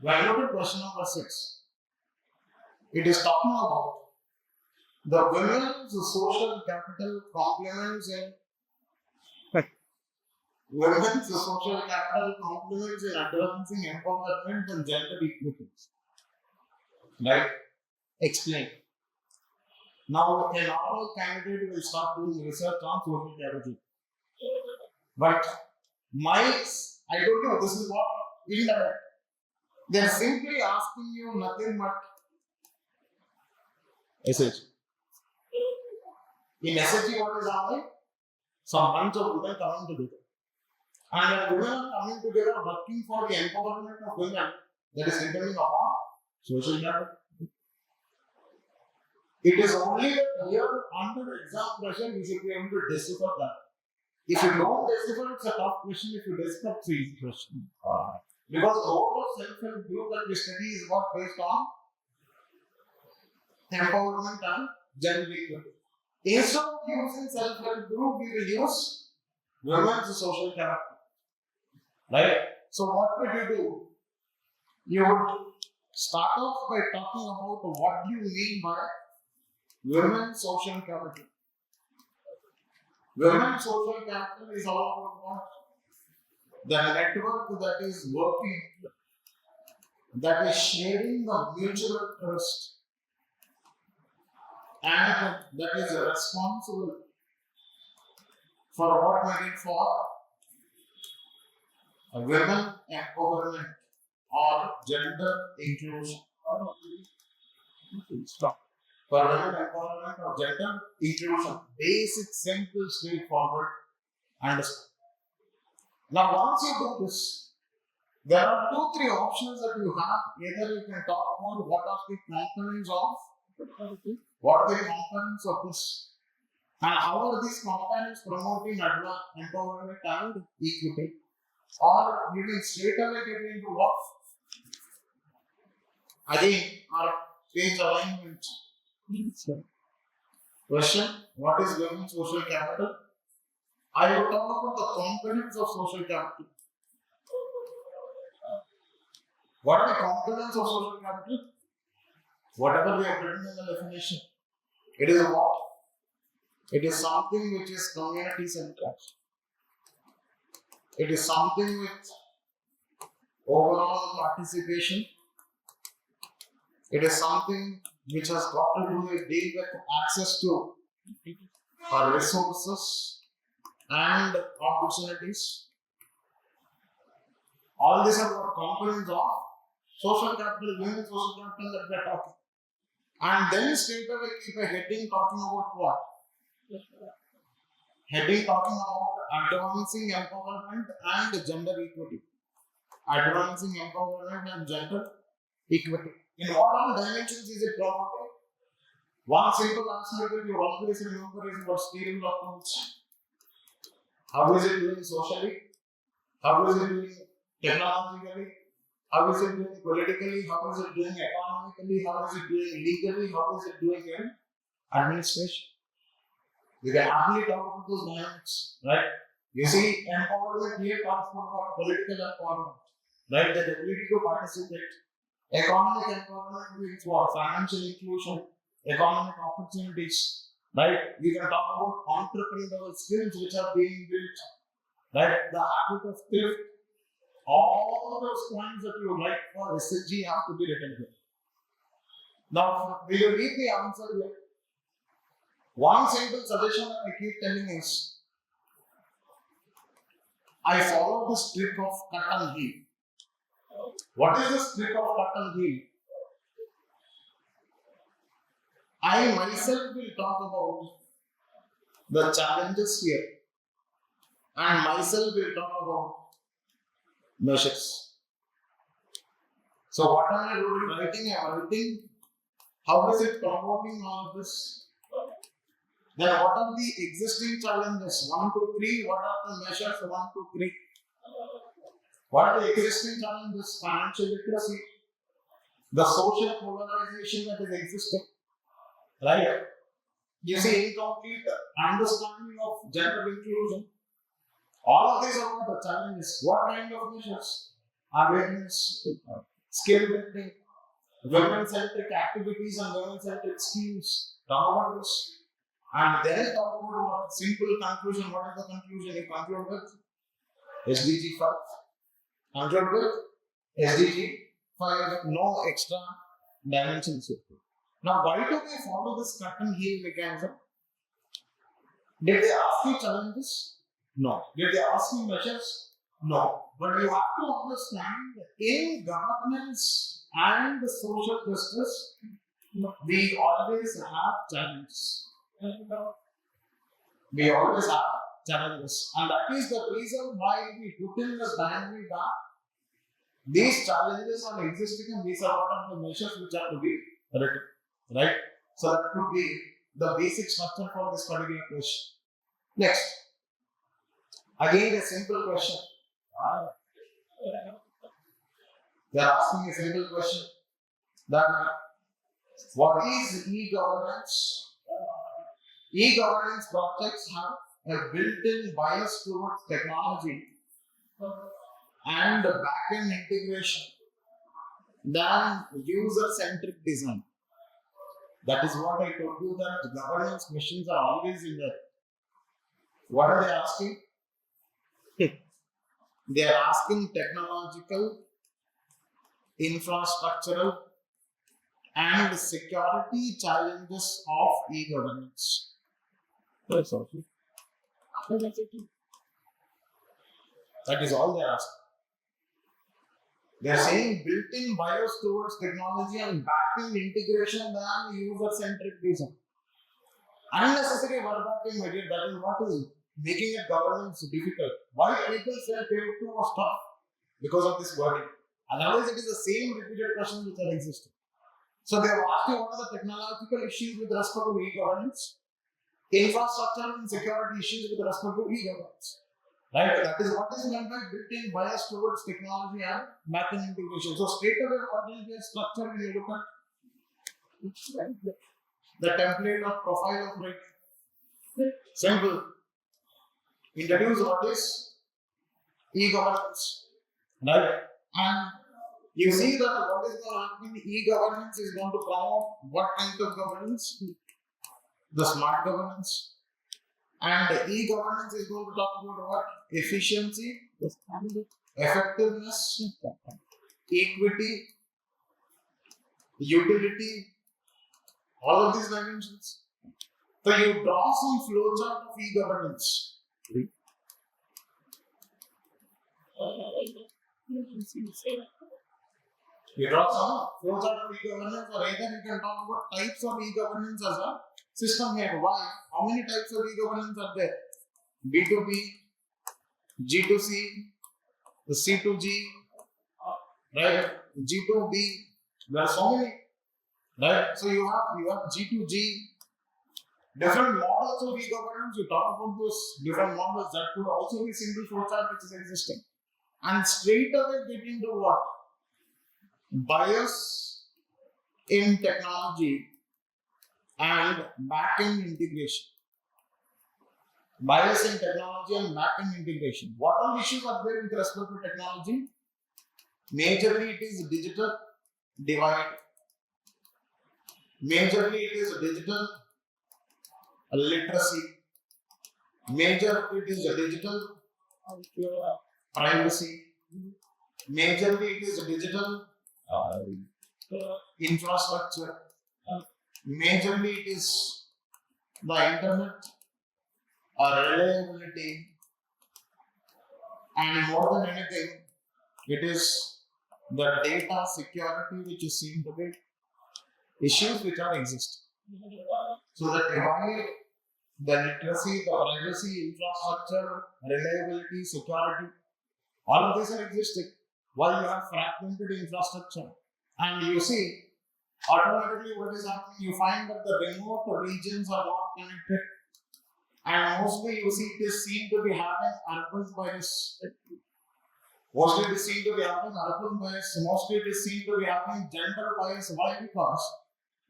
When you look at question number 6, it is talking about the women's social capital complements in advancing empowerment and gender equity. Right? Explain. Now, a normal candidate will start doing research on social capital. But I don't know, this is what indirect. They are simply asking you nothing but SH. In SH, what is happening? Some bunch of women coming together. And when women are coming together working for the empowerment of women, that is depending upon social capital. It is only that here under exam pressure you should be able to decipher that. If you don't decipher, it's a tough question. If you decipher, it's an easy question. Because all of self-help group that we study is what based on empowerment and gender equality. Instead of using self-help group, we will use women's social character. Right? So what would you do? You would start off by talking about what do you mean by women's social capital. Women's social capital is all about what? The network that is working, that is sharing the mutual trust, and that is responsible for what we did for women empowerment or gender inclusion. Stop. For women empowerment or gender inclusion. Basic, simple, straightforward, understand. Now, once you do this, there are 2-3 options that you have. Either you can talk about what are the components of this, and how are these components promoting empowerment and equity, or you can straight away get into what? Again, our page alignment. Question: what is women's social capital? I will talk about the components of social capital. What are the components of social capital? Whatever we have written in the definition. It is what? It is something which is community centered. It is something with overall participation. It is something which has got to do with deal with access to our resources and opportunities. All these are what components of social capital, human social capital that we are talking. And then straight away keep a heading talking about what? Heading talking about advancing empowerment and gender equity. Advancing empowerment and gender equity. In what all dimensions is it promoted? One simple aspect that you always remember is what steering approach. How is it doing socially? How is it doing technologically? How is it doing politically? How is it doing economically? How is it doing legally? How is it doing in administration? We can hardly talk about those dynamics, right? You see, empowerment here talks about political empowerment, right? The ability to participate. Economic empowerment means what? Financial inclusion, economic opportunities, right? We can talk about entrepreneurial skills which are being built, right? The habit of thrift. All those points that you like for SSG have to be written here. Now, will you read the answer here? One simple suggestion that I keep telling is, I follow this trick of cut and heal. What is this trick of cut and heal? I myself will talk about the challenges here, and myself will talk about measures. So what am I writing? I am writing how is it promoting all this? Then what are the existing challenges? 1, 2, 3. What are the measures? 1, 2, 3. What are the existing challenges? Financial literacy, the social polarization that is existing, right? You see, incomplete understanding of gender inclusion. All of these are what the challenges. What kind of measures? Awareness, skill building, women-centric activities and women-centric schemes. Talk about this. And then talk about what? Simple conclusion. What is the conclusion? You conclude with SDG 5. Conclude with SDG 5. No extra dimensions. Now, why do we follow this cut and heal mechanism? Did they ask you challenges? No. Did they ask you measures? No. But you have to understand in governance and social justice, we always have challenges. We always have challenges. And that is the reason why we put in the binary that these challenges are existing and these are one of the measures which are to be written. Right? So that could be the basic structure for this particular question. Next. Again, a simple question. They are asking a simple question. That what is e-governance? E-governance projects have a built-in bias towards technology and back-end integration than user-centric design. That is what I told you, that governance missions are always in there. What are they asking? They are asking technological, infrastructural, and security challenges of e-governance. That is all they are asking. They are saying built-in bias towards technology and back-end integration than user-centric design. Unnecessary verbatim material, that is what is making a governance difficult. Why people say Tier 2 was tough? Because of this wording. Otherwise, it is the same repeated questions which are existing. So they have asked you what are the technological issues with respect to e-governance, infrastructure and security issues with respect to e-governance. Right? That is what is meant by built-in bias towards technology and back-end integration. So straight away, what is the structure when you look at the template of profile of writing? Simple. Introduce what is e-governance. Right? And you see that what is going to happen? E-governance is going to promote what kind of governance? The smart governance. And e-governance is going to talk about what? Efficiency, effectiveness, equity, utility, all of these dimensions. So you draw some flowchart of e-governance. You draw some flowchart of e-governance, or either you can talk about types of e-governance as a system here. Why? How many types of e-governance are there? B2B, G2C, the C2G, right? G2B. There are so many, right? So you have G2G. Different models of e-governance. You talk about those different models that could also be single flowchart which is existing, and straight away get into what? Bias in technology and back-end integration. Bias in technology and back-end integration. What all issues are there with respect to technology? Majorly it is digital divide. Majorly it is digital literacy. Majorly it is digital privacy. Majorly it is digital infrastructure. Majorly it is the internet or reliability, and more than anything, it is the data security which is seen to be issues which are existing. So the divide, the literacy, the privacy, infrastructure, reliability, security, all of these are existing. While you have fragmented infrastructure, and you see automatically what is happening, you find that the remote regions are not connected, and mostly you see it is seen to be having urban bias. Mostly it is seen to be having urban bias. Mostly it is seen to be having gender bias. Why? Because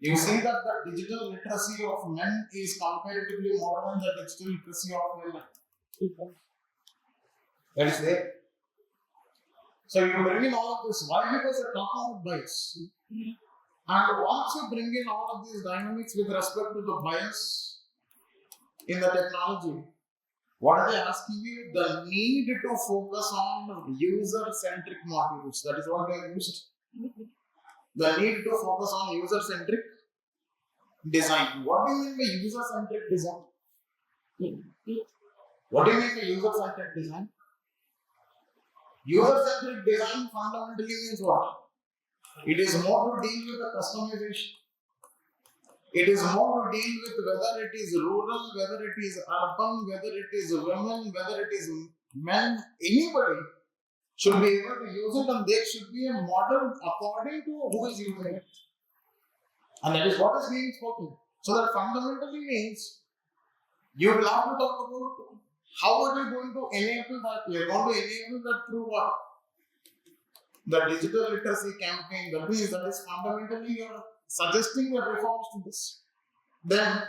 you see that the digital literacy of men is comparatively more than the digital literacy of women. That is there. So you bring in all of this. Why? Because you're talking about bias. And once you bring in all of these dynamics with respect to the bias in the technology, what are they asking you? The need to focus on user-centric modules. That is what they have used. The need to focus on user-centric design. What do you mean by user-centric design? What do you mean by user-centric design? User-centric design fundamentally means what? It is more to deal with the customization. It is more to deal with whether it is rural, whether it is urban, whether it is women, whether it is men, anybody should be able to use it, and there should be a model according to who is using it. And that is what is being spoken. So that fundamentally means you will have to talk about how are you going to enable that. You are going to enable that through what? The digital literacy campaign. That means that is fundamentally you are suggesting the reforms to this. Then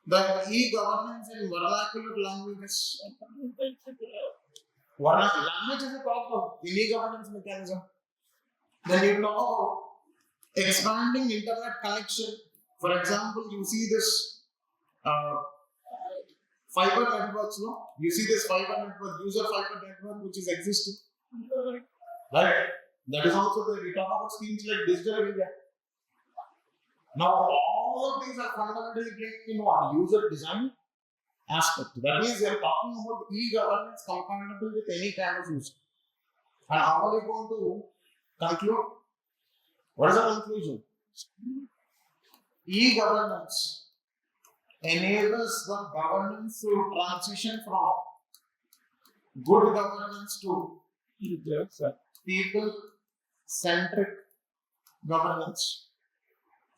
the e-governance in vernacular languages. Language is a problem in e-governance mechanism. Then you talk about expanding internet connection. For example, you see this fiber networks, no? You see this fiber network, user fiber network which is existing. Right? That is also there. We talk about schemes like digital India. Now, all of these are fundamentally bringing in what? User design aspect. That means they are talking about e-governance compatible with any kind of user. And how are they going to conclude? What is the conclusion? E-governance enables the governance to transition from good governance to people-centric governance.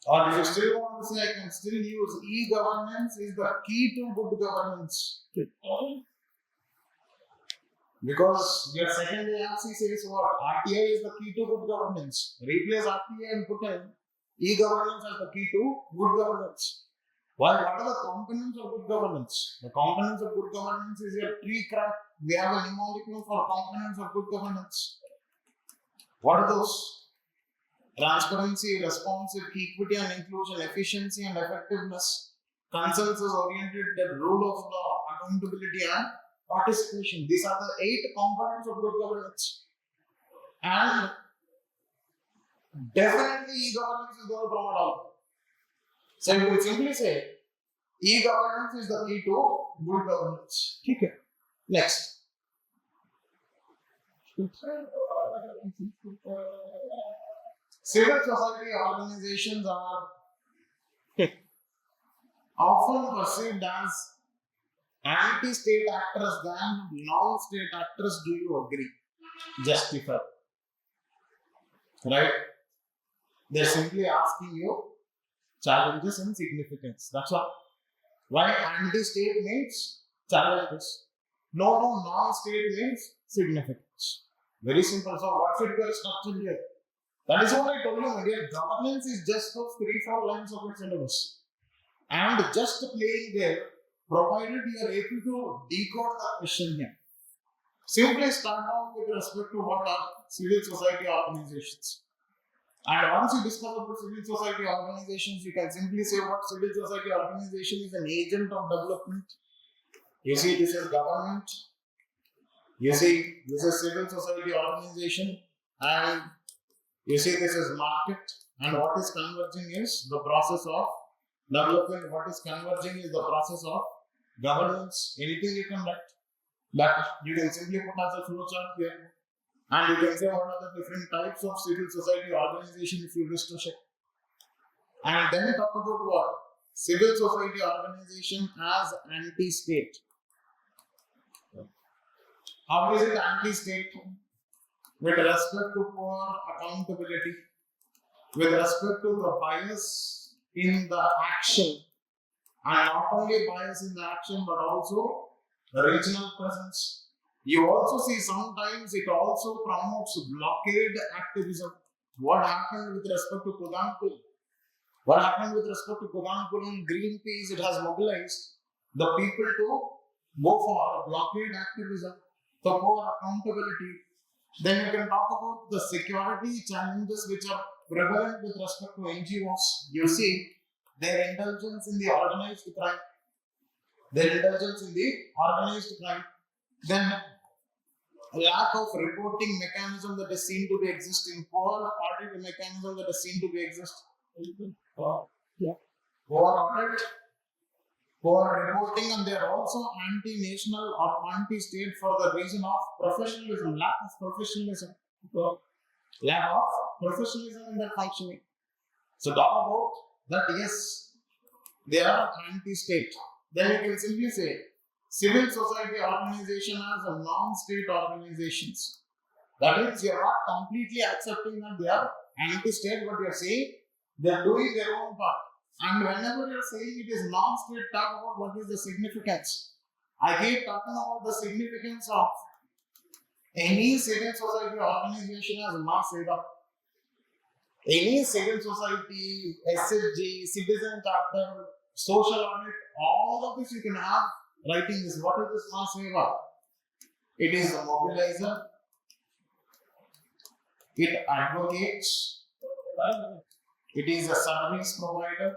Or if you still want to say, I can still use e-governance is the key to good governance. Because your second ARC says what? RTI is the key to good governance. Replace RTI and put in e-governance as the key to good governance. What are the components of good governance? The components of good governance is your tree crack. We have a molecule for components of good governance. What are those? Transparency, responsive, equity and inclusion, efficiency and effectiveness, consensus-oriented, the rule of law, accountability and participation. These are the 8 components of good governance. And definitely e-governance is going to promote all. So you will simply say, e-governance is the key to good governance. Okay. Next. Civil society organizations are often perceived as anti-state actors than non-state actors. Do you agree? Justify. Right? They're simply asking you challenges and significance. That's all. Why anti-state means challenges. No, non-state means significance. Very simple. So what should be the structure here? That is what I told you, my dear. Governance is just those 3-4 lines of your syllabus. And just playing there, provided you are able to decode the question here. Simply start off with respect to what are civil society organizations. And once you discover about civil society organizations, you can simply say what civil society organization is an agent of development. You see, this is government. You see, this is civil society organization. And you see, this is market. And what is converging is the process of development. What is converging is the process of governance. Anything you can write. That you can simply put as a flowchart here. And you can say what are the different types of civil society organization if you wish to check. And then talk about what? Civil society organization as anti-state. How is it anti-state? With respect to poor accountability, with respect to the bias in the action, and not only bias in the action but also the regional presence. You also see sometimes it also promotes blockade activism. What happened with respect to Goutham? What happened with respect to Goutham and Greenpeace? It has mobilized the people to go for blockade activism, for poor accountability. Then you can talk about the security challenges which are prevalent with respect to NGOs. You see their indulgence in the organized crime. Then lack of reporting mechanism that is seen to be existing, poor audit mechanism that is seen to be existing. Poor audit, poor reporting, and they are also anti-national or anti-state for the reason of professionalism, lack of professionalism in their functioning. So talk about that, yes, they are anti-state. Then you can simply say civil society organization as a non-state organizations. That means you are not completely accepting that they are anti-state, but you are saying they are doing their own part. And whenever you are saying it is non-state, talk about what is the significance. I keep talking about the significance of any civil society organization as mass seva. Any civil society, SSG, citizen chapter, social audit, all of this you can have writing this. What is this mass seva? It is a mobilizer. It advocates. It is a service provider.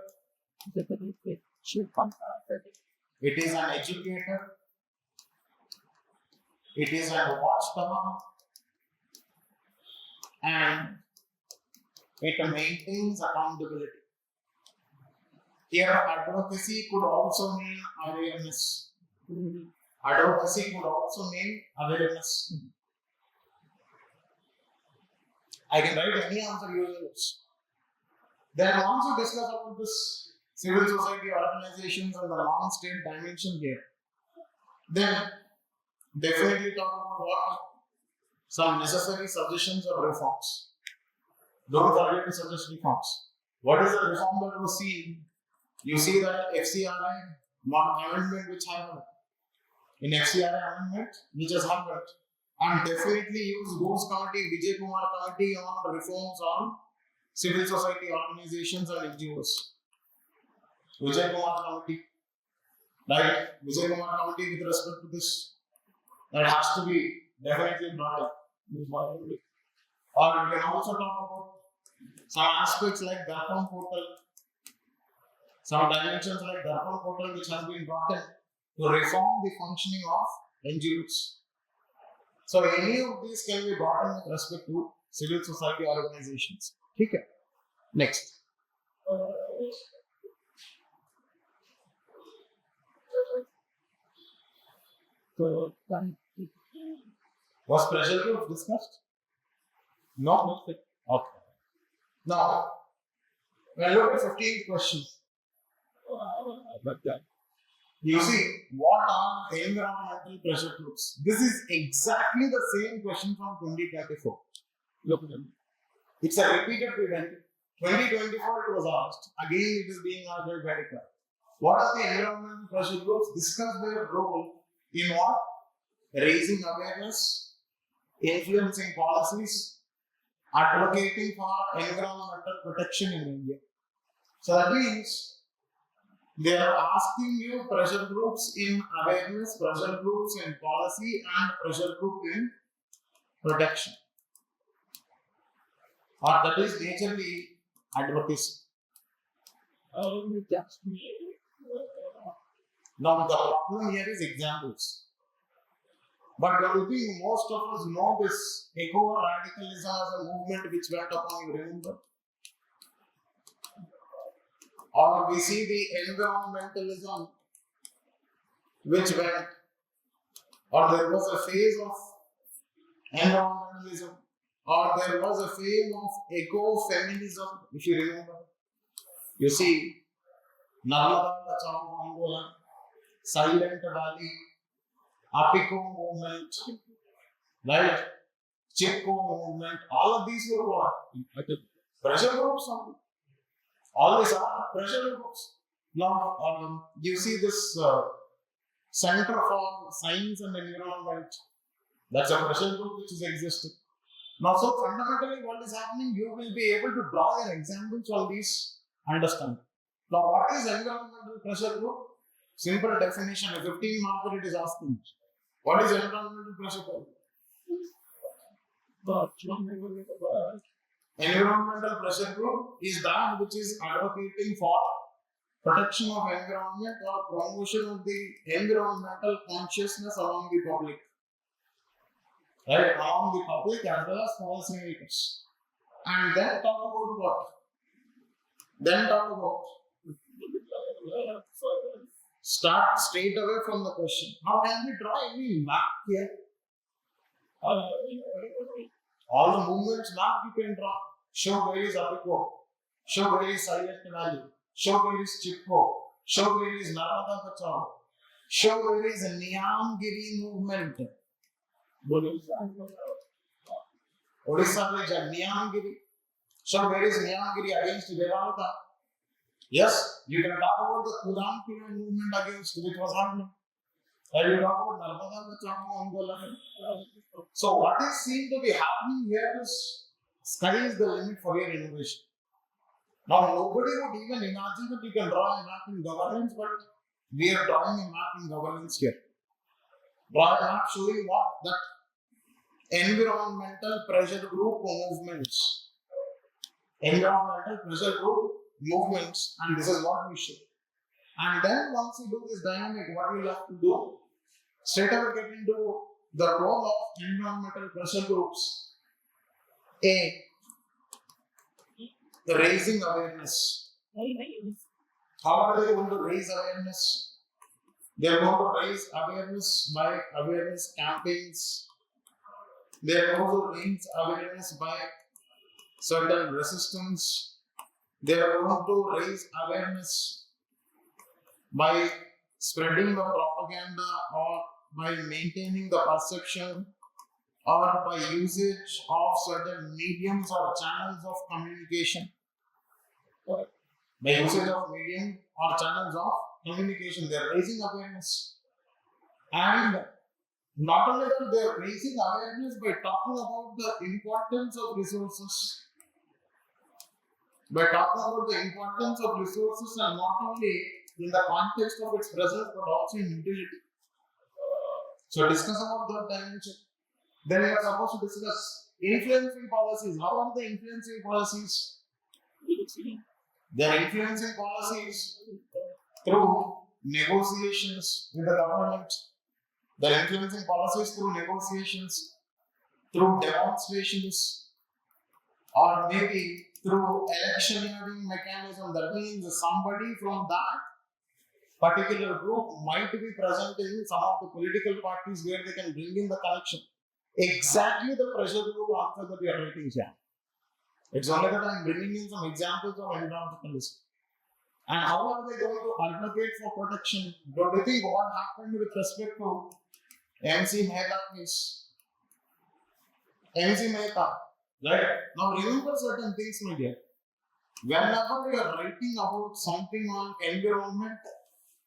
It is an educator. It is a watchtower. And it maintains accountability. Here, advocacy could also mean awareness. Advocacy could also mean awareness. I can write any answer using this. Then once you discuss about this civil society organizations and the non-state dimension here, then definitely talk about what? Some necessary suggestions or reforms. Don't forget to suggest reforms. What is the reform that you see? You see that FCRI amendment which happened. In FCRI amendment which has happened. And definitely use those committee, Vijay Kumar committee on reforms on civil society organizations and NGOs. Vijay Kumar committee. Right? Vijay Kumar committee with respect to this. That has to be definitely brought up. Or we can also talk about some aspects like Goutham portal, some dimensions like Goutham portal which has been brought in to reform the functioning of NGOs. So any of these can be brought in with respect to civil society organizations. Okay. Next. Was pressure groups discussed? No? Okay. Now, when you look at 15th question, you see what are environmental pressure groups? This is exactly the same question from 2024. It's a repeated event. 2024 it was asked. Again, it is being asked by 25. What are the environmental pressure groups? Discuss their role in what? Raising awareness, influencing policies, advocating for environmental protection in India. So that means they are asking you pressure groups in awareness, pressure groups in policy, and pressure group in protection. Or that is majorly advocacy. Now the problem here is examples. But I think most of us know this eco-radicalism as a movement which went upon, you remember? Or we see the environmentalism which went, or there was a phase of environmentalism, or there was a phase of eco-feminism, if you remember. You see, Narmada Bachao Angola, Silent Valley, Apico movement, right? Chipko movement, all of these were what? Pressure groups. All these are pressure groups. Now, you see this Center for Science and Environment. That's a pressure group which is existing. Now, so fundamentally, what is happening? You will be able to draw your examples on these. Understand? Now, what is environmental pressure group? Simple definition. A 15 marker it is asking. What is environmental pressure group? Environmental pressure group is that which is advocating for protection of environment or promotion of the environmental consciousness among the public. Right? Among the public as well as policymakers. And then talk about what? Then talk about. Start straight away from the question. How can we draw any map here? All the movements map you can draw. Show where is Apico. Show where is Silent Valley. Show where is Chipko. Show where is Narmada Bachao. Show where is Niyamgiri movement. Odisha with Niyamgiri. Show where is Niyamgiri against Devanta. Yes, you can talk about the Goutham movement against which was happening. And you talk about Narmada Bachao Angola. So what is seen to be happening here is sky is the limit for your innovation. Now nobody would even imagine that you can draw a map in governance, but we are drawing a map in governance here. Draw a map showing what? That environmental pressure group movements. Environmental pressure group movements, and this is what we show. And then once you do this dynamic, what you have to do? Straight away get into the role of environmental pressure groups. A. The raising awareness. How are they going to raise awareness? They are going to raise awareness by awareness campaigns. They are going to raise awareness by certain resistance. They are going to raise awareness by spreading the propaganda or by maintaining the perception or by usage of certain mediums or channels of communication. By usage of medium or channels of communication, they are raising awareness. And not only that, they are raising awareness by talking about the importance of resources. By talking about the importance of resources, and not only in the context of its presence but also in utility. So discuss about that dimension. Then we are supposed to discuss influencing policies. How are they influencing policies? They are influencing policies through negotiations with the government. They are influencing policies through negotiations, through demonstrations, or maybe through electioneering mechanism. That means somebody from that particular group might be present in some of the political parties where they can bring in the connection. exactly the pressure group answer that you are writing here. It's only that I'm bringing in some examples of environmentalism. And how are they going to advocate for protection? Don't you think what happened with respect to MC Mehta case? MC Mehta, right? Now remember certain things, my dear. Whenever you are writing about something on environment,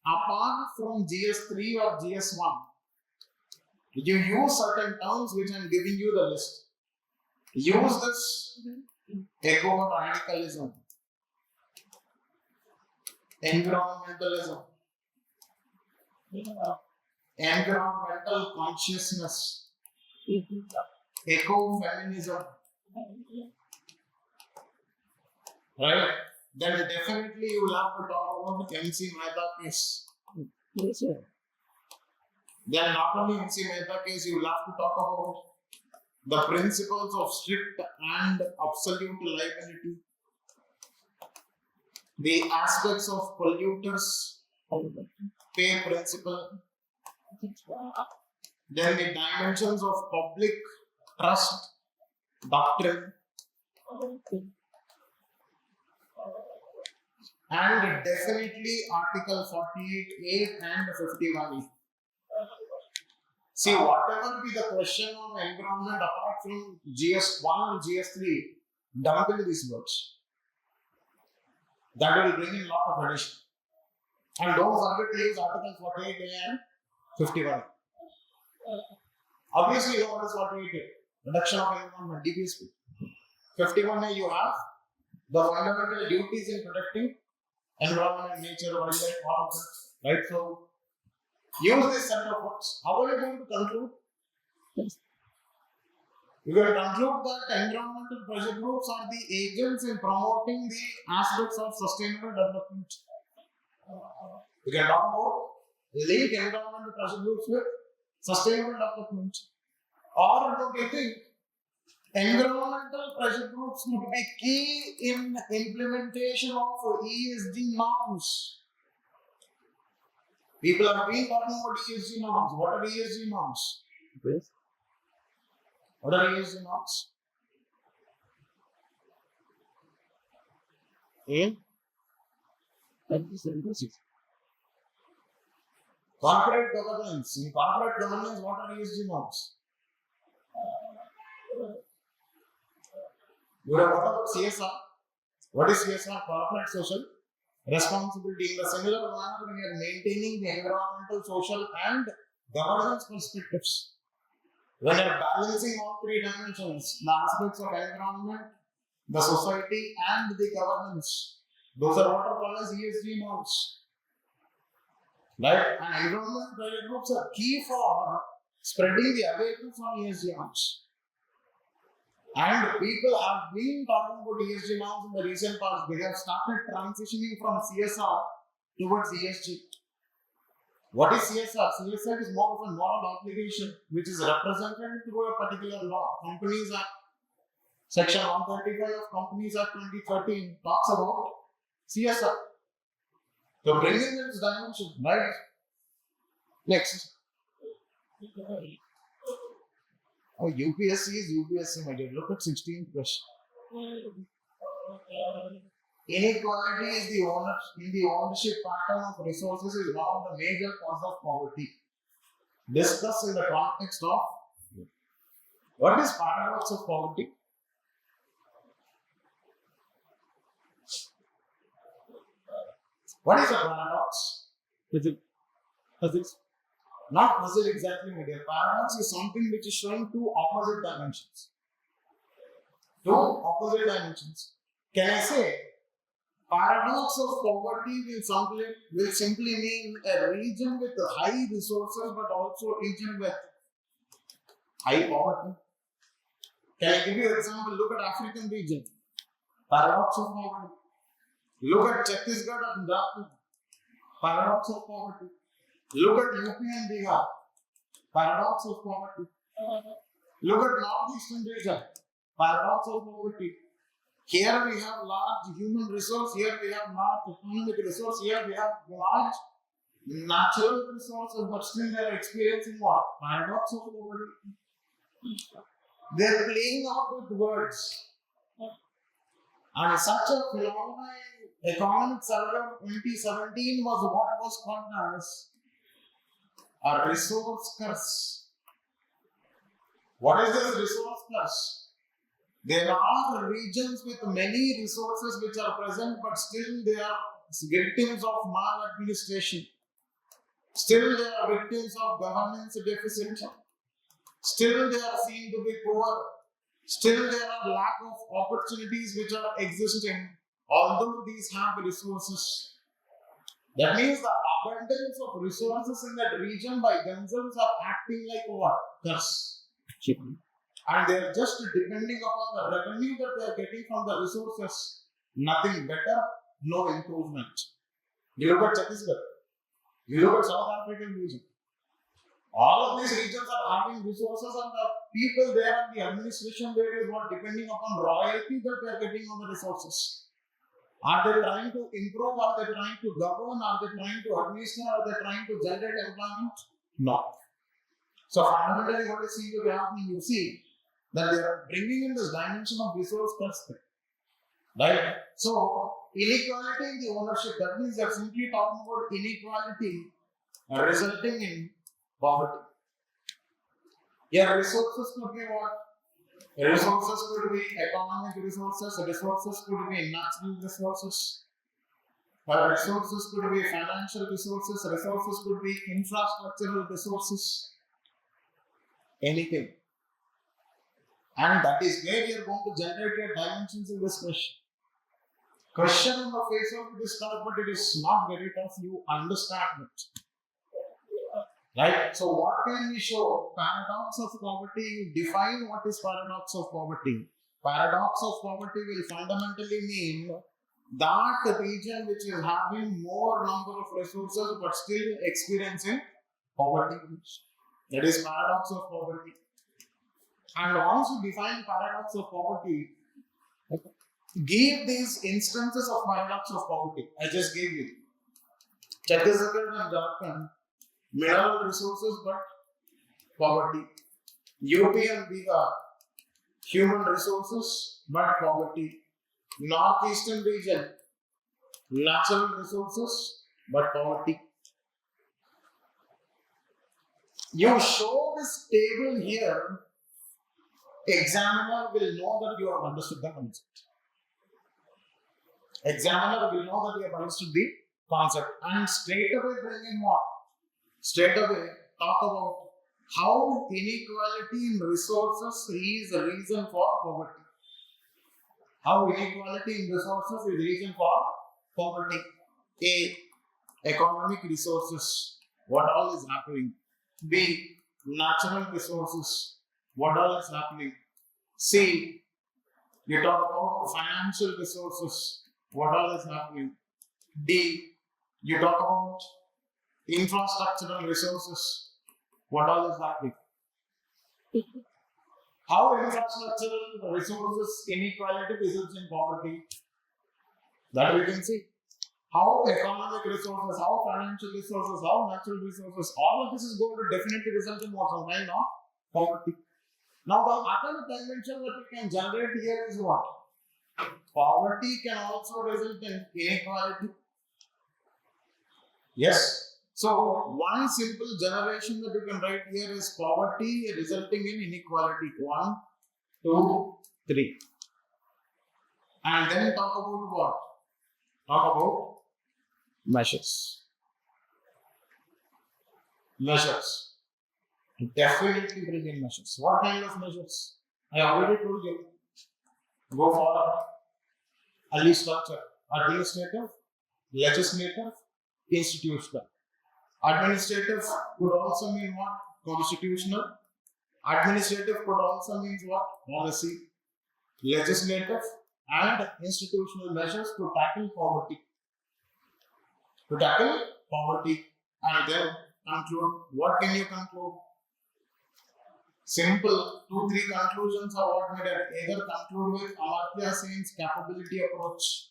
apart from GS-3 or GS-1, you use certain terms which I am giving you the list. Use this eco-radicalism, environmentalism, environmental consciousness, eco-feminism, right? Then definitely you will have to talk about the MC Mehta case. Yes, sir. Then not only MC Mehta case, you will have to talk about the principles of strict and absolute liability, the aspects of polluters pay principle, then the dimensions of public trust doctrine, and definitely Article 48A and 51A. See, whatever be the question on environment apart from GS1 and GS3, dump in these words. That will bring in a lot of addition. And don't forget to use Article 48A and 51A. Obviously, you know what is 48A? Reduction of environment, DPSP. 51A, you have the fundamental duties in protecting environment, nature, wildlife, all of that. Right? So, use this set of words. How are you going to conclude? You can conclude that environmental pressure groups are the agents in promoting the aspects of sustainable development. You can talk about link environmental pressure groups with sustainable development. Or don't you think environmental pressure groups would be key in implementation of ESG norms? People have been talking about ESG norms. What are ESG norms? Yes. What are ESG norms? Corporate governance. In corporate governance, what are ESG norms? You have heard about CSR. What is CSR? Corporate social responsibility. In the similar manner, we are maintaining the environmental, social, and governance perspectives. When you are balancing all three dimensions, the aspects of environment, the society, and the governance, those are what are called as ESG norms. Right? And environmental pressure groups are key for spreading the awareness on ESG norms. And people have been talking about ESG norms in the recent past. They have started transitioning from CSR towards ESG. What is CSR? CSR is more of a moral obligation which is represented through a particular law. Companies Act, Section 135 of Companies Act 2013 talks about CSR. So bringing in this dimension, right? Next. Oh, UPSC is UPSC, my dear. Look at 16th question. Inequality is in the ownership pattern of resources is one of the major causes of poverty. Discuss in the context of what is paradox of poverty? What is a paradox? Physics. Not puzzle exactly, my dear. Paradox is something which is showing two opposite dimensions. Two opposite dimensions. Can I say paradox of poverty will simply mean a region with high resources but also a region with high poverty? Can I give you an example? Look at African region. Paradox of poverty. Look at Chhattisgarh and Jharkhand. Paradox of poverty. Look at UP and Bihar. Paradox of poverty. Look at northeastern region. Paradox of poverty. Here we have large human resource. Here we have large economic resource. Here we have large natural resources, but still they are experiencing what? Paradox of poverty. They're playing out with words. And such a phenomenon in economic survey of 2017 was what was called as a resource curse. What is this resource curse? There are regions with many resources which are present, but still they are victims of maladministration. Still they are victims of governance deficit. Still they are seen to be poor. Still there are lack of opportunities which are existing, although these have resources. That means the abundance of resources in that region by themselves are acting like what? Curse. And they are just depending upon the revenue that they are getting from the resources. Nothing better, no improvement. You look at Chhattisgarh. You look at South African region. All of these regions are having resources, and the people there and the administration there is what depending upon royalty that they are getting on the resources. Are they trying to improve? Are they trying to govern? Are they trying to administer? Are they trying to generate employment? No. So fundamentally, what is seen to be happening, you see that they are bringing in this dimension of resource perspective. Right? So inequality in the ownership, that means they are simply talking about inequality resulting in poverty. Yeah, resources could be what? Resources could be economic resources, resources could be natural resources, resources could be financial resources, resources could be infrastructural resources, anything. And that is where you are going to generate your dimensions in this question. Question on the face of it is tough, but it is not very tough. You understand it. Right? So what can we show? Paradox of poverty. You define what is paradox of poverty. Paradox of poverty will fundamentally mean that region which is having more number of resources but still experiencing poverty. That is paradox of poverty. And once you define paradox of poverty, give these instances of paradox of poverty. I just gave you. Chhattisgarh and Jharkhand, mineral resources but poverty. UP and Bihar, human resources but poverty. Northeastern region, natural resources but poverty. You show this table here, examiner will know that you have understood the concept. Examiner will know that you have understood the concept and straight away bring in what? Straight away talk about how inequality in resources is a reason for poverty. How inequality in resources is a reason for poverty. A. Economic resources. What all is happening? B. Natural resources. What all is happening? C. You talk about financial resources. What all is happening? D. You talk about infrastructural resources. What all is happening? How infrastructural resources inequality results in poverty? That we can see. How economic resources, how financial resources, how natural resources, all of this is going to definitely result in what? Some kind of poverty. Now the other dimension that we can generate here is what? Poverty can also result in inequality. Yes. So one simple generation that you can write here is poverty resulting in inequality. 1, 2, 3. And then talk about what? Talk about measures. Measures. Definitely bring in measures. What kind of measures? I already told you. Go for early structure. Administrative, legislative, institutional. Administrative could also mean what? Constitutional. Administrative could also mean what? Policy. Legislative and institutional measures to tackle poverty. To tackle poverty. And then conclude. What can you conclude? Simple 2-3 conclusions are what made either conclude with Amartya Sen's capability approach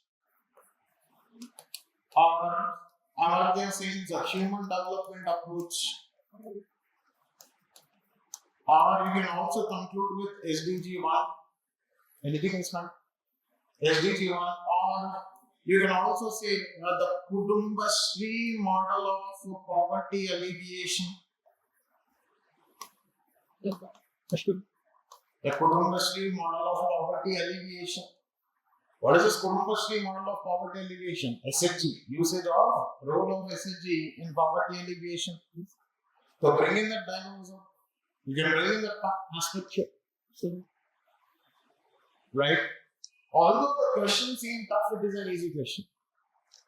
or Amartya Sen's human development approach Or you can also conclude with SDG1. Anything is fine. SDG1, or you can also say the Kudumbashree model of poverty alleviation. The Kudumbashree model of poverty alleviation. What is this Kudumbashree model of poverty alleviation? SHG, usage of role of SHG in poverty alleviation. So bring in that dynamism. You can bring in that aspect here. Right? Although the question seems tough, it is an easy question.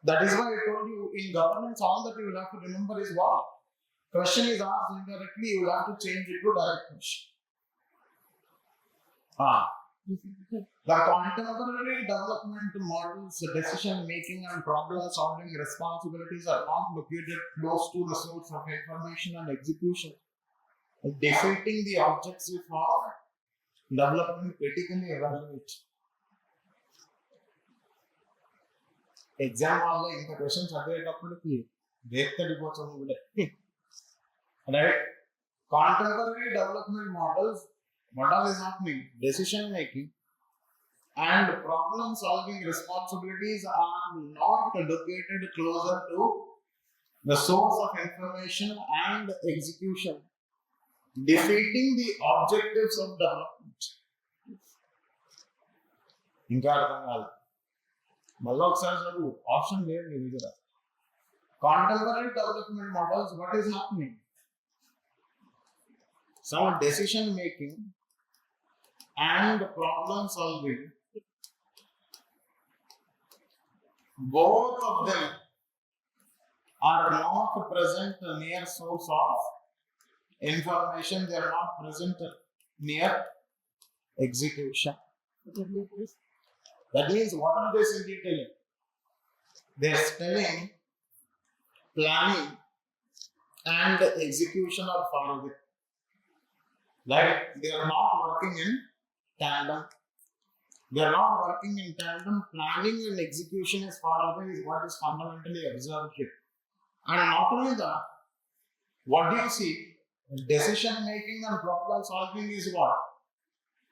That is why I told you in governance, all that you will have to remember is what? Question is asked indirectly, you will have to change it to direct question. The contemporary development models, decision making, and problem solving responsibilities are not located close to the source of information and execution, defeating the objective for development critically evaluate. Exam hall in the questions are there right? Contemporary development models, model is happening, decision making and problem solving responsibilities are not located closer to the source of information and execution, defeating the objectives of development. Option there. Contemporary development models, what is happening? Some decision making and problem solving, both of them are not present near source of information, they are not present near execution. That means what are they simply telling? They are telling planning and execution are far away. Like they are not working in tandem. They are not working in tandem. Planning and execution is far away is what is fundamentally observed here. And not only that, what do you see? Decision making and problem solving is what?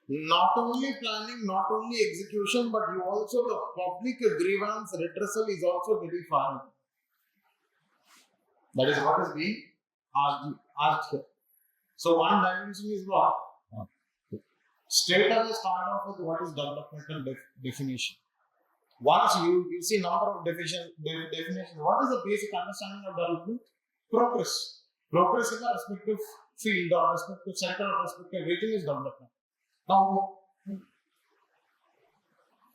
Not only planning, not only execution, but you also the public grievance redressal is also very far away. That is what is being asked here. So one dimension is what? Straight away start off with what is developmental definition. Once you see number of definitions, what is the basic understanding of development? Progress. Progress in a respective field or respective sector or respective region is development. Now,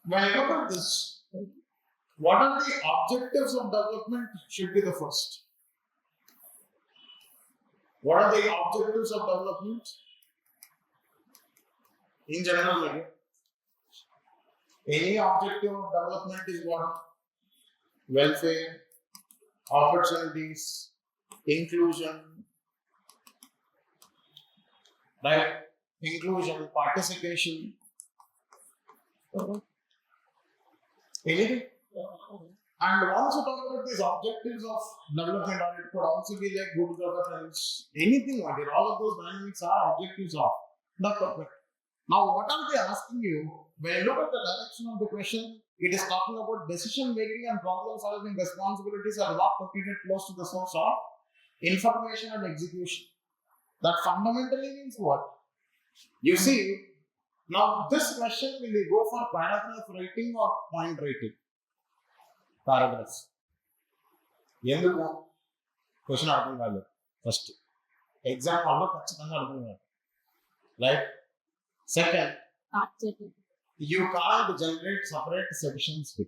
when I look at this, what are the objectives of development should be the first. What are the objectives of development? In general, any objective of development is what? Welfare, opportunities, inclusion, right? Inclusion, participation, anything. And once you talk about these objectives of development, or it could also be like good governance, anything like it, all of those dynamics are objectives of development. Now, what are they asking you? When you look at the direction of the question, it is talking about decision making and problem solving responsibilities are not located close to the source of information and execution. That fundamentally means what? You see, now this question will you go for paragraph writing or point writing? Paragraphs. Question first. Exam right? Second, you can't generate separate sections.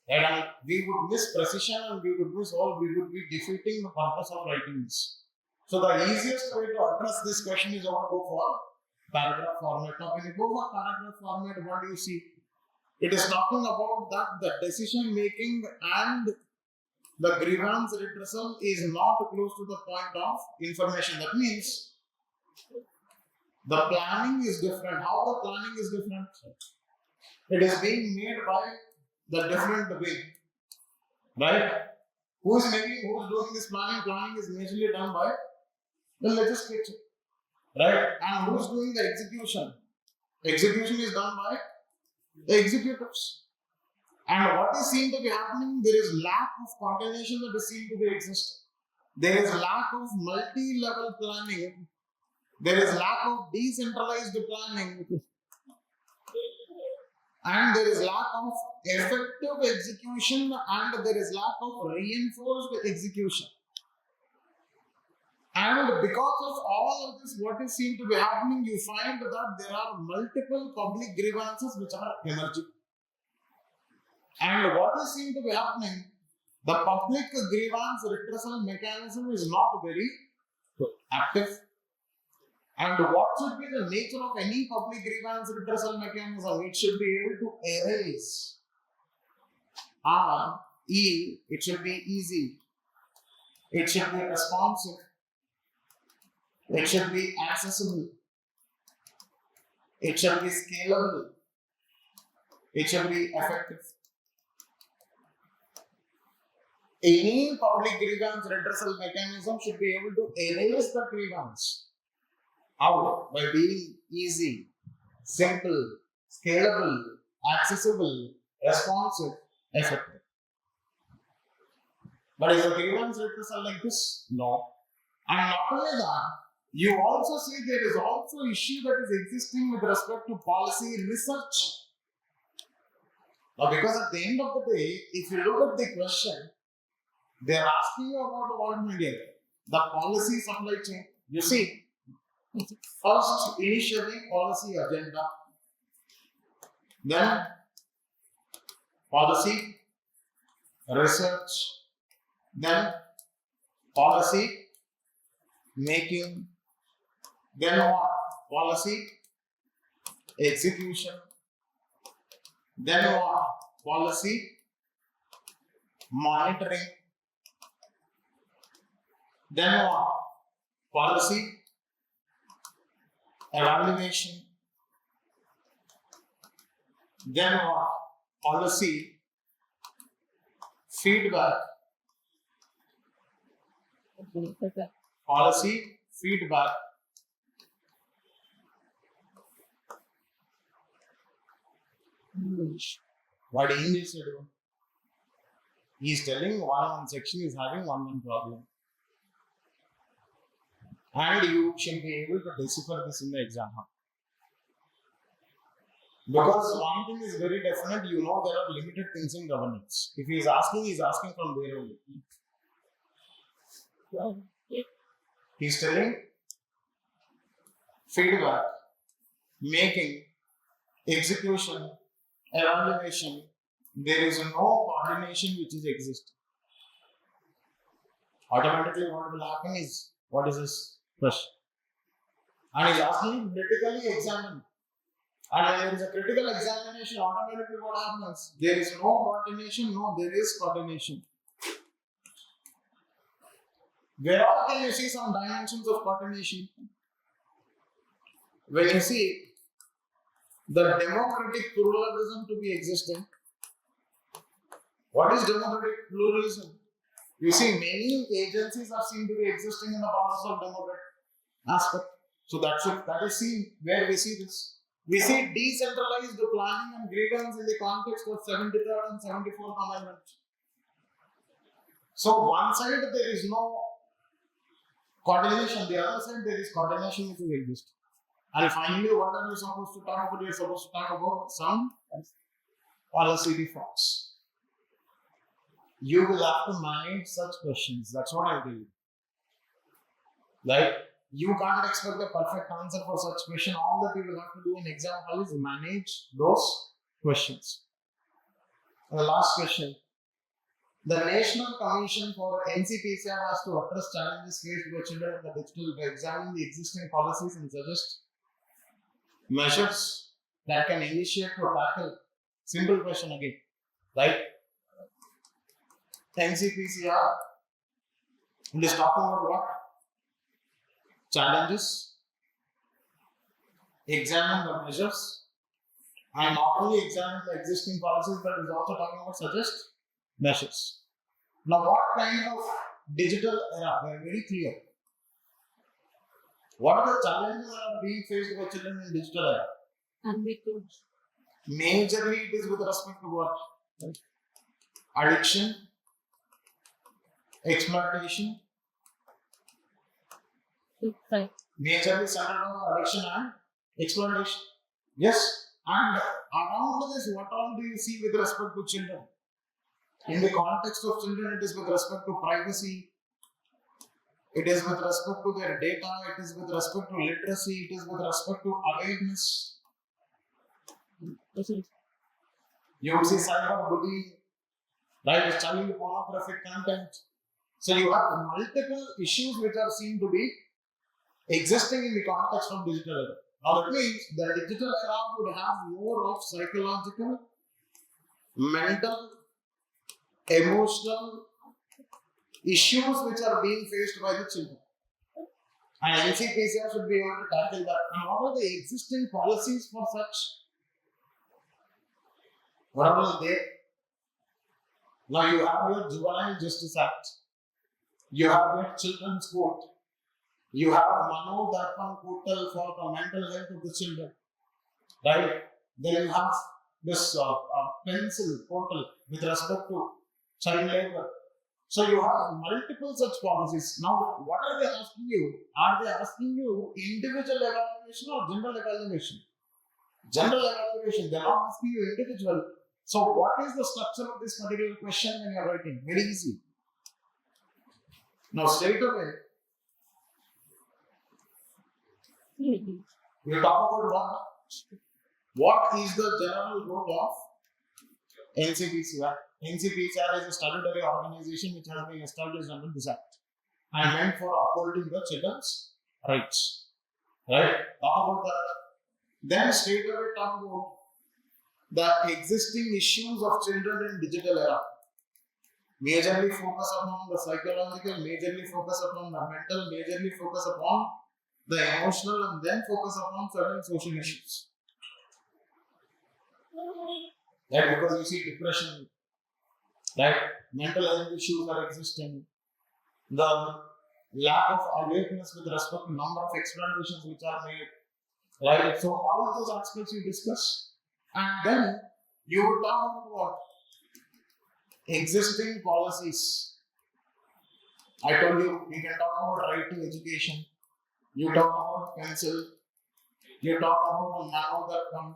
And we would miss precision and we would miss all, we would be defeating the purpose of writing this. So the easiest way to address this question is to go for paragraph format. Now when you go for paragraph format, what do you see? It is talking about that the decision making and the grievance redressal is not close to the point of information. That means the planning is different. How the planning is different? It is being made by the different way. Right? Who is doing this planning? Planning is majorly done by the legislature. right? And who's doing the execution? Execution is done by the executives. And what is seen to be happening? There is lack of coordination that is seen to be existing. There is lack of multi-level planning. There is lack of decentralized planning. And there is lack of effective execution, and there is lack of reinforced execution. And because of all of this, what is seen to be happening, you find that there are multiple public grievances which are emerging. And what is seen to be happening, the public grievance redressal mechanism is not very active. And what should be the nature of any public grievance redressal mechanism? It should be able to erase. It should be easy. It should be responsive. It should be accessible. It should be scalable. It should be effective. Any public grievance redressal mechanism should be able to erase the grievance. How? By being easy, simple, scalable, accessible, responsive, effective. But is the grievance redressal like this? No. And not only that, you also see there is also issue that is existing with respect to policy research. Now, because at the end of the day, if you look at the question, they are asking you about what media? The policy supply chain. You see, first initially policy agenda, then policy research, then policy making, then what? Policy execution, then what? Policy monitoring, then what? Policy evaluation, then what? Policy feedback, policy feedback, what English is doing? He is telling one section is having one problem. And you should be able to decipher this in the exam. Because one thing is very definite, you know there are limited things in governance. If he is asking from there only. He is telling feedback, making, execution, evaluation, there is no coordination which is existing. Automatically what will happen is, what is this question? And he is asking critically examine. And when there is a critical examination, automatically what happens? There is no coordination, no, there is coordination. Where all can you see some dimensions of coordination? When you see the democratic pluralism to be existing, what is democratic pluralism? You see, many agencies are seen to be existing in the process of democratic aspect. So that is seen where we see this. We see decentralized planning and grievance in the context of 73rd and 74th Amendment. So one side there is no coordination, the other side there is coordination which is existing. And finally, what are we supposed to talk about? We are supposed to talk about some policy reforms. You will have to manage such questions. That's what I believe. Like, you can't expect a perfect answer for such question. All that you will have to do in exam hall is manage those questions. And the last question. The National Commission for NCPCR has to address challenges faced by children in the digital by examining the existing policies and suggest measures that can initiate or tackle. Simple question again. Right? NCPCR. It is talking about what? Challenges, examine the measures, and not only examine the existing policies, but is also talking about suggest measures. Now, what kind of digital era? They are very clear. What are the challenges that are being faced by children in digital era? And we could. Majorly it is with respect to what? Addiction, exploitation, Right. majorly centered on addiction and exploitation. Yes, and around this, what all do you see with respect to children? In the context of children, it is with respect to privacy, it is with respect to their data, it is with respect to literacy, it is with respect to awareness. You would see cyberbullying, right? Child pornographic content. So you have multiple issues which are seen to be existing in the context of digital era. Now that means the digital era would have more of psychological, mental, emotional issues which are being faced by the children. And NCPCR should be able to tackle that. And what are the existing policies for such? What are they? Now you have your Juvenile Justice Act, you have your Children's Court, you have Mano Darpan portal for the mental health of the children, right? Then you have this pencil portal with respect to child labor. So you have multiple such policies. Now, what are they asking you? Are they asking you individual evaluation or general evaluation? General evaluation. They are not asking you individual. So what is the structure of this particular question when you are writing? Very easy. Now straight away, we talk about what? What is the general role of NCPCR? NCPCR is a statutory organization which has been established under this Act and meant for upholding the children's rights. Right? Talk about that. Then straight away talk about the existing issues of children in digital era. Majorly focus upon the psychological, majorly focus upon the mental, majorly focus upon the emotional, and then focus upon certain social issues. Right? Because you see depression, right? Mental health issues are existing. The lack of awareness with respect to number of exploitations which are made. Right? So all of those aspects you discuss. And then you would talk about what? Existing policies. I told you, we can talk about right to education. You talk about pencil. You talk about the Mano Darpan.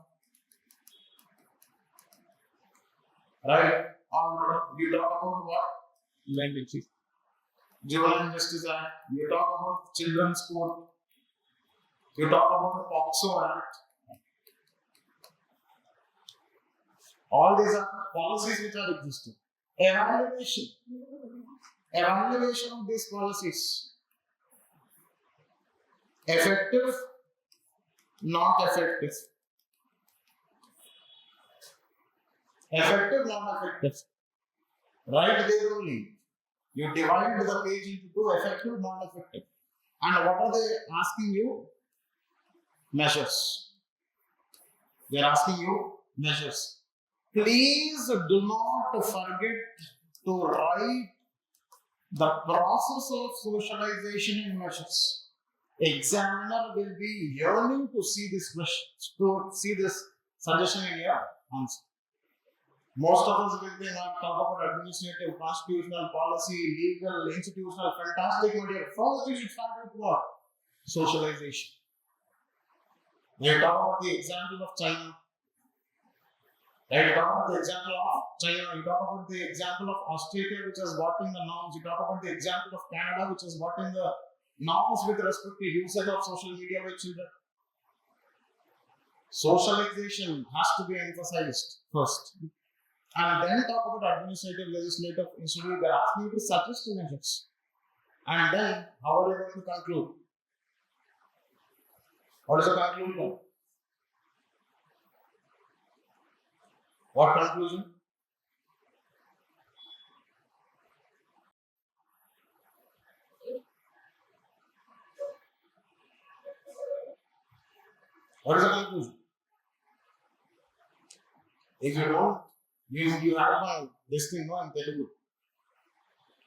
Right? Or you talk about what? Juvenile Justice Act. You talk about Children's Court. You talk about the POCSO Act. All these are policies which are existing. Evaluation. Evaluation of these policies. Effective, not effective. Effective, not effective. Right there only. You divide the page into two, effective, not effective. And what are they asking you? Measures. They are asking you measures. Please do not forget to write the process of socialization in measures. Examiner will be yearning to see this question, to see this suggestion in your answer. Most of us will be not talk about administrative, constitutional, policy, legal, institutional, fantastic material. First, we should start with what? Socialization. We talk about the example of China. Right? You talk about the example of China. You talk about the example of Australia, which has what in the norms. You talk about the example of Canada, which has what in the norms with respect to usage of social media with children. Socialization has to be emphasized first. And then talk about administrative, legislative, institutional. They're asking you to suggest measures. And then, how are you going to conclude? What is the conclusion? What conclusion? What is the conclusion? If you don't, you have this thing in Telugu.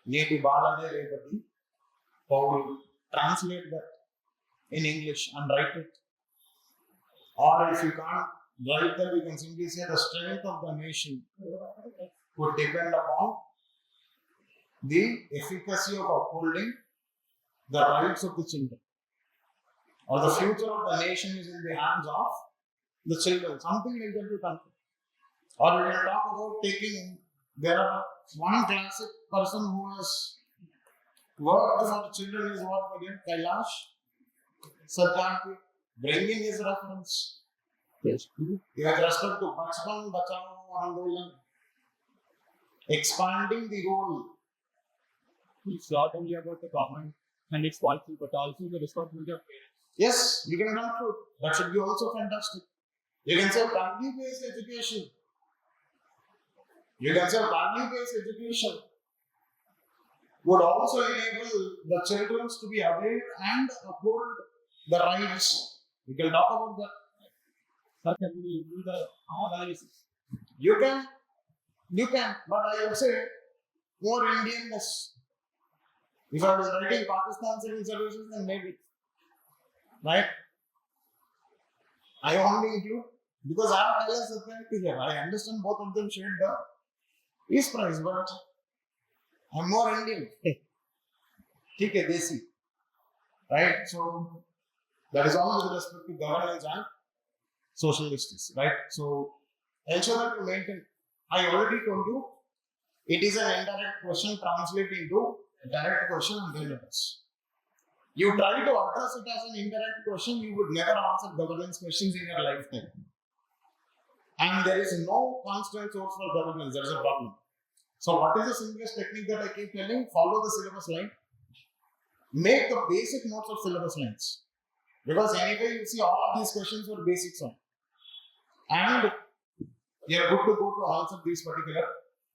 Neti balane rebati. How you translate that? in English and write it. Or if you can't write that, you can simply say the strength of the nation would depend upon the efficacy of upholding the rights of the children. Or the future of the nation is in the hands of the children. Something like that you can. Or we can talk about taking, there are one classic person who has worked for the children is what again? Kailash Satyarthi, bringing his reference. Yes. With respect to Bachpan Bachao Andolan, expanding the role. It's not only about the government and its policy, but also the responsibility of parents. Yes, you can come through. That should be also fantastic. You can say value-based education. You can say value-based education would also enable the children to be aware and uphold the rights. We can talk about that. Sir, can we do the analysis? You can, but I would say more Indianness. If I was writing Pakistan civil services, then maybe. Right? I only include, because I have IAS authority here. I understand both of them share the peace prize, but I'm more Indian. Okay, Desi. Right? So, that is all with respect to governance and social justice. Right? So, ensure that you maintain. I already told you, it is an indirect question translated into a direct question and relevance. You try to address it as an indirect question, you would never answer governance questions in your lifetime. And there is no constant source for governance, there is a problem. So what is the simplest technique that I keep telling? Follow the syllabus line. Make the basic notes of syllabus lines. Because anyway, you see all of these questions were basics on. And you are good to go to answer these particular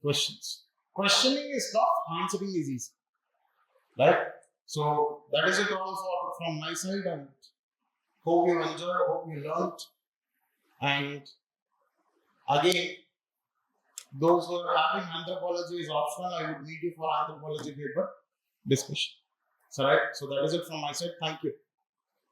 questions. Questioning is tough, answering is easy. Right? So that is it all from my side, and hope you enjoyed, hope you learned. And again, those who are having anthropology is optional. I would need you for anthropology paper discussion. So right, so that is it from my side. Thank you.